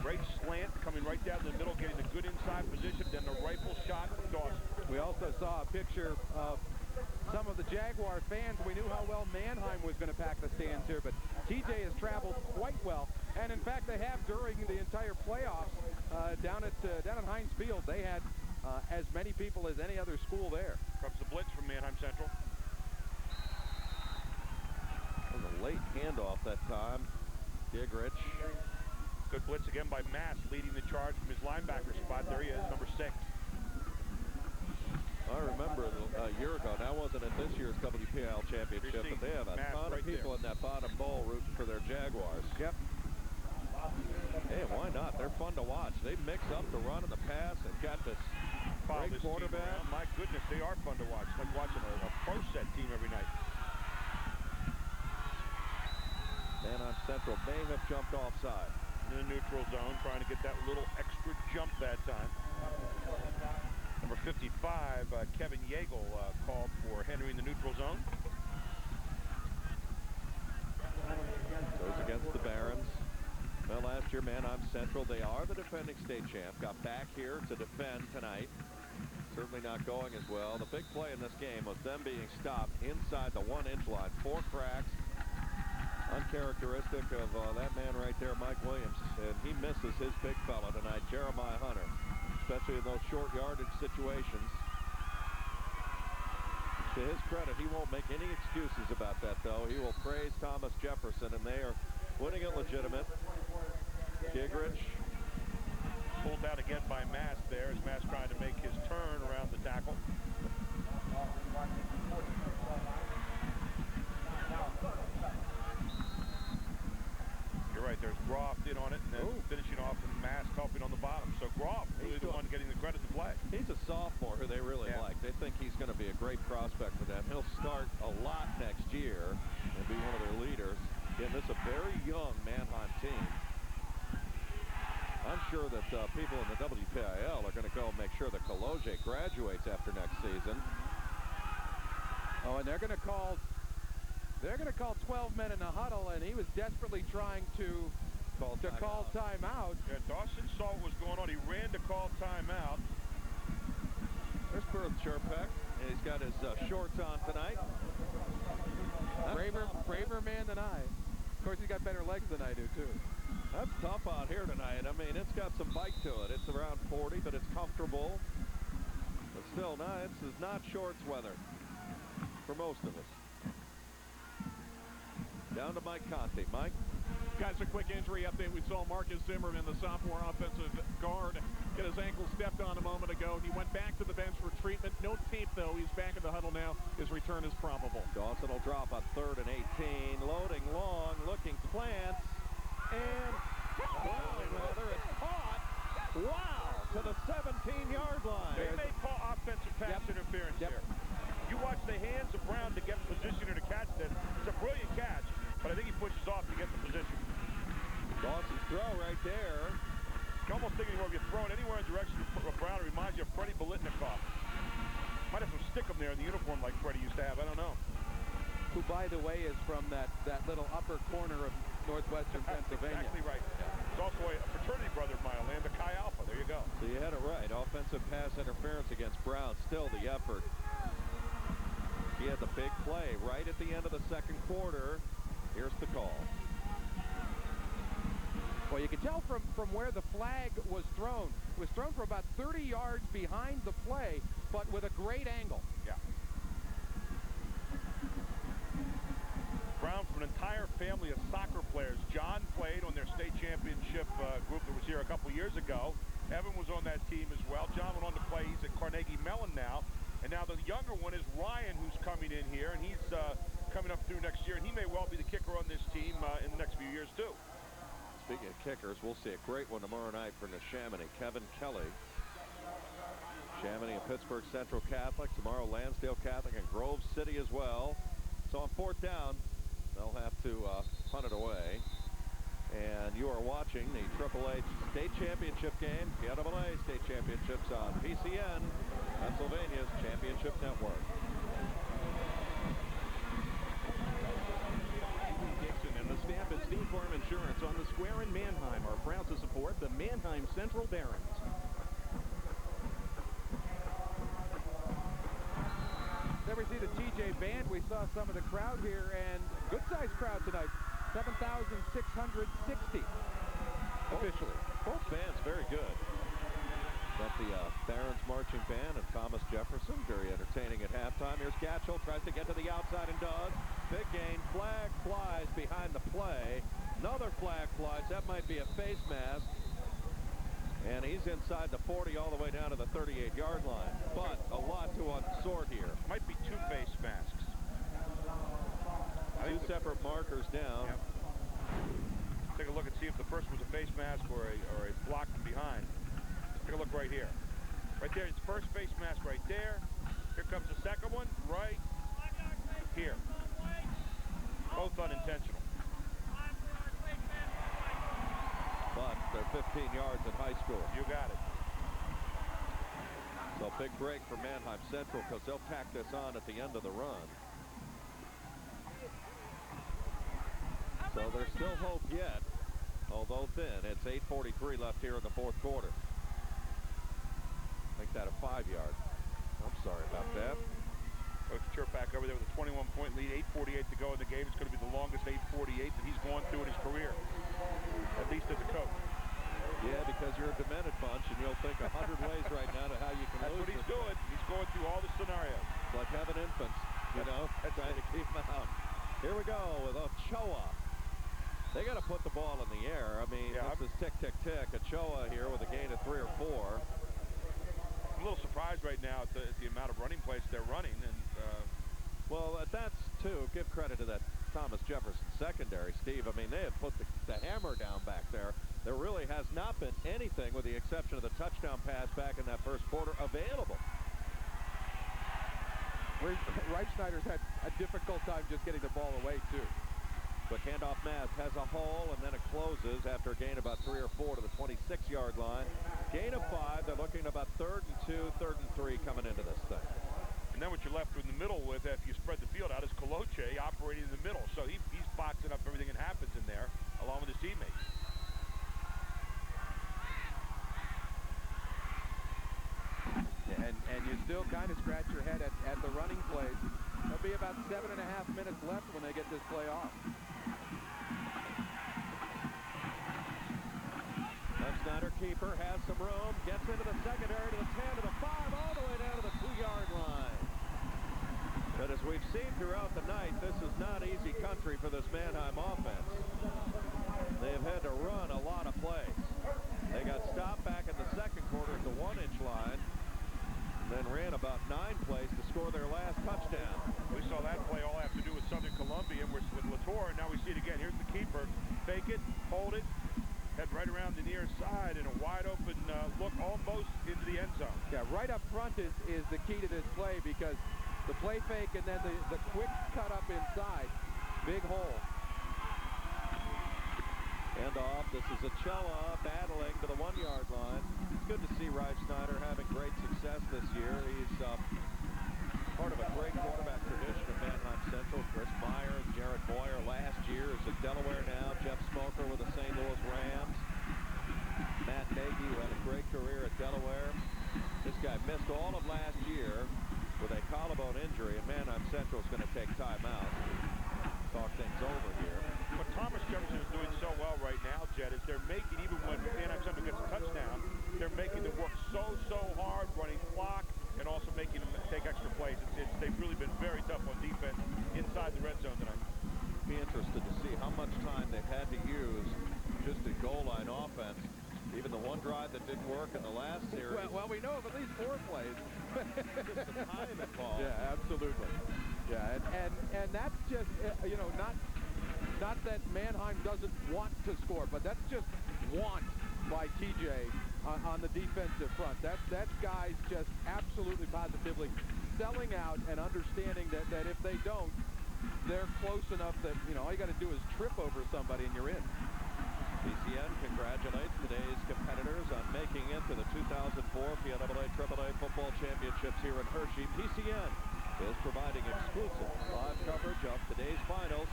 Great slant coming right down the middle, getting a good inside position, then the rifle shot from Dawson. We also saw a picture of some of the Jaguar fans. We knew how well Manheim was going to pack the stands here, but TJ has traveled quite well. And in fact, they have during the entire playoffs down at Heinz Field. They had as many people as any other school there. Comes the blitz from Manheim Central. That was a late handoff that time. Gigrich. Good blitz again by Mass, leading the charge from his linebacker spot. There he is, number 6. I remember a year ago, that wasn't in this year's WPL championship, but they have a ton of people in that bottom bowl rooting for their Jaguars. Yep. Hey, why not? They're fun to watch. They mix up the run and the pass and got this great quarterback. My goodness, they are fun to watch. It's like watching a pro set team every night. Manheim Central may have jumped offside. In the neutral zone, trying to get that little extra jump that time. Number 55, Kevin Yeagle, called for Henry in the neutral zone. Goes against the Barons. Well, last year, Manheim Central, they are the defending state champ. Got back here to defend tonight. Certainly not going as well. The big play in this game was them being stopped inside the 1-inch line. 4 cracks. Uncharacteristic of that man right there, Mike Williams. And he misses his big fella tonight, Jeremiah Hunter. Especially in those short yardage situations. To his credit, he won't make any excuses about that, though. He will praise Thomas Jefferson, and they are winning it legitimate. Gigrich. Pulled out again by Mass there, as Mass trying to make his turn around the tackle. You're right, there's Groff in on it, and then finishing off with Mask helping on the bottom. So Groff really the one getting the credit to play. He's a sophomore who they really like. They think he's going to be a great prospect for them. He'll start a lot next year and be one of their leaders. Again, this is a very young Manheim team. I'm sure that people in the WPIL are going to go make sure that Kaloje graduates after next season. Oh, and they're going to call 12 men in a huddle, and he was desperately trying to call timeout. Yeah, Dawson saw what was going on. He ran to call timeout. There's Berth Sherpeck. He's got his shorts on tonight. Braver man than I. Of course, he's got better legs than I do, too. That's tough out here tonight. I mean, it's got some bite to it. It's around 40, but it's comfortable. But still, this is not shorts weather for most of us. Down to Mike Conte. Mike? Guys, a quick injury update. We saw Marcus Zimmerman, the sophomore offensive guard, get his ankle stepped on a moment ago. He went back to the bench for treatment. No tape, though. He's back in the huddle now. His return is probable. Dawson will drop on 3rd and 18. Loading long, looking plants. And it's caught. Wow, to the 17-yard line. They may call offensive pass interference here. You watch the hands of Brown to get in position to catch that. It's a brilliant catch, but I think he pushes off to get the position. Dawson's throw right there. You're almost thinking if you throw it anywhere in the direction of Brown, it reminds you of Freddie Bolitnikoff. Might have to stick him there in the uniform like Freddie used to have. I don't know. Who, by the way, is from that little upper corner of northwestern Pennsylvania. Exactly right. He's also a fraternity brother of mine, Lambda Chi Alpha. There you go. So you had it right. Offensive pass interference against Brown. Still the effort. He had the big play right at the end of the second quarter. Here's the call. Well, you can tell from where the flag was thrown. It was thrown from about 30 yards behind the play, but with a great angle. Yeah. Brown from an entire family of soccer players. John played on their state championship group that was here a couple years ago. Evan was on that team as well. John went on to play. He's at Carnegie Mellon now. And now the younger one is Ryan, who's coming in here, and he's coming up through next year, and he may well be the kicker on this team in the next few years, too. Speaking of kickers, we'll see a great one tomorrow night for Neshaminy. Kevin Kelly. Neshaminy and Pittsburgh Central Catholic. Tomorrow, Lansdale Catholic and Grove City as well. So on 4th down, they'll have to punt it away. And you are watching the AAA State Championship game, PIAA State Championships on PCN, Pennsylvania's Championship Network. Dixon and the staff at State Farm Insurance on the square in Manheim are proud to support the Manheim Central Barons. There we see the TJ Band. We saw some of the crowd here, and good-sized crowd tonight. 7,660 officially. Both bands very good. Got the Barons Marching Band and Thomas Jefferson, very entertaining at halftime. Here's Gatchell, tries to get to the outside and does. Big gain, flag flies behind the play. Another flag flies, that might be a face mask. And he's inside the 40 all the way down to the 38-yard line. But a lot to unsort here. Might be 2 face masks. 2 separate markers down. Yep. Take a look and see if the first was a face mask or a block from behind. Take a look right here. Right there, it's first face mask right there. Here comes the second one, right here. Both unintentional. But they're 15 yards in high school. You got it. So big break for Manheim Central because they'll tack this on at the end of the run. So there's still hope yet, although thin. It's 8:43 left here in the 4th quarter. Make that a 5-yard. I'm sorry about that. Coach Sherpak over there with a 21-point lead, 8:48 to go in the game. It's going to be the longest 8:48 that he's gone through in his career, at least as a coach. Yeah, because you're a demented bunch, and you'll think 100 ways right now to how you can That's lose. what he's doing. He's going through all the scenarios. It's like having infants, you know, trying to keep them out. Here we go with Ochoa. They got to put the ball in the air. I mean, this is tick, tick, tick. Ochoa here with a gain of 3 or 4. I'm a little surprised right now at the amount of running plays they're running. And well, that's too. Give credit to that Thomas Jefferson secondary, Steve. I mean, they have put the hammer down back there. There really has not been anything, with the exception of the touchdown pass back in that first quarter, available. Reifsnyder's had a difficult time just getting the ball away, too. Quick handoff. Mass has a hole, and then it closes after a gain about 3 or 4 to the 26-yard line. Gain of 5. They're looking at about 3rd and 2, 3rd and 3 coming into this thing. And then what you're left in the middle with, after you spread the field out, is Coloche operating in the middle. So he's boxing up everything that happens in there, along with his teammates. And you still kind of scratch your head at the running plays. There'll be about 7.5 minutes left when they get this play off. Snyder, keeper, has some room, gets into the secondary to the 10, to the 5, all the way down to the 2-yard line. But as we've seen throughout the night, this is not easy country for this Manheim offense. They have had to run a lot of plays. They got stopped back in the second quarter at the 1-inch line, then ran about 9 plays to score their last touchdown. We saw that play all have to do with Southern Columbia with Latour, and now we see it again. Here's the keeper. Fake it, hold it, head right around the near side, and a wide-open look almost into the end zone. Yeah, right up front is the key to this play, because the play fake and then the quick cut up inside, big hole. Hand off. This is Achella battling to the 1-yard line. It's good to see Reifsnyder having great success this year. He's part of a great quarterback tradition of Manheim Central. Chris Myers, Jared Boyer last year is at Delaware now. Jeff Smoker with the St. Louis Rams. Matt Nagy, who had a great career at Delaware. This guy missed all of last year with a collarbone injury, and Manheim Central is going to take time out. Talk things over here. What Thomas Jefferson is doing so well right now, Jed, is they're making, even when Manheim Central gets a touchdown, they're making them work so hard, running clock, and also making them take extra plays. They've really been very tough on defense inside the red zone tonight. Be interested to see how much time they've had to use just a goal line offense. Even the one drive that didn't work in the last series. Well, we know of at least 4 plays. Just the time involved. Yeah, absolutely. Yeah, and that's just, you know, not that Manheim doesn't want to score, but that's just want by TJ on the defensive front. That's guys just absolutely positively selling out and understanding that if they don't, they're close enough that, you know, all you got to do is trip over somebody and you're in. PCN congratulates today's competitors on making it to the 2004 Piaa AAA Football Championships here in Hershey. PCN is providing exclusive live coverage of today's finals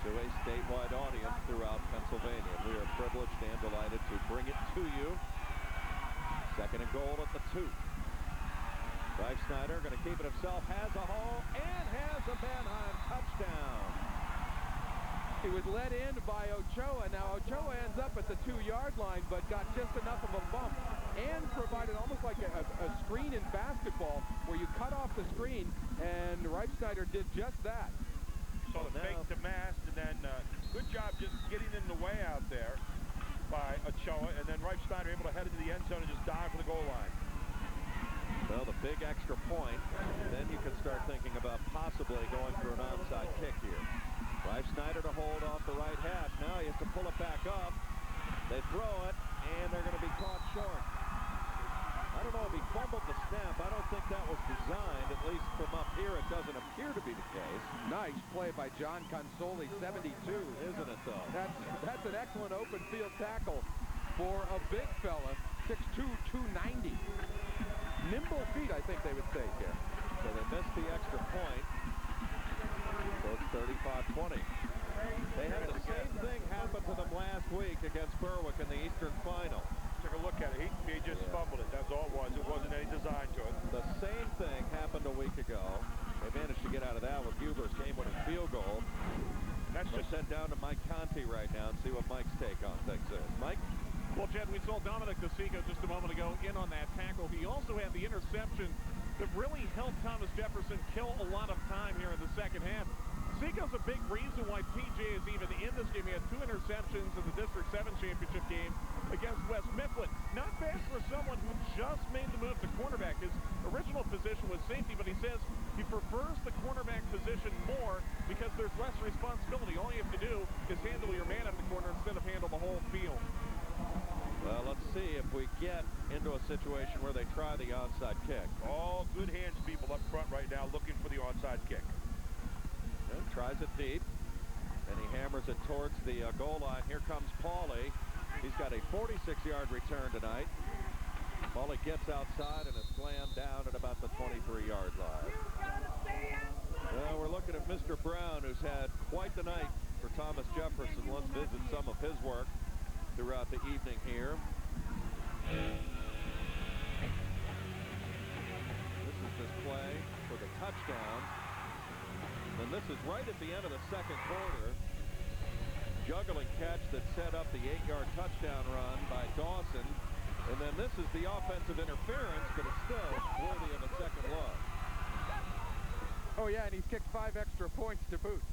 to a statewide audience throughout Pennsylvania. We are privileged and delighted to bring it to you. 2nd and goal at the 2. Reifsnyder going to keep it himself, has a hole, and has a Manheim touchdown. He was led in by Ochoa. Now Ochoa ends up at the 2-yard line, but got just enough of a bump and provided almost like a screen in basketball where you cut off the screen, and Reifsnyder did just that. Saw the fake to Mass, and then good job just getting in the way out there by Ochoa, and then Reifsnyder able to head into the end zone and just dive for the goal line. Well, the big extra point, then you can start thinking about possibly going for an onside kick here. Reifsnyder to hold off the right half. Now he has to pull it back up. They throw it, and they're going to be caught short. I don't know if he fumbled the snap. I don't think that was designed. At least from up here, it doesn't appear to be the case. Nice play by John Consoli, 72. Isn't it, though? That's an excellent open field tackle for a big fella, 6'2", 290. Nimble feet, I think they would say here. So they missed the extra point. So it's 35-20. They had the same thing happen to them last week against Berwick in the Eastern Final. Took a look at it. He just fumbled it. That's all it was. It wasn't any design to it. The same thing happened a week ago. They managed to get out of that with Huber's game-winning field goal. That's just sent down to Mike Conti right now and see what Mike's take on things is. Mike? Well, Jed, we saw Dominic DeSico just a moment ago in on that tackle. He also had the interception that really helped Thomas Jefferson kill a lot of time here in the second half. DeSico's a big reason why PJ is even in this game. He had 2 interceptions in the District 7 championship game against West Mifflin. Not bad for someone who just made the move to cornerback. His original position was safety, but he says he prefers the cornerback position more because there's less responsibility. we get into a situation where they try the onside kick. All good hands people up front right now looking for the onside kick. And tries it deep, and he hammers it towards the goal line. Here comes Paulie. He's got a 46-yard return tonight. Paulie gets outside and is slammed down at about the 23-yard line. Well, we're looking at Mr. Brown, who's had quite the night for Thomas Jefferson. Let's visit some of his work throughout the evening here. This is this play for the touchdown. And this is right at the end of the second quarter. Juggling catch that set up the 8-yard touchdown run by Dawson. And then this is the offensive interference, but it's still worthy of a second look. Oh, yeah, and he's kicked 5 extra points to boot.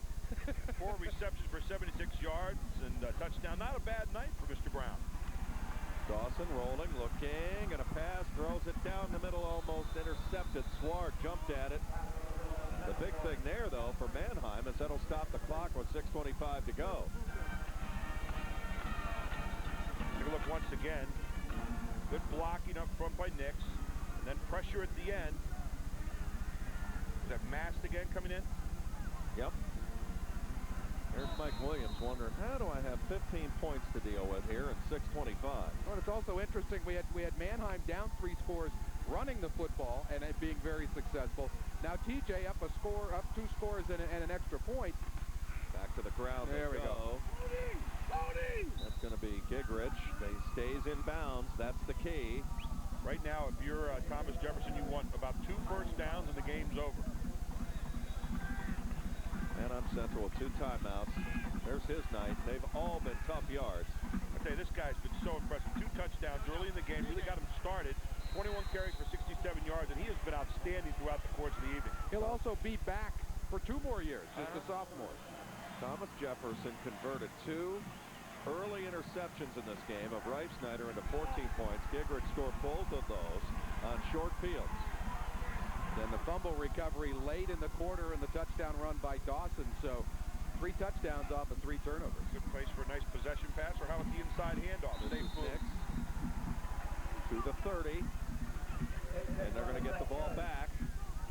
4 receptions for 76 yards and a touchdown. Not a bad night for Mr. Brown. Dawson rolling, looking, and a pass, throws it down the middle, almost intercepted. Swart jumped at it. The big thing there, though, for Manheim is that'll stop the clock with 6:25 to go. Take a look once again. Good blocking up front by Nix, and then pressure at the end. Is that Mast again coming in? Yep. There's Mike Williams wondering, how do I have 15 points to deal with here in 6:25? Well, it's also interesting. We had Manheim down 3 scores running the football and it being very successful. Now TJ up 2 scores and an extra point. Back to the ground. There we go. That's going to be Gigrich. They stays in bounds. That's the key. Right now, if you're Thomas Jefferson, you want about 2 first downs and the game's over. Manheim Central with 2 timeouts. There's his night. They've all been tough yards. I tell you, this guy's been so impressive. 2 touchdowns early in the game. Really got him started. 21 carries for 67 yards, and he has been outstanding throughout the course of the evening. He'll also be back for 2 more years as a sophomore. Thomas Jefferson converted 2 early interceptions in this game of Rife Snyder into 14 points. Gigrich scored both of those on short fields. Then the fumble recovery late in the quarter and the touchdown run by Dawson. So 3 touchdowns off of 3 turnovers. Good place for a nice possession pass, or how about the inside handoff? This is Nix to the 30. And they're going to get the ball back.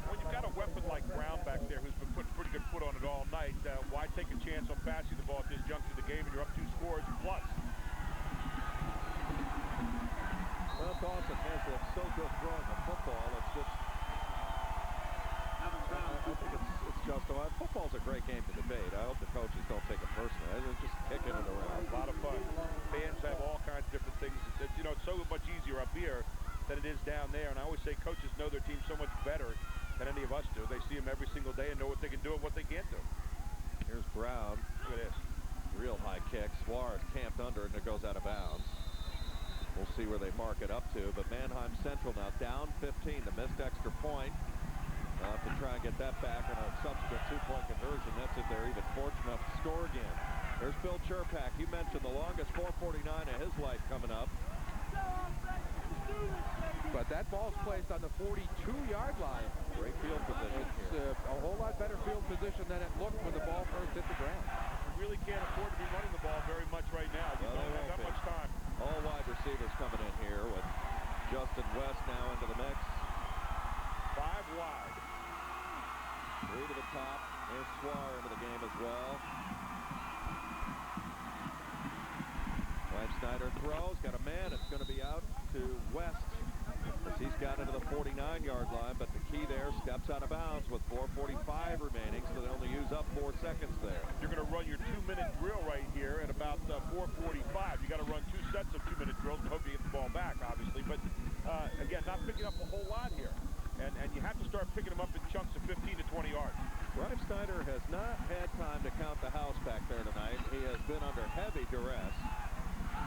When you've got a weapon like Brown back there who's been putting pretty good foot on it all night, why take a chance on passing the ball at this juncture of the game and you're up 2 scores plus? Well, Dawson has looked so good throwing the football. It's just, I think it's justified. Football's a great game to debate. I hope the coaches don't take it personally. They're just kicking it around. A lot of fun. Fans have all kinds of different things. You know, it's so much easier up here than it is down there. And I always say coaches know their team so much better than any of us do. They see them every single day and know what they can do and what they can't do. Here's Brown. Look at this. Real high kick. Suarez camped under it and it goes out of bounds. We'll see where they mark it up to. But Manheim Central now down 15. The missed extra point. They'll have to try and get that back on a subsequent 2-point conversion. That's if they're even fortunate enough to score again. There's Bill Cherpak. You mentioned the longest 4:49 of his life coming up. But that ball's placed on the 42-yard line. Great field position here. A whole lot better field position than it looked when the ball first hit the ground. You really can't afford to be running the ball very much right now. You don't have that much time. All wide receivers coming in here with Justin West now into the mix. 5 wide. 3 to the top. There's Swar into the game as well. Ryan Snyder throws. Got a man. It's going to be out to West as he's got into the 49-yard line. But the key there, steps out of bounds with 4:45 remaining, so they only use up 4 seconds there. You're going to run your 2-minute drill right here at about 4:45. You got to run 2 sets of 2-minute drills and hope you get the ball back, obviously. But again, not picking up a whole lot here. And you have to start picking them up in chunks of 15 to 20 yards. Ryan Snyder has not had time to count the house back there tonight. He has been under heavy duress.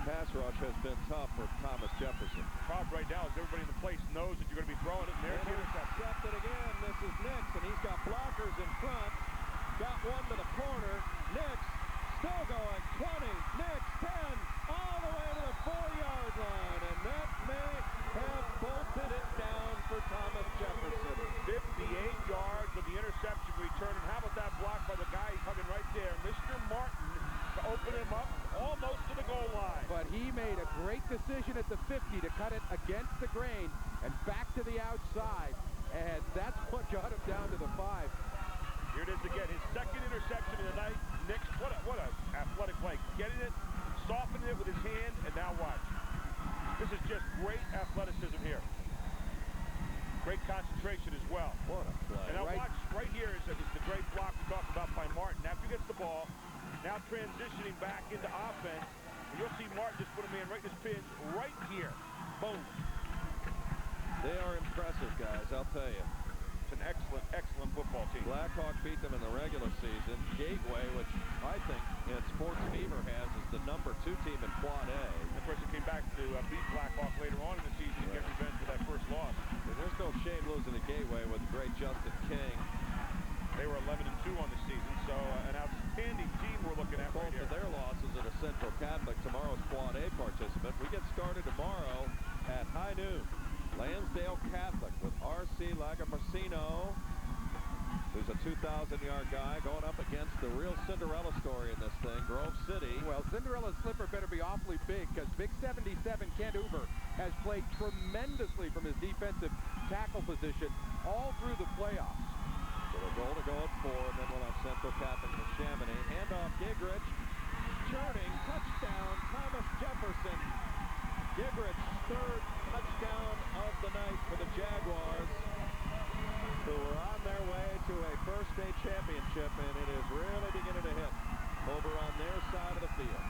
Pass rush has been tough for Thomas Jefferson. The problem right now is everybody in the place knows that you're going to be throwing it, and there's the intercept. Intercepted again. This is Nix, and he's got blockers in front. Got one to the corner. Nix still going. 20. Nix 10. All the way to the 4-yard line, and that may have bolted it down for Thomas Jefferson. 58 yards with the interception return, and how about that block by the guy coming right there, Mr. Martin, open him up almost to the goal line. But he made a great decision at the 50 to cut it against the grain and back to the outside. And that's what got him down to the 5. Here it is again, his second interception of the night. Nix, what a athletic play. Getting it, softening it with his hand, and now watch. This is just great athleticism here. Great concentration as well. What a play. And now watch, right here is the great block we talked about by Martin. After he gets the ball, now transitioning back into offense. And you'll see Martin just put a man right in his pins right here. Boom. They are impressive, guys, I'll tell you. It's an excellent, excellent football team. Blackhawk beat them in the regular season. Gateway, which I think Sports Fever has, is the #2 team in Quad A. And of course, it came back to beat Blackhawk later on in the season to get revenge for that first loss. And there's no shame losing to Gateway with the great Justin King. They were 11-2 on the season, so an outstanding team we're looking at right here. Both of their losses at a Central Catholic, tomorrow's Quad A participant. We get started tomorrow at high noon. Lansdale Catholic with R.C. Lagamarcino, who's a 2,000-yard guy going up against the real Cinderella story in this thing, Grove City. Well, Cinderella's slipper better be awfully big because Big 77 Kent Uber has played tremendously from his defensive tackle position all through the playoffs. So a goal to go at 4, and then we'll have Central Catholic and Chamonix. Handoff Gigrich, churning, touchdown, Thomas Jefferson. Gigrich's 3rd touchdown of the night for the Jaguars, who are on their way to a first state championship, and it is really beginning to hit over on their side of the field.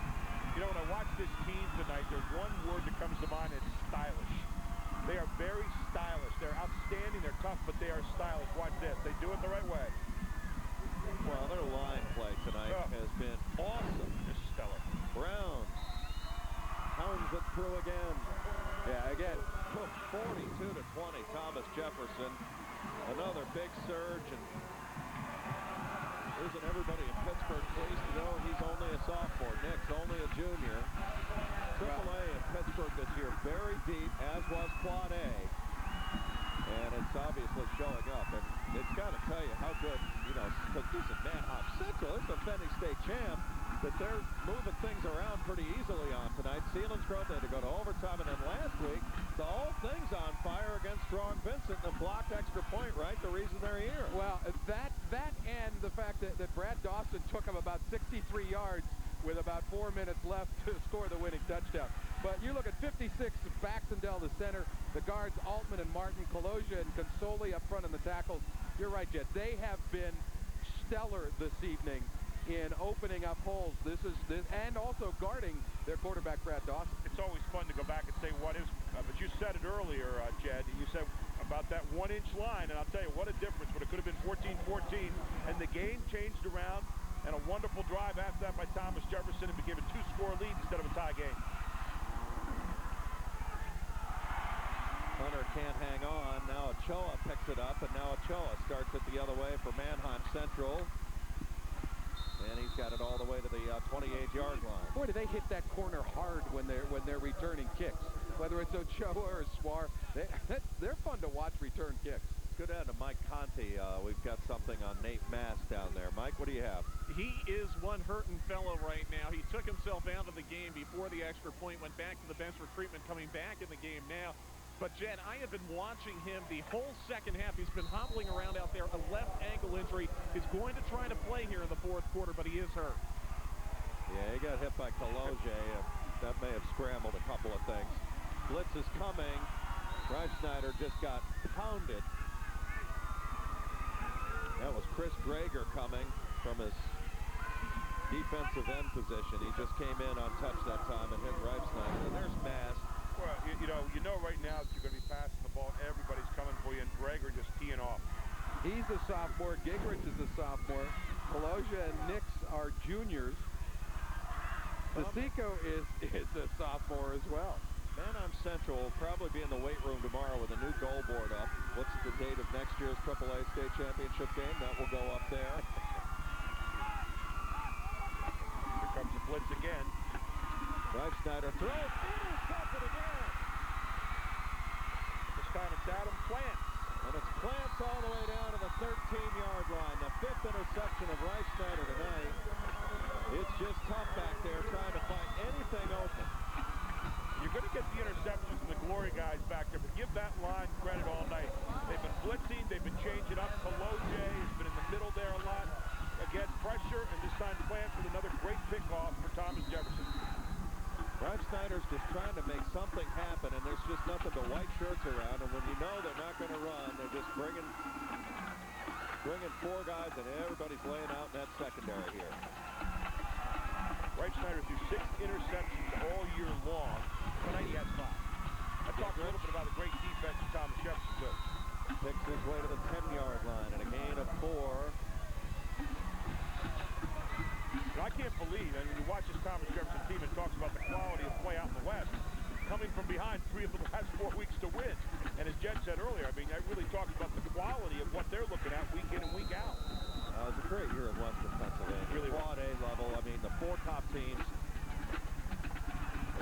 You know, when I watch this team tonight, there's one word that comes to mind, it's stylish. They are very stylish. They're outstanding, they're tough, but they are stylish. Watch this. They do it the right way. Well, their line play tonight has been awesome. Just stellar. Brown pounds it through again. Yeah, again. 42-20, Thomas Jefferson. Another big surge, and isn't everybody in Pittsburgh pleased to know he's only a sophomore? Nick's only a junior. AAA in Pittsburgh this year very deep, as was Quad A. And it's obviously showing up, and it's got to tell you how good, you know, because this is Manheim Central, it's a defending state champ, that they're moving things around pretty easily on tonight. Selinsgrove, they had to go to overtime, and then last week, the whole thing's on fire against Strong Vincent, and the blocked extra point, right? The reason they're here. Well, that and the fact that Brad Dawson took him about 63 yards with about 4 minutes left to score the winning touchdown. But you look at 56, Baxendale, the center, the guards, Altman and Martin, Kaloja and Consoli up front in the tackles. You're right, Jet. They have been stellar this evening in opening up holes. This and also guarding their quarterback, Brad Dawson. It's always fun to go back and say what is, but you said it earlier, Jed. You said about that 1-inch line, and I'll tell you what a difference. But it could have been 14-14, and the game changed around. And a wonderful drive after that by Thomas Jefferson and be given 2-score lead instead of a tie game. Hunter can't hang on. Now Ochoa picks it up, and now Ochoa starts it the other way for Manheim Central. And he's got it all the way to the 28-yard line. Boy, do they hit that corner hard when they're returning kicks. Whether it's Ochoa or Swar, they're fun to watch return kicks. Good add to Mike Conti. We've got something on Nate Mass down there. Mike, what do you have? He is one hurting fellow right now. He took himself out of the game before the extra point, went back to the bench for treatment, coming back in the game now. But, Jed, I have been watching him the whole second half. He's been hobbling around out there. A left ankle injury. He's going to try to play here in the fourth quarter, but he is hurt. Yeah, he got hit by Kaloje. That may have scrambled a couple of things. Blitz is coming. Reifsnyder just got pounded. That was Chris Greger coming from his defensive end position. He just came in untouched that time and hit Reifsnyder. And there's Mass. Well, you know right now that you're going to be passing the ball. Everybody's coming for you, and Greger just teeing off. He's a sophomore. Gigrich is a sophomore. Kaloja and Nix are juniors. Pasico is a sophomore as well. Manheim Central will probably be in the weight room tomorrow with a new goal board up. What's the date of next year's AAA state championship game? That will go up there. Here comes the blitz again. Reifsnyder throws, intercepted again. This time it's Adam Plants. And it's Plants all the way down to the 13-yard line. The 5th interception of Reifsnyder tonight. It's just tough back off for Thomas Jefferson. Brian Snyder's just trying to make something happen, and there's just nothing but white shirts around. And when you know they're not going to run, they're just bringing 4 guys, and everybody's laying out in that secondary here. Wright Snyder threw 6 interceptions all year long. Tonight he has 5. I talked a little bit about the great defense of Thomas Jefferson, too. Picks his way to the 10-yard line, and a gain of 4. I can't believe, I mean, you watch this Thomas Jefferson team and talks about the quality of play out in the West, coming from behind 3 of the last 4 weeks to win. And as Jed said earlier, I mean, that really talks about the quality of what they're looking at week in and week out. It was a great year in Western Pennsylvania. Really Quad A level. I mean, the 4 top teams.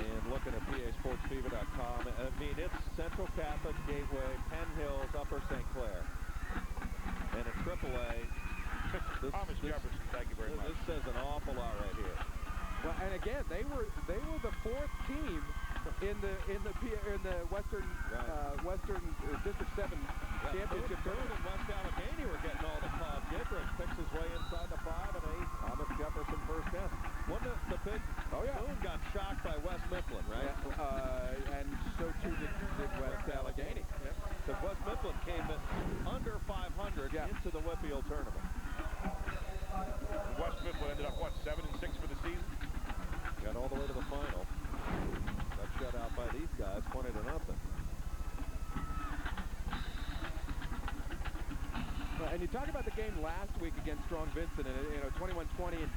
And looking at PASportsFever.com, I mean, it's Central Catholic, Gateway, Penn Hills, Upper St. Clair. And at AAA, Thomas Jefferson, thank you very much. This says an awful lot right here. Well, and again, they were the 4th team in the Western District 7 championship tournament. And West Allegheny were getting all the calls. Gidrich picks his way inside the 5 and 8. Thomas Jefferson first down. Wasn't it the big? Oh yeah. Boone got shocked by West Mifflin, right? Yeah, and so too did West Allegheny. Because West Mifflin came in under 500 into the Whitfield tournament. West Mifflin ended up, what, 7-6 for the season? Got all the way to the final. Got shut out by these guys, 20-0. And you talk about the game last week against Strong Vincent, and 21-20, and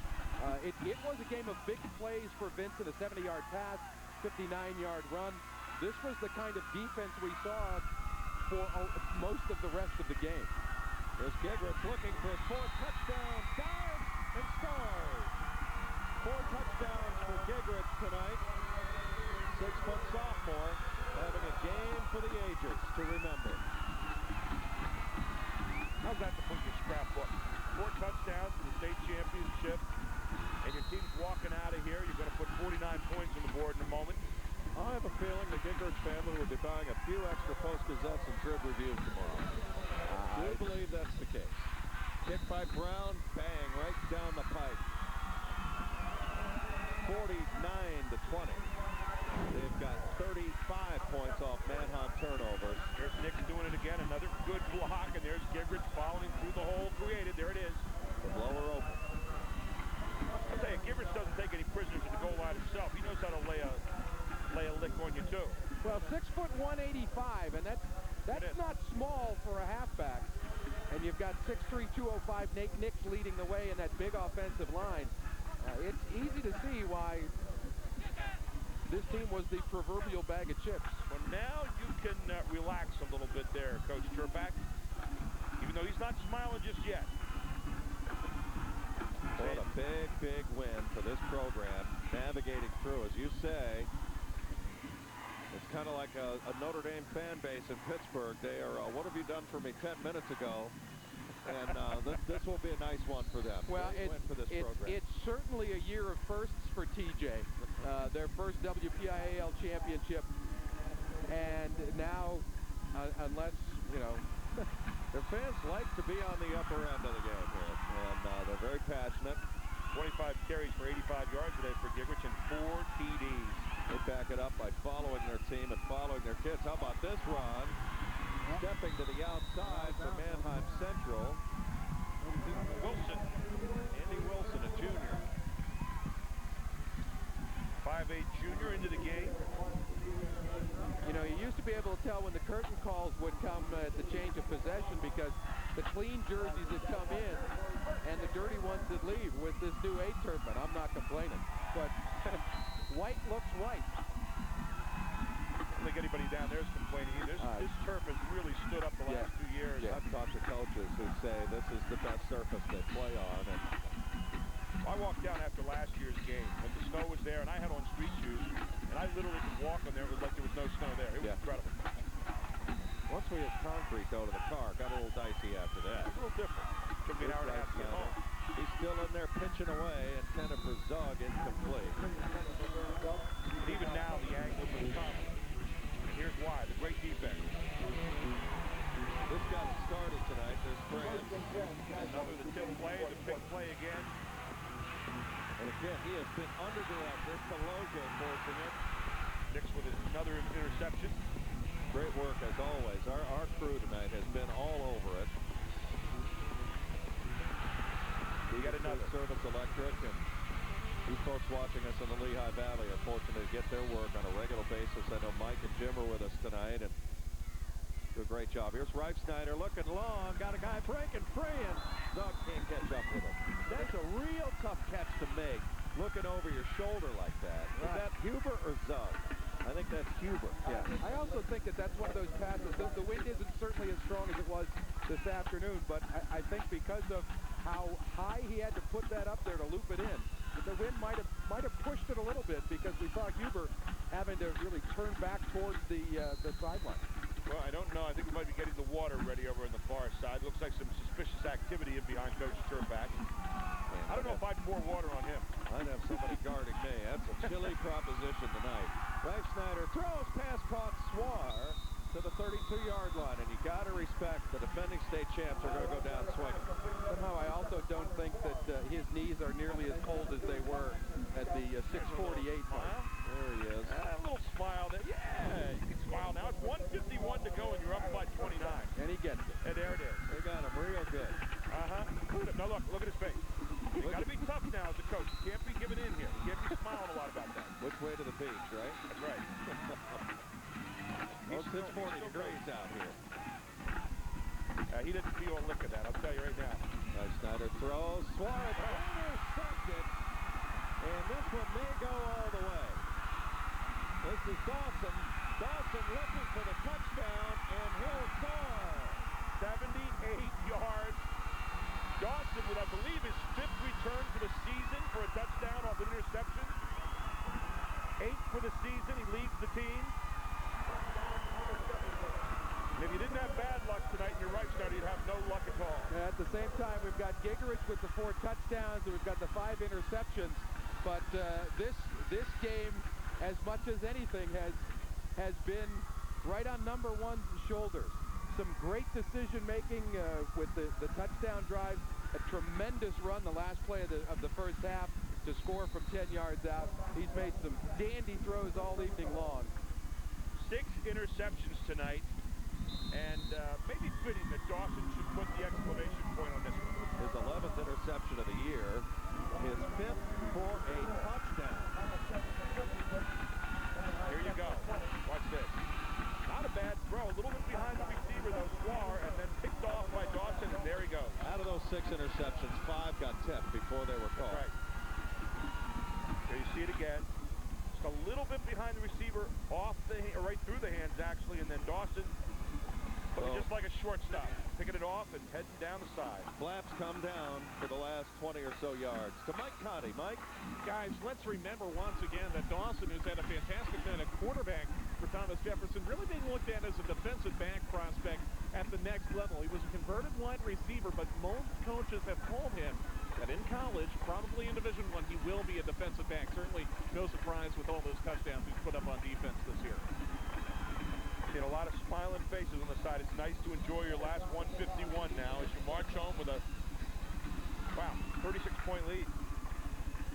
it was a game of big plays for Vincent, a 70-yard pass, 59-yard run. This was the kind of defense we saw for most of the rest of the game. Here's Gidrich looking for his 4th touchdown, dives and scores. 4 touchdowns for Gidrich tonight. 6-foot sophomore having a game for the ages to remember. How's that to put your scrapbook? 4 touchdowns in the state championship, and your team's walking out of here. You're going to put 49 points on the board in a moment. I have a feeling the Gidrich family will be buying a few extra Post-Gazettes and Trib Reviews tomorrow. I do believe that's the case. Kick by Brown, bang, right down the pipe. 49-20. They've got 35 points off Manheim turnovers. There's Nick doing it again, another good block, and there's Gidrich following through the hole created. There it is. The blower open. I'll tell you, Gidrich doesn't take any prisoners at the goal line himself. He knows how to lay a lick on you, too. Well, 6'1", 185, and that's not small for a halfback. And you've got 6'3", 205 Nate Nix leading the way in that big offensive line. It's easy to see why this team was the proverbial bag of chips. Well, now you can relax a little bit there, Coach Turpak, even though he's not smiling just yet. What a big, big win for this program, navigating through, as you say. It's kind of like a Notre Dame fan base in Pittsburgh. They are, what have you done for me 10 minutes ago? And this will be a nice one for them. Well, it's certainly a year of firsts for TJ. Their first WPIAL championship. And now, unless, you know, their fans like to be on the upper end of the game here. And they're very passionate. 25 carries for 85 yards today for Gidrich and 4 TDs. They back it up by following their team and following their kids. How about this run? Stepping to the outside for Manheim Central. Wilson. Andy Wilson, a junior. 5'8" junior into the game. You know, you used to be able to tell when the curtain calls would come at the change of possession because the clean jerseys would come in and the dirty ones would leave. With this new 8 turfman, I'm not complaining. But white looks white. I don't think anybody down there is complaining either. This turf has really stood up the last 2 years. I've talked to coaches who say this is the best surface they play on. And I walked down after last year's game when the snow was there, and I had on street shoes, and I literally could walk on there. It was like there was no snow there. It was incredible. Once we hit concrete, though, to the car, got a little dicey after that. It's a little different. Took me an hour and a half to get home. He's still in there pitching away, and kind of Zug incomplete. And even now, the angle for the conference. Here's why, the great defense. This got started tonight, this France. Another the tip play, the pick play again. And And again, he has been underdirect. This Pelosi fortunate. Nix with another interception. Great work as always. Our crew tonight has been all over it. We got another Service Electric, and you folks watching us in the Lehigh Valley are fortunate to get their work on a regular basis. I know Mike and Jim are with us tonight, and do a great job. Here's Reifsnyder looking long, got a guy breaking free, and Zug can't catch up with him. That's a real tough catch to make, looking over your shoulder like that. Is that Huber or Zug? I think that's Huber. Yeah. I also think that that's one of those passes. The wind isn't certainly as strong as it was this afternoon, but I think because of how high he had to put that up there to loop it in, the wind might have pushed it a little bit, because we saw Huber having to really turn back towards the sideline. Well, I don't know. I think we might be getting the water ready over on the far side. Looks like some suspicious activity in behind Coach Turnback. I don't know if I'd pour water on him. I'd have somebody guarding me. That's a chilly proposition tonight. Reifsnyder throws, pass caught, Swar to the 32-yard line, and you got to respect the defending state champs are going to go down swinging. Somehow I also don't think that his knees are nearly as cold as they were at the 6:48 mark. There he is. A little smile there. Yeah, you can smile now. It's 1:51 to go, and you're up by 29. And he gets it. And there it is. They got him real good. Look at him. Now look at his face. You got to be tough now as a coach. You can't be giving in here. You can't be smiling a lot about that. Which way to the beach, right? That's right. It's 40 degrees out here. He didn't feel a lick of that, I'll tell you right now. Snyder throws, Suarez intercepted, and this one may go all the way. This is Dawson. Dawson looking for the touchdown, and he'll score. 78 yards. Dawson with, I believe, his 5th return for the season for a touchdown off an interception. 8th for the season. He leads the team. And if you didn't have bad luck tonight in your right start, you'd have no luck at all. At the same time, we've got Gigerich with the 4 touchdowns, and we've got the 5 interceptions. But this game, as much as anything, has been right on number one's shoulders. Some great decision-making with the touchdown drive, a tremendous run the last play of the first half to score from 10 yards out. He's made some dandy throws all evening long. 6 interceptions tonight, and maybe fitting that Dawson should put the exclamation point on this one. His 11th interception of the year, his 5th for a touchdown. Here you go. Watch this. Not a bad throw. A little bit behind the receiver, though, Swar, and then picked off by Dawson, and there he goes. Out of those 6 interceptions, 5 got tipped before they were caught. Right. Here you see it again. Just a little bit behind the receiver, off the right through the hands, actually, and then Dawson, just like a shortstop, picking it off and heading down the side. Flaps come down for the last 20 or so yards to Mike Conti. Mike? Guys, let's remember once again that Dawson, who's had a fantastic night at quarterback for Thomas Jefferson, really being looked at as a defensive back prospect at the next level. He was a converted wide receiver, but most coaches have told him that in college, probably in Division I, he will be a defensive back. Certainly no surprise with all those touchdowns he's put up on defense this year. A lot of smiling faces on the side. It's nice to enjoy your last 151 now as you march home with a, 36-point lead.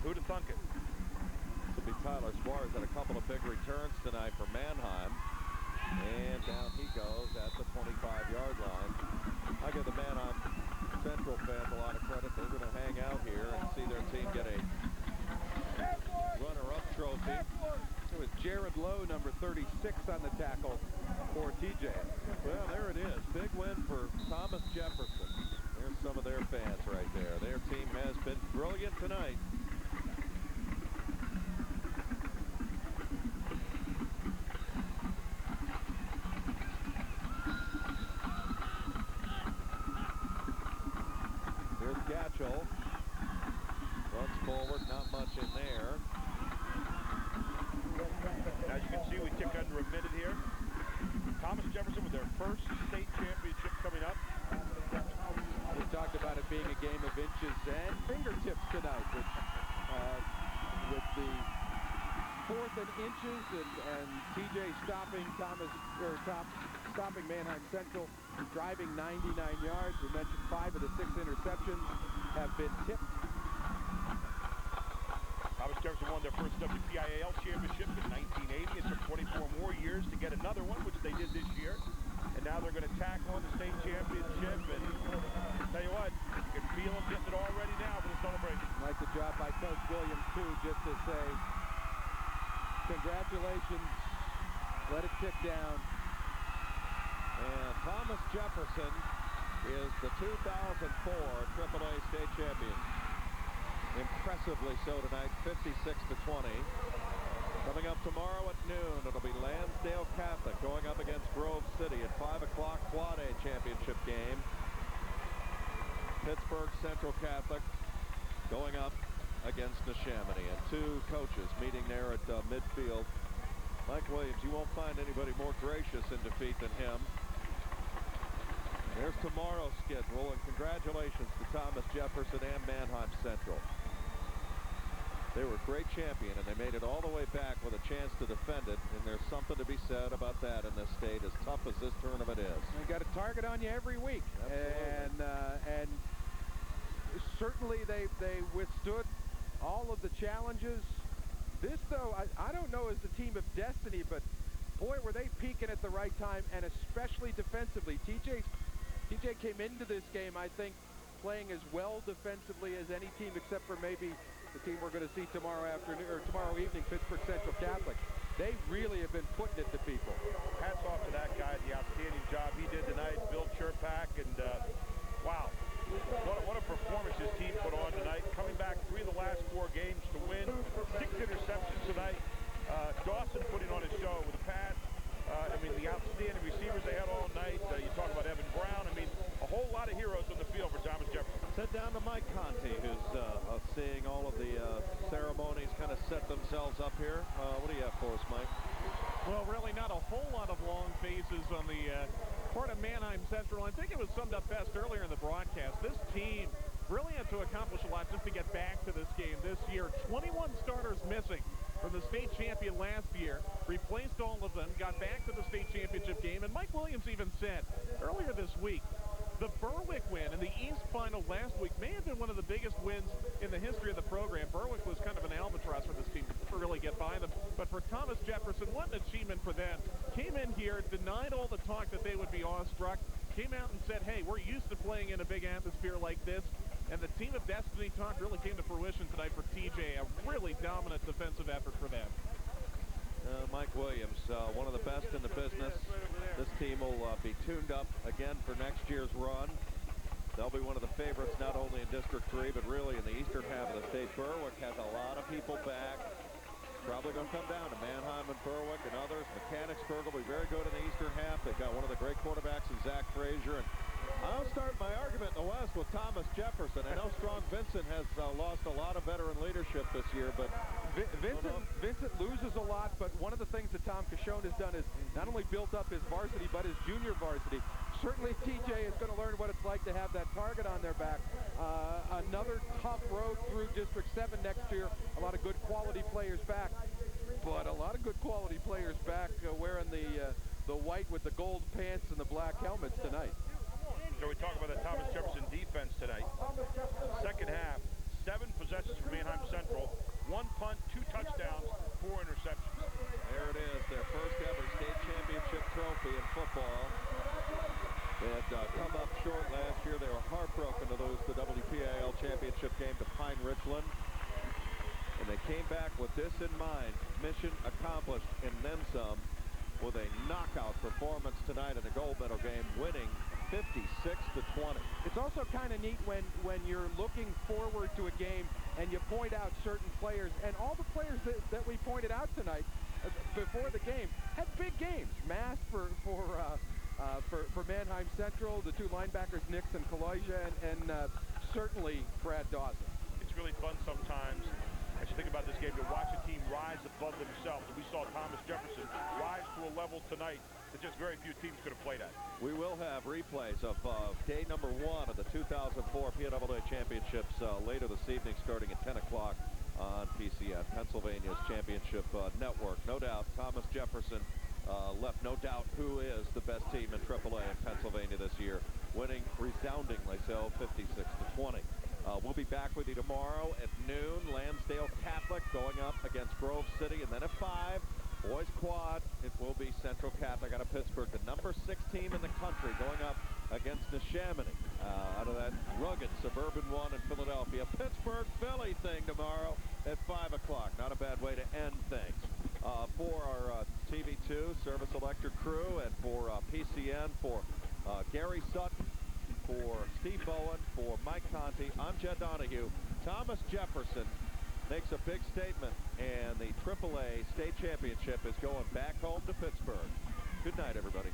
Who'd have thunk it? This will be Tyler Suarez at a couple of big returns tonight for Manheim. And down he goes at the 25-yard line. I give the Manheim Central fans a lot of credit. They're going to hang out here and see their team get a runner-up trophy. It was Jared Lowe, number 36, on the tackle for TJ. Well, there it is. Big win for Thomas Jefferson. There's some of their fans right there. Their team has been brilliant tonight. Here's Gatchell. Runs forward, not much in there. As you can see, we tick under a minute here. Thomas Jefferson with their first state championship coming up. We talked about it being a game of inches and fingertips tonight, which with the 4th and inches and TJ stopping stopping Manheim Central, driving 99 yards. We mentioned 5 of the 6 interceptions have been tipped. won their first WPIAL championship in 1980. It took 24 more years to get another one, which they did this year. And now they're going to tack on the state championship. And I'll tell you what, you can feel them getting it all ready now for the celebration. Like the job by Coach Williams, too, just to say congratulations. Let it tick down. And Thomas Jefferson is the 2004 AAA state champion. Impressively so tonight, 56-20. Coming up tomorrow at noon, it'll be Lansdale Catholic going up against Grove City at 5 o'clock Quad A championship game. Pittsburgh Central Catholic going up against Neshaminy. And two coaches meeting there at midfield. Mike Williams, you won't find anybody more gracious in defeat than him. There's tomorrow's schedule, and congratulations to Thomas Jefferson and Manheim Central. They were a great champion, and they made it all the way back with a chance to defend it, and there's something to be said about that in this state, as tough as this tournament is. You got a target on you every week. Absolutely. And certainly they withstood all of the challenges. This, though, I don't know as the team of destiny, but boy, were they peaking at the right time, and especially defensively. TJ came into this game, I think, playing as well defensively as any team, except for maybe the team we're going to see tomorrow afternoon or tomorrow evening, Pittsburgh Central Catholic. They really have been putting it to people. Hats off to that guy, the outstanding job he did tonight, Bill Cherpak, and wow, what a performance his team put on tonight. Coming back 3 of the last 4 games to win, 6 interceptions tonight. Dawson putting on a show with a pass. I mean, the outstanding receivers they had all night. You talk about Evan Brown. I mean, a whole lot of heroes on the field for Thomas Jefferson. Sit down to Mike Conti, who's seeing all of the ceremonies kind of set themselves up here. What do you have for us, Mike? Well, really not a whole lot of long faces on the part of Manheim Central. I think it was summed up best earlier in the broadcast. This team really had to accomplish a lot just to get back to this game this year. 21 starters missing from the state champion last year, replaced all of them, got back to the state championship game, and Mike Williams even said earlier this week, the Berwick win in the East Final last week may have been one of the biggest wins in the history of the program. Berwick was kind of an albatross for this team to really get by them. But for Thomas Jefferson, what an achievement for them. Came in here, denied all the talk that they would be awestruck, came out and said, hey, we're used to playing in a big atmosphere like this. And the team of destiny talk really came to fruition tonight for TJ. A really dominant defensive effort for them. Mike Williams, one of the best in the business. This team will be tuned up again for next year's run. They'll be one of the favorites not only in District 3, but really in the eastern half of the state. Berwick has a lot of people back. It's probably going to come down to Manheim and Berwick and others. Mechanicsburg will be very good in the eastern half. They've got one of the great quarterbacks in Zach Frazier. And I'll start my argument in the West with Thomas Jefferson. I know Strong Vincent has lost a lot of veteran leadership this year, but Vincent loses a lot, but one of the things that Tom Cashone has done is not only built up his varsity, but his junior varsity. Certainly TJ is going to learn what it's like to have that target on their back. Another tough road through District 7 next year. A lot of good quality players back, but a lot of good quality players back wearing the white with the gold pants and the black helmets tonight. So we talk about the Thomas Jefferson defense tonight. Second half, 7 possessions for Manheim Central, 1 punt, 2 touchdowns, 4 interceptions. There it is, their first ever state championship trophy in football. They had come up short last year. They were heartbroken to lose the WPIAL championship game to Pine Richland. And they came back with this in mind, mission accomplished and then some, with a knockout performance tonight in the gold medal game, winning 56-20. It's also kind of neat when you're looking forward to a game and you point out certain players, and all the players that we pointed out tonight before the game had big games. Mass for Manheim Central, the 2 linebackers, Nix and Kaloja, and certainly Brad Dawson. It's really fun sometimes, as you think about this game, to watch a team rise above themselves. And we saw Thomas Jefferson rise to a level tonight that just very few teams could have played at. We will have replays of day number 1 of the 2004 Piaa Championships later this evening, starting at 10 o'clock on PCN, Pennsylvania's championship network. No doubt, Thomas Jefferson left no doubt who is the best team in AAA in Pennsylvania this year, winning resoundingly so, 56-20. We'll be back with you tomorrow at noon. Lansdale Catholic going up against Grove City. And then at 5, boys quad, it will be Central Catholic out of Pittsburgh, the number 6 team in the country, going up against Neshaminy out of that rugged Suburban 1 in Philadelphia. Pittsburgh-Philly thing tomorrow at 5 o'clock. Not a bad way to end things. For our TV2 Service Electric crew, and for PCN, for Gary Sutton, for Steve Bowen, for Mike Conti, I'm Jed Donahue. Thomas Jefferson makes a big statement, and the AAA state championship is going back home to Pittsburgh. Good night, everybody.